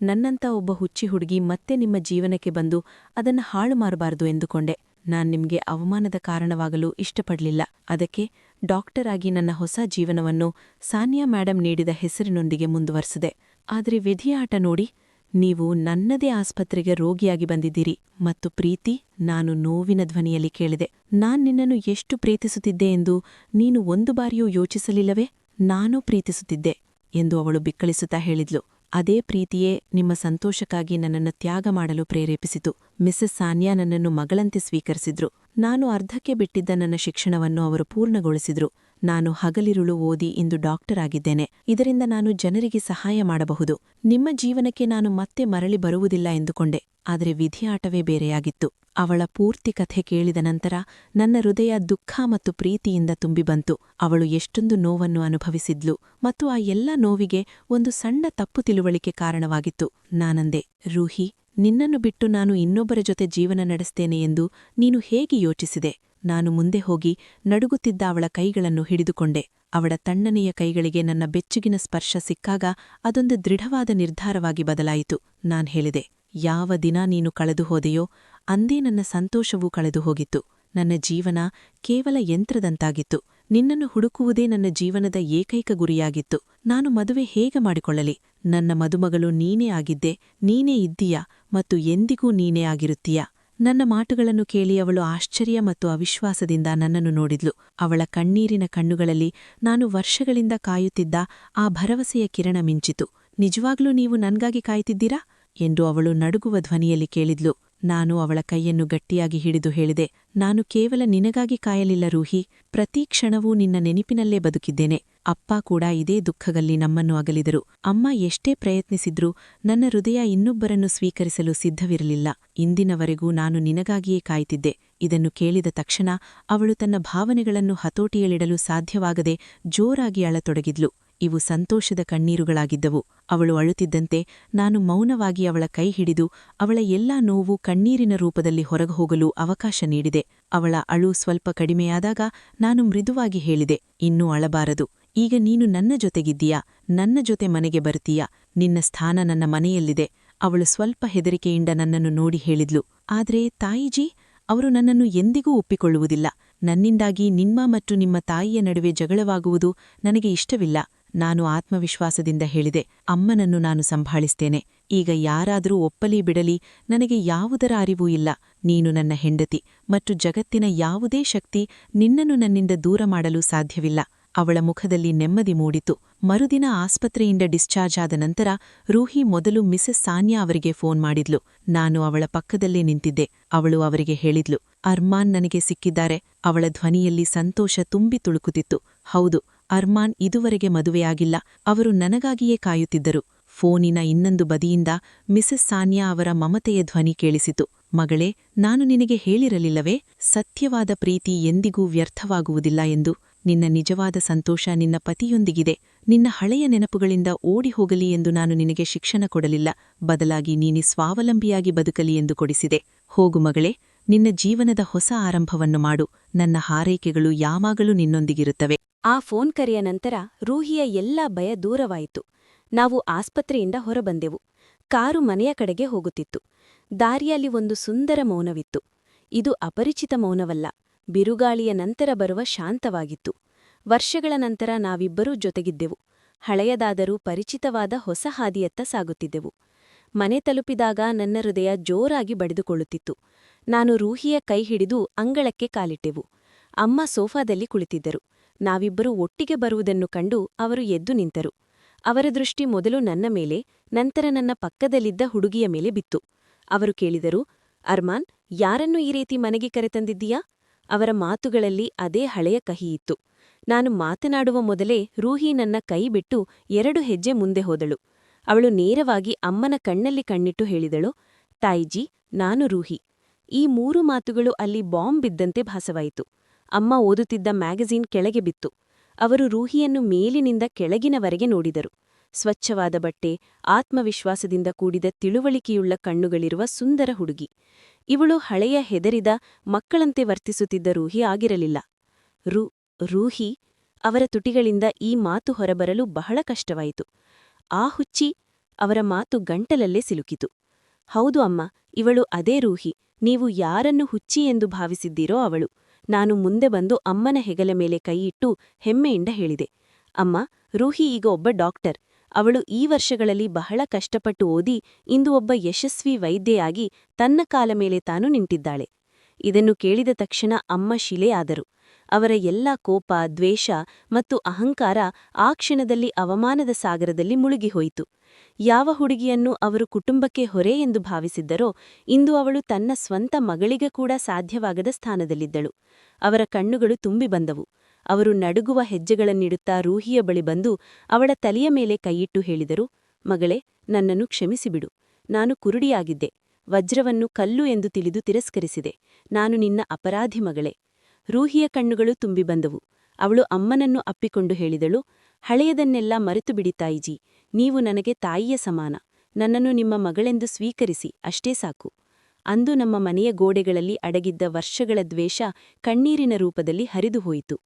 ನನ್ನಂತ ಒಬ್ಬ ಹುಚ್ಚಿ ಹುಡುಗಿ ಮತ್ತೆ ನಿಮ್ಮ ಜೀವನಕ್ಕೆ ಬಂದು ಅದನ್ನ ಹಾಳು ಮಾಡಬಾರದು ಎಂದುಕೊಂಡೆ. ನಾನ್ ನಿಮ್ಗೆ ಅವಮಾನದ ಕಾರಣವಾಗಲು ಇಷ್ಟಪಡ್ಲಿಲ್ಲ. ಅದಕ್ಕೆ ಡಾಕ್ಟರ್ ಆಗಿ ನನ್ನ ಹೊಸ ಜೀವನವನ್ನು ಸಾನಿಯಾ ಮೇಡಂ ನೀಡಿದ ಹೆಸರಿನೊಂದಿಗೆ ಮುಂದುವರೆಸಿದೆ. ಆದ್ರೆ ವಿಧಿಯಾಟ ನೋಡಿ, ನೀವು ನನ್ನದೇ ಆಸ್ಪತ್ರೆಗೆ ರೋಗಿಯಾಗಿ ಬಂದಿದ್ದೀರಿ. ಮತ್ತು ಪ್ರೀತಿ, ನಾನು ನೋವಿನ ಧ್ವನಿಯಲ್ಲಿ ಕೇಳಿದೆ. ನಾನ್ ನಿನ್ನನ್ನು ಎಷ್ಟು ಪ್ರೀತಿಸುತ್ತಿದ್ದೆ ಎಂದು ನೀನು ಒಂದು ಬಾರಿಯೂ ಯೋಚಿಸಲಿಲ್ಲವೇ? ನಾನೂ ಪ್ರೀತಿಸುತ್ತಿದ್ದೆ ಎಂದು ಅವಳು ಬಿಕ್ಕಳಿಸುತ್ತಾ ಹೇಳಿದ್ಲು. ಅದೇ ಪ್ರೀತಿಯೇ ನಿಮ್ಮ ಸಂತೋಷಕ್ಕಾಗಿ ನನ್ನನ್ನು ತ್ಯಾಗ ಮಾಡಲು ಪ್ರೇರೇಪಿಸಿತು. ಮಿಸೆಸ್ ಸಾನಿಯಾ ನನ್ನನ್ನು ಮಗಳಂತೆ ಸ್ವೀಕರಿಸಿದ್ರು. ನಾನು ಅರ್ಧಕ್ಕೆ ಬಿಟ್ಟಿದ್ದ ನನ್ನ ಶಿಕ್ಷಣವನ್ನು ಅವರು ಪೂರ್ಣಗೊಳಿಸಿದ್ರು. ನಾನು ಹಗಲಿರುಳು ಓದಿ ಇಂದು ಡಾಕ್ಟರ್ ಆಗಿದ್ದೇನೆ. ಇದರಿಂದ ನಾನು ಜನರಿಗೆ ಸಹಾಯ ಮಾಡಬಹುದು. ನಿಮ್ಮ ಜೀವನಕ್ಕೆ ನಾನು ಮತ್ತೆ ಮರಳಿ ಬರುವುದಿಲ್ಲ ಎಂದುಕೊಂಡೆ. ಆದರೆ ವಿಧಿಯಾಟವೇ ಬೇರೆಯಾಗಿತ್ತು. ಅವಳ ಪೂರ್ತಿ ಕಥೆ ಕೇಳಿದ ನಂತರ ನನ್ನ ಹೃದಯ ದುಃಖ ಮತ್ತು ಪ್ರೀತಿಯಿಂದ ತುಂಬಿಬಂತು. ಅವಳು ಎಷ್ಟೊಂದು ನೋವನ್ನು ಅನುಭವಿಸಿದ್ಲು ಮತ್ತು ಆ ಎಲ್ಲ ನೋವಿಗೆ ಒಂದು ಸಣ್ಣ ತಪ್ಪು ತಿಳುವಳಿಕೆ ಕಾರಣವಾಗಿತ್ತು. ನಾನಂದೆ, ರೂಹಿ, ನಿನ್ನನ್ನು ಬಿಟ್ಟು ನಾನು ಇನ್ನೊಬ್ಬರ ಜೊತೆ ಜೀವನ ನಡೆಸ್ತೇನೆ ಎಂದು ನೀನು ಹೇಗೆ ಯೋಚಿಸಿದೆ? ನಾನು ಮುಂದೆ ಹೋಗಿ ನಡುಗುತ್ತಿದ್ದ ಅವಳ ಕೈಗಳನ್ನು ಹಿಡಿದುಕೊಂಡೆ. ಅವಳ ತಣ್ಣನೆಯ ಕೈಗಳಿಗೆ ನನ್ನ ಬೆಚ್ಚಗಿನ ಸ್ಪರ್ಶ ಸಿಕ್ಕಾಗ ಅದೊಂದು ದೃಢವಾದ ನಿರ್ಧಾರವಾಗಿ ಬದಲಾಯಿತು. ನಾನ್ ಹೇಳಿದೆ, ಯಾವ ದಿನ ನೀನು ಕಳೆದು ಹೋದೆಯೋ ಅಂದೇ ನನ್ನ ಸಂತೋಷವೂ ಕಳೆದು ಹೋಗಿತ್ತು. ನನ್ನ ಜೀವನ ಕೇವಲ ಯಂತ್ರದಂತಾಗಿತ್ತು. ನಿನ್ನನ್ನು ಹುಡುಕುವುದೇ ನನ್ನ ಜೀವನದ ಏಕೈಕ ಗುರಿಯಾಗಿತ್ತು. ನಾನು ಮದುವೆ ಹೇಗೆ ಮಾಡಿಕೊಳ್ಳಲಿ? ನನ್ನ ಮದುಮಗಳು ನೀನೇ ಆಗಿದ್ದೆ, ನೀನೇ ಇದ್ದೀಯಾ ಮತ್ತು ಎಂದಿಗೂ ನೀನೇ ಆಗಿರುತ್ತೀಯಾ. ನನ್ನ ಮಾತುಗಳನ್ನು ಕೇಳಿ ಅವಳು ಆಶ್ಚರ್ಯ ಮತ್ತು ಅವಿಶ್ವಾಸದಿಂದ ನನ್ನನ್ನು ನೋಡಿದ್ಲು. ಅವಳ ಕಣ್ಣೀರಿನ ಕಣ್ಣುಗಳಲ್ಲಿ ನಾನು ವರ್ಷಗಳಿಂದ ಕಾಯುತ್ತಿದ್ದ ಆ ಭರವಸೆಯ ಕಿರಣ ಮಿಂಚಿತು. ನಿಜವಾಗ್ಲೂ ನೀವು ನನ್ಗಾಗಿ ಕಾಯ್ತಿದ್ದೀರಾ ಎಂದು ಅವಳು ನಡುಗುವ ಧ್ವನಿಯಲ್ಲಿ ಕೇಳಿದ್ಲು. ನಾನು ಅವಳ ಕೈಯನ್ನು ಗಟ್ಟಿಯಾಗಿ ಹಿಡಿದು ಹೇಳಿದೆ, ನಾನು ಕೇವಲ ನಿನಗಾಗಿ ಕಾಯಲಿಲ್ಲ ರೂಹಿ, ಪ್ರತಿ ಕ್ಷಣವೂ ನಿನ್ನ ನೆನಪಿನಲ್ಲೇ ಬದುಕಿದ್ದೇನೆ. ಅಪ್ಪ ಕೂಡ ಇದೇ ದುಃಖದಲ್ಲಿ ನಮ್ಮನ್ನು ಅಗಲಿದರು. ಅಮ್ಮ ಎಷ್ಟೇ ಪ್ರಯತ್ನಿಸಿದ್ರೂ ನನ್ನ ಹೃದಯ ಇನ್ನೊಬ್ಬರನ್ನು ಸ್ವೀಕರಿಸಲು ಸಿದ್ಧವಿರಲಿಲ್ಲ. ಇಂದಿನವರೆಗೂ ನಾನು ನಿನಗಾಗಿಯೇ ಕಾಯ್ತಿದ್ದೆ. ಇದನ್ನು ಕೇಳಿದ ತಕ್ಷಣ ಅವಳು ತನ್ನ ಭಾವನೆಗಳನ್ನು ಹತೋಟಿಯಲ್ಲಿಡಲು ಸಾಧ್ಯವಾಗದೆ ಜೋರಾಗಿ ಅಳತೊಡಗಿದ್ಲು. ಇವು ಸಂತೋಷದ ಕಣ್ಣೀರುಗಳಾಗಿದ್ದವು. ಅವಳು ಅಳುತ್ತಿದ್ದಂತೆ ನಾನು ಮೌನವಾಗಿ ಅವಳ ಕೈ ಹಿಡಿದು ಅವಳ ಎಲ್ಲಾ ನೋವು ಕಣ್ಣೀರಿನ ರೂಪದಲ್ಲಿ ಹೊರಗೋಗಲು ಅವಕಾಶ ನೀಡಿದೆ. ಅವಳ ಅಳು ಸ್ವಲ್ಪ ಕಡಿಮೆಯಾದಾಗ ನಾನು ಮೃದುವಾಗಿ ಹೇಳಿದೆ, ಇನ್ನೂ ಅಳಬಾರದು. ಈಗ ನೀನು ನನ್ನ ಜೊತೆಗಿದ್ದೀಯಾ, ನನ್ನ ಜೊತೆ ಮನೆಗೆ ಬರ್ತೀಯಾ, ನಿನ್ನ ಸ್ಥಾನ ನನ್ನ ಮನೆಯಲ್ಲಿದೆ. ಅವಳು ಸ್ವಲ್ಪ ಹೆದರಿಕೆಯಿಂದ ನನ್ನನ್ನು ನೋಡಿ ಹೇಳಿದ್ಲು, ಆದ್ರೆ ತಾಯಿಜಿ, ಅವರು ನನ್ನನ್ನು ಎಂದಿಗೂ ಒಪ್ಪಿಕೊಳ್ಳುವುದಿಲ್ಲ. ನನ್ನಿಂದಾಗಿ ನಿಮ್ಮ ಮತ್ತು ನಿಮ್ಮ ತಾಯಿಯ ನಡುವೆ ಜಗಳವಾಗುವುದು ನನಗೆ ಇಷ್ಟವಿಲ್ಲ. ನಾನು ಆತ್ಮವಿಶ್ವಾಸದಿಂದ ಹೇಳಿದೆ, ಅಮ್ಮನನ್ನು ನಾನು ಸಂಭಾಳಿಸ್ತೇನೆ. ಈಗ ಯಾರಾದರೂ ಒಪ್ಪಲಿ ಬಿಡಲಿ, ನನಗೆ ಯಾವುದರ ಅರಿವೂ ಇಲ್ಲ. ನೀನು ನನ್ನ ಹೆಂಡತಿ ಮತ್ತು ಜಗತ್ತಿನ ಯಾವುದೇ ಶಕ್ತಿ ನಿನ್ನನ್ನು ನನ್ನಿಂದ ದೂರ ಮಾಡಲು ಸಾಧ್ಯವಿಲ್ಲ. ಅವಳ ಮುಖದಲ್ಲಿ ನೆಮ್ಮದಿ ಮೂಡಿತು. ಮರುದಿನ ಆಸ್ಪತ್ರೆಯಿಂದ ಡಿಸ್ಚಾರ್ಜ್ ಆದ ನಂತರ ರೂಹಿ ಮೊದಲು ಮಿಸೆಸ್ ಸಾನ್ಯಾ ಅವರಿಗೆ ಫೋನ್ ಮಾಡಿದ್ಲು. ನಾನು ಅವಳ ಪಕ್ಕದಲ್ಲೇ ನಿಂತಿದ್ದೆ. ಅವಳು ಅವರಿಗೆ ಹೇಳಿದ್ಲು, ಅರ್ಮಾನ್ ನನಗೆ ಸಿಕ್ಕಿದ್ದಾರೆ. ಅವಳ ಧ್ವನಿಯಲ್ಲಿ ಸಂತೋಷ ತುಂಬಿ ತುಳುಕುತ್ತಿತ್ತು. ಹೌದು, ಅರ್ಮಾನ್ ಇದುವರೆಗೆ ಮದುವೆಯಾಗಿಲ್ಲ. ಅವರು ನನಗಾಗಿಯೇ ಕಾಯುತ್ತಿದ್ದರು. ಫೋನಿನ ಇನ್ನೊಂದು ಬದಿಯಿಂದ ಮಿಸೆಸ್ ಸಾನ್ಯಾ ಅವರ ಮಮತೆಯ ಧ್ವನಿ ಕೇಳಿಸಿತು. ಮಗಳೇ, ನಾನು ನಿನಗೆ ಹೇಳಿರಲಿಲ್ಲವೇ, ಸತ್ಯವಾದ ಪ್ರೀತಿ ಎಂದಿಗೂ ವ್ಯರ್ಥವಾಗುವುದಿಲ್ಲ ಎಂದು. ನಿನ್ನ ನಿಜವಾದ ಸಂತೋಷ ನಿನ್ನ ಪತಿಯೊಂದಿಗಿದೆ. ನಿನ್ನ ಹಳೆಯ ನೆನಪುಗಳಿಂದ ಓಡಿ ಹೋಗಲಿ ಎಂದು ನಾನು ನಿನಗೆ ಶಿಕ್ಷಣ ಕೊಡಲಿಲ್ಲ. ಬದಲಾಗಿ ನೀನಿ ಸ್ವಾವಲಂಬಿಯಾಗಿ ಬದುಕಲಿ ಎಂದು ಕೊಡಿಸಿದೆ. ಹೋಗು ಮಗಳೇ, ನಿನ್ನ ಜೀವನದ ಹೊಸ ಆರಂಭವನ್ನು ಮಾಡು. ನನ್ನ ಹಾರೈಕೆಗಳು ಯಾವಾಗಲೂ ನಿನ್ನೊಂದಿಗಿರುತ್ತವೆ. ಆ ಫೋನ್ ಕರೆಯ ನಂತರ ರೂಹಿಯ ಎಲ್ಲಾ ಭಯ ದೂರವಾಯಿತು. ನಾವು ಆಸ್ಪತ್ರೆಯಿಂದ ಹೊರಬಂದೆವು. ಕಾರು ಮನೆಯ ಕಡೆಗೆ ಹೋಗುತ್ತಿತ್ತು. ದಾರಿಯಲ್ಲಿ ಒಂದು ಸುಂದರ ಮೌನವಿತ್ತು. ಇದು ಅಪರಿಚಿತ ಮೌನವಲ್ಲ, ಬಿರುಗಾಳಿಯ ನಂತರ ಬರುವ ಶಾಂತವಾಗಿತ್ತು. ವರ್ಷಗಳ ನಂತರ ನಾವಿಬ್ಬರೂ ಜೊತೆಗಿದ್ದೆವು. ಹಳೆಯದಾದರೂ ಪರಿಚಿತವಾದ ಹೊಸ ಹಾದಿಯತ್ತ ಸಾಗುತ್ತಿದ್ದೆವು. ಮನೆ ತಲುಪಿದಾಗ ನನ್ನ ಹೃದಯ ಜೋರಾಗಿ ಬಡಿದುಕೊಳ್ಳುತ್ತಿತ್ತು. ನಾನು ರೂಹಿಯ ಕೈ ಹಿಡಿದು ಅಂಗಳಕ್ಕೆ ಕಾಲಿಟ್ಟೆವು. ಅಮ್ಮ ಸೋಫಾದಲ್ಲಿ ಕುಳಿತಿದ್ದರು. ನಾವಿಬ್ಬರೂ ಒಟ್ಟಿಗೆ ಬರುವುದನ್ನು ಕಂಡು ಅವರು ಎದ್ದು ನಿಂತರು. ಅವರ ದೃಷ್ಟಿ ಮೊದಲು ನನ್ನ ಮೇಲೆ, ನಂತರ ನನ್ನ ಪಕ್ಕದಲ್ಲಿದ್ದ ಹುಡುಗಿಯ ಮೇಲೆ ಬಿತ್ತು. ಅವರು ಕೇಳಿದರು, ಅರ್ಮಾನ್, ಯಾರನ್ನು ಈ ರೀತಿ ಮನೆಗೆ ಕರೆತಂದಿದ್ದೀಯಾ? ಅವರ ಮಾತುಗಳಲ್ಲಿ ಅದೇ ಹಳೆಯ ಕಹಿಯಿತ್ತು. ನಾನು ಮಾತನಾಡುವ ಮೊದಲೇ ರೂಹಿ ನನ್ನ ಕೈ ಬಿಟ್ಟು 2 ಹೆಜ್ಜೆ ಮುಂದೆ ಹೋದಳು. ಅವಳು ನೇರವಾಗಿ ಅಮ್ಮನ ಕಣ್ಣಲ್ಲಿ ಕಣ್ಣಿಟ್ಟು ಹೇಳಿದಳು, ತಾಯಿಜಿ, ನಾನು ರೂಹಿ. ಈ 3 ಮಾತುಗಳು ಅಲ್ಲಿ ಬಾಂಬ್ ಬಿದ್ದಂತೆ ಭಾಸವಾಯಿತು. ಅಮ್ಮ ಓದುತ್ತಿದ್ದ ಮ್ಯಾಗಝೀನ್ ಕೆಳಗೆ ಬಿತ್ತು. ಅವರು ರೂಹಿಯನ್ನು ಮೇಲಿನಿಂದ ಕೆಳಗಿನವರೆಗೆ ನೋಡಿದರು. ಸ್ವಚ್ಛವಾದ ಬಟ್ಟೆ, ಆತ್ಮವಿಶ್ವಾಸದಿಂದ ಕೂಡಿದ ತಿಳುವಳಿಕೆಯುಳ್ಳ ಕಣ್ಣುಗಳಿರುವ ಸುಂದರ ಹುಡುಗಿ. ಇವಳು ಹಳೆಯ ಹೆದರಿದ ಮಕ್ಕಳಂತೆ ವರ್ತಿಸುತ್ತಿದ್ದ ರೂಹಿ ಆಗಿರಲಿಲ್ಲ. ರೂಹಿ, ಅವರ ತುಟಿಗಳಿಂದ ಈ ಮಾತು ಹೊರಬರಲು ಬಹಳ ಕಷ್ಟವಾಯಿತು. ಆ ಹುಚ್ಚಿ, ಅವರ ಮಾತು ಗಂಟಲಲ್ಲೇ ಸಿಲುಕಿತು. ಹೌದು ಅಮ್ಮ, ಇವಳು ಅದೇ ರೂಹಿ. ನೀವು ಯಾರನ್ನು ಹುಚ್ಚಿ ಎಂದು ಭಾವಿಸಿದ್ದೀರೋ ಅವಳು. ನಾನು ಮುಂದೆ ಬಂದು ಅಮ್ಮನ ಹೆಗಲ ಮೇಲೆ ಕೈಯಿಟ್ಟು ಹೆಮ್ಮೆಯಿಂದ ಹೇಳಿದೆ, ಅಮ್ಮ, ರೂಹಿ ಈಗ ಒಬ್ಬ ಡಾಕ್ಟರ್. ಅವಳು ಈ ವರ್ಷಗಳಲ್ಲಿ ಬಹಳ ಕಷ್ಟಪಟ್ಟು ಓದಿ ಇಂದು ಒಬ್ಬ ಯಶಸ್ವಿ ವೈದ್ಯೆಯಾಗಿ ತನ್ನ ಕಾಲ ಮೇಲೆ ತಾನು ನಿಂತಿದ್ದಾಳೆ. ಇದನ್ನು ಕೇಳಿದ ತಕ್ಷಣ ಅಮ್ಮ ಶಿಲೆಯಾದರು. ಅವರ ಎಲ್ಲಾ ಕೋಪ, ದ್ವೇಷ ಮತ್ತು ಅಹಂಕಾರ ಆ ಕ್ಷಣದಲ್ಲಿ ಅವಮಾನದ ಸಾಗರದಲ್ಲಿ ಮುಳುಗಿಹೋಯಿತು. ಯಾವ ಹುಡುಗಿಯನ್ನು ಅವರು ಕುಟುಂಬಕ್ಕೆ ಹೊರೆ ಎಂದು ಭಾವಿಸಿದ್ದರೋ ಇಂದು ಅವಳು ತನ್ನ ಸ್ವಂತ ಮಗಳಿಗೆ ಕೂಡ ಸಾಧ್ಯವಾಗದ ಸ್ಥಾನದಲ್ಲಿದ್ದಳು. ಅವರ ಕಣ್ಣುಗಳು ತುಂಬಿ ಬಂದವು. ಅವರು ನಡುಗುವ ಹೆಜ್ಜೆಗಳನ್ನಿಡುತ್ತಾ ರೂಹಿಯ ಬಳಿ ಬಂದು ಅವಳ ತಲೆಯ ಮೇಲೆ ಕೈಯಿಟ್ಟು ಹೇಳಿದರು, ಮಗಳೇ, ನನ್ನನ್ನು ಕ್ಷಮಿಸಿಬಿಡು. ನಾನು ಕುರುಡಿಯಾಗಿದ್ದೆ. ವಜ್ರವನ್ನು ಕಲ್ಲು ಎಂದು ತಿಳಿದು ತಿರಸ್ಕರಿಸಿದೆ. ನಾನು ನಿನ್ನ ಅಪರಾಧಿ ಮಗಳೇ. ರೂಹಿಯ ಕಣ್ಣುಗಳು ತುಂಬಿ ಬಂದವು. ಅವಳು ಅಮ್ಮನನ್ನು ಅಪ್ಪಿಕೊಂಡು ಹೇಳಿದಳು, ಹಳೆಯದನ್ನೆಲ್ಲ ಮರೆತು ಬಿಡಿ ತಾಯಿಜಿ. ನೀವು ನನಗೆ ತಾಯಿಯ ಸಮಾನ. ನನ್ನನ್ನು ನಿಮ್ಮ ಮಗಳೆಂದು ಸ್ವೀಕರಿಸಿ, ಅಷ್ಟೇ ಸಾಕು. ಅಂದು ನಮ್ಮ ಮನೆಯ ಗೋಡೆಗಳಲ್ಲಿ ಅಡಗಿದ್ದ ವರ್ಷಗಳ ದ್ವೇಷ ಕಣ್ಣೀರಿನ ರೂಪದಲ್ಲಿ ಹರಿದು ಹೋಯಿತು.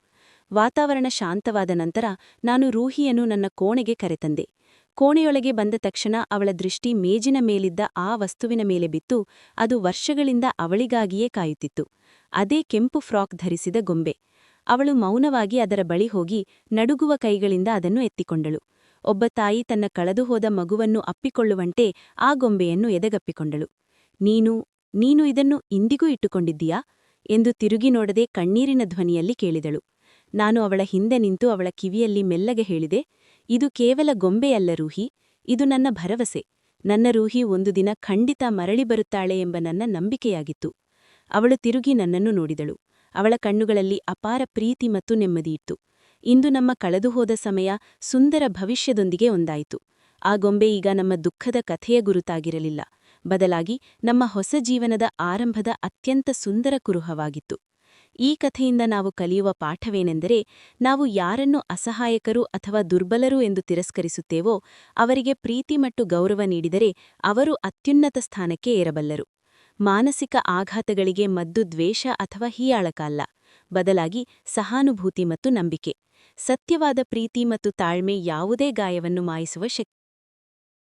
ವಾತಾವರಣ ಶಾಂತವಾದ ನಂತರ ನಾನು ರೂಹಿಯನ್ನು ನನ್ನ ಕೋಣೆಗೆ ಕರೆತಂದೆ. ಕೋಣೆಯೊಳಗೆ ಬಂದ ತಕ್ಷಣ ಅವಳ ದೃಷ್ಟಿ ಮೇಜಿನ ಮೇಲಿದ್ದ ಆ ವಸ್ತುವಿನ ಮೇಲೆ ಬಿತ್ತು. ಅದು ವರ್ಷಗಳಿಂದ ಅವಳಿಗಾಗಿಯೇ ಕಾಯುತ್ತಿತ್ತು. ಅದೇ ಕೆಂಪು ಫ್ರಾಕ್ ಧರಿಸಿದ ಗೊಂಬೆ. ಅವಳು ಮೌನವಾಗಿ ಅದರ ಬಳಿ ಹೋಗಿ ನಡುಗುವ ಕೈಗಳಿಂದ ಅದನ್ನು ಎತ್ತಿಕೊಂಡಳು. ಒಬ್ಬ ತಾಯಿ ತನ್ನ ಕಳೆದುಹೋದ ಮಗುವನ್ನು ಅಪ್ಪಿಕೊಳ್ಳುವಂತೆ ಆ ಗೊಂಬೆಯನ್ನು ಎದೆಗಪ್ಪಿಕೊಂಡಳು. ನೀನು ಇದನ್ನು ಇಂದಿಗೂ ಇಟ್ಟುಕೊಂಡಿದ್ದೀಯಾ ಎಂದು ತಿರುಗಿ ನೋಡದೆ ಕಣ್ಣೀರಿನ ಧ್ವನಿಯಲ್ಲಿ ಕೇಳಿದಳು. ನಾನು ಅವಳ ಹಿಂದೆ ನಿಂತು ಅವಳ ಕಿವಿಯಲ್ಲಿ ಮೆಲ್ಲಗೆ ಹೇಳಿದೆ, ಇದು ಕೇವಲ ಗೊಂಬೆಯಲ್ಲ ರೂಹಿ, ಇದು ನನ್ನ ಭರವಸೆ. ನನ್ನ ರೂಹಿ ಒಂದು ದಿನ ಖಂಡಿತ ಮರಳಿ ಬರುತ್ತಾಳೆ ಎಂಬ ನನ್ನ ನಂಬಿಕೆಯಾಗಿತ್ತು. ಅವಳು ತಿರುಗಿ ನನ್ನನ್ನು ನೋಡಿದಳು. ಅವಳ ಕಣ್ಣುಗಳಲ್ಲಿ ಅಪಾರ ಪ್ರೀತಿ ಮತ್ತು ನೆಮ್ಮದಿಯಿತ್ತು. ಇಂದು ನಮ್ಮ ಕಳೆದುಹೋದ ಸಮಯ ಸುಂದರ ಭವಿಷ್ಯದೊಂದಿಗೆ ಒಂದಾಯಿತು. ಆ ಗೊಂಬೆ ಈಗ ನಮ್ಮ ದುಃಖದ ಕಥೆಯ ಗುರುತಾಗಿರಲಿಲ್ಲ, ಬದಲಾಗಿ ನಮ್ಮ ಹೊಸ ಜೀವನದ ಆರಂಭದ ಅತ್ಯಂತ ಸುಂದರ ಕುರುಹವಾಗಿತ್ತು. ಈ ಕಥೆಯಿಂದ ನಾವು ಕಲಿಯುವ ಪಾಠವೇನೆಂದರೆ, ನಾವು ಯಾರನ್ನು ಅಸಹಾಯಕರು ಅಥವಾ ದುರ್ಬಲರು ಎಂದು ತಿರಸ್ಕರಿಸುತ್ತೇವೋ ಅವರಿಗೆ ಪ್ರೀತಿ ಮತ್ತು ಗೌರವ ನೀಡಿದರೆ ಅವರು ಅತ್ಯುನ್ನತ ಸ್ಥಾನಕ್ಕೆ ಏರಬಲ್ಲರು. ಮಾನಸಿಕ ಆಘಾತಗಳಿಗೆ ಮದ್ದು ದ್ವೇಷ ಅಥವಾ ಹೀಯಾಳಕ ಅಲ್ಲ, ಬದಲಾಗಿ ಸಹಾನುಭೂತಿ ಮತ್ತು ನಂಬಿಕೆ. ಸತ್ಯವಾದ ಪ್ರೀತಿ ಮತ್ತು ತಾಳ್ಮೆ ಯಾವುದೇ ಗಾಯವನ್ನು ಮಾಯಿಸುವ ಶಕ್ತಿ